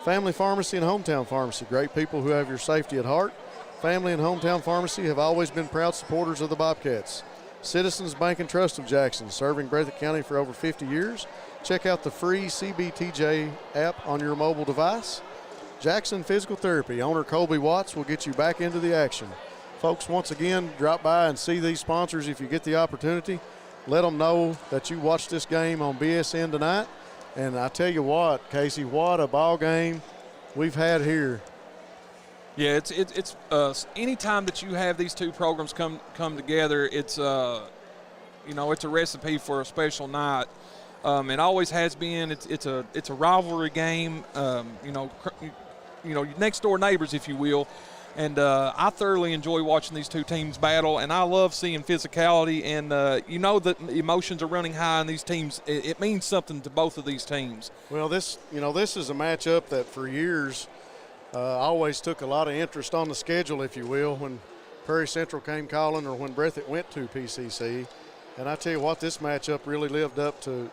Family Pharmacy and Hometown Pharmacy, great people who have your safety at heart. Family and Hometown Pharmacy have always been proud supporters of the Bobcats. Citizens Bank and Trust of Jackson, serving Breathitt County for over 50 years. Check out the free CBTJ app on your mobile device. Jackson Physical Therapy, owner Colby Watts will get you back into the action. Folks, once again, drop by and see these sponsors if you get the opportunity. Let them know that you watched this game on BSN tonight. And I tell you what, Casey, what a ball game we've had here. Yeah, it's any time that you have these two programs come together, it's it's a recipe for a special night. It always has been. It's a rivalry game. Next door neighbors, if you will. And I thoroughly enjoy watching these two teams battle, and I love seeing physicality. And that emotions are running high in these teams. It means something to both of these teams. Well, this is a matchup that for years always took a lot of interest on the schedule, if you will, when Prairie Central came calling or when Breathitt went to PCC. And I tell you what, this matchup really lived up to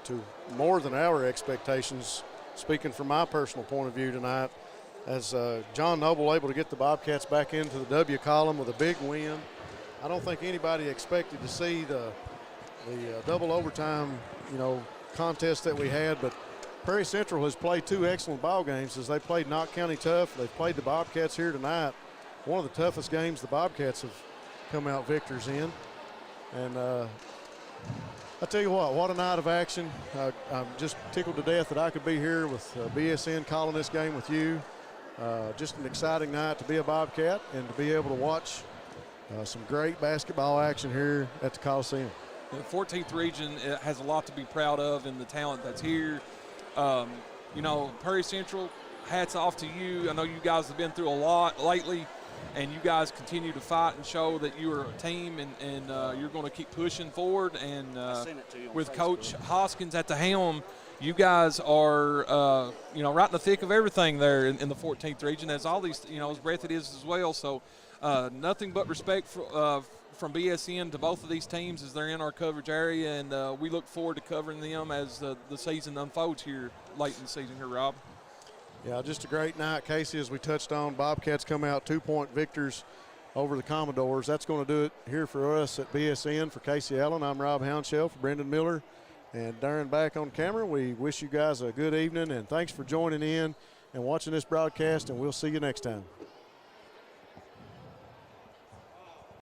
more than our expectations. Speaking from my personal point of view tonight, as John Noble able to get the Bobcats back into the W column with a big win. I don't think anybody expected to see the double overtime, contest that we had, but Prairie Central has played two excellent ball games as they played Knott County tough. They've played the Bobcats here tonight. One of the toughest games the Bobcats have come out victors in. And I tell you what a night of action. I'm just tickled to death that I could be here with BSN calling this game with you. Just an exciting night to be a Bobcat and to be able to watch some great basketball action here at the Coliseum. The 14th region has a lot to be proud of in the talent that's here. Prairie Central, hats off to you. I know you guys have been through a lot lately, and you guys continue to fight and show that you are a team, and you're going to keep pushing forward. And with Facebook. Coach Hoskins at the helm, you guys are, right in the thick of everything there in the 14th region, as all these, as Breathitt is as well. So nothing but respect from BSN to both of these teams as they're in our coverage area, and we look forward to covering them as the season unfolds here late in the season here, Rob. Yeah, just a great night, Casey, as we touched on. Bobcats come out 2-point victors over the Commodores. That's going to do it here for us at BSN. For Casey Allen, I'm Rob Hounshell. For Brendan Miller and Darren back on camera, we wish you guys a good evening, and thanks for joining in and watching this broadcast, and we'll see you next time.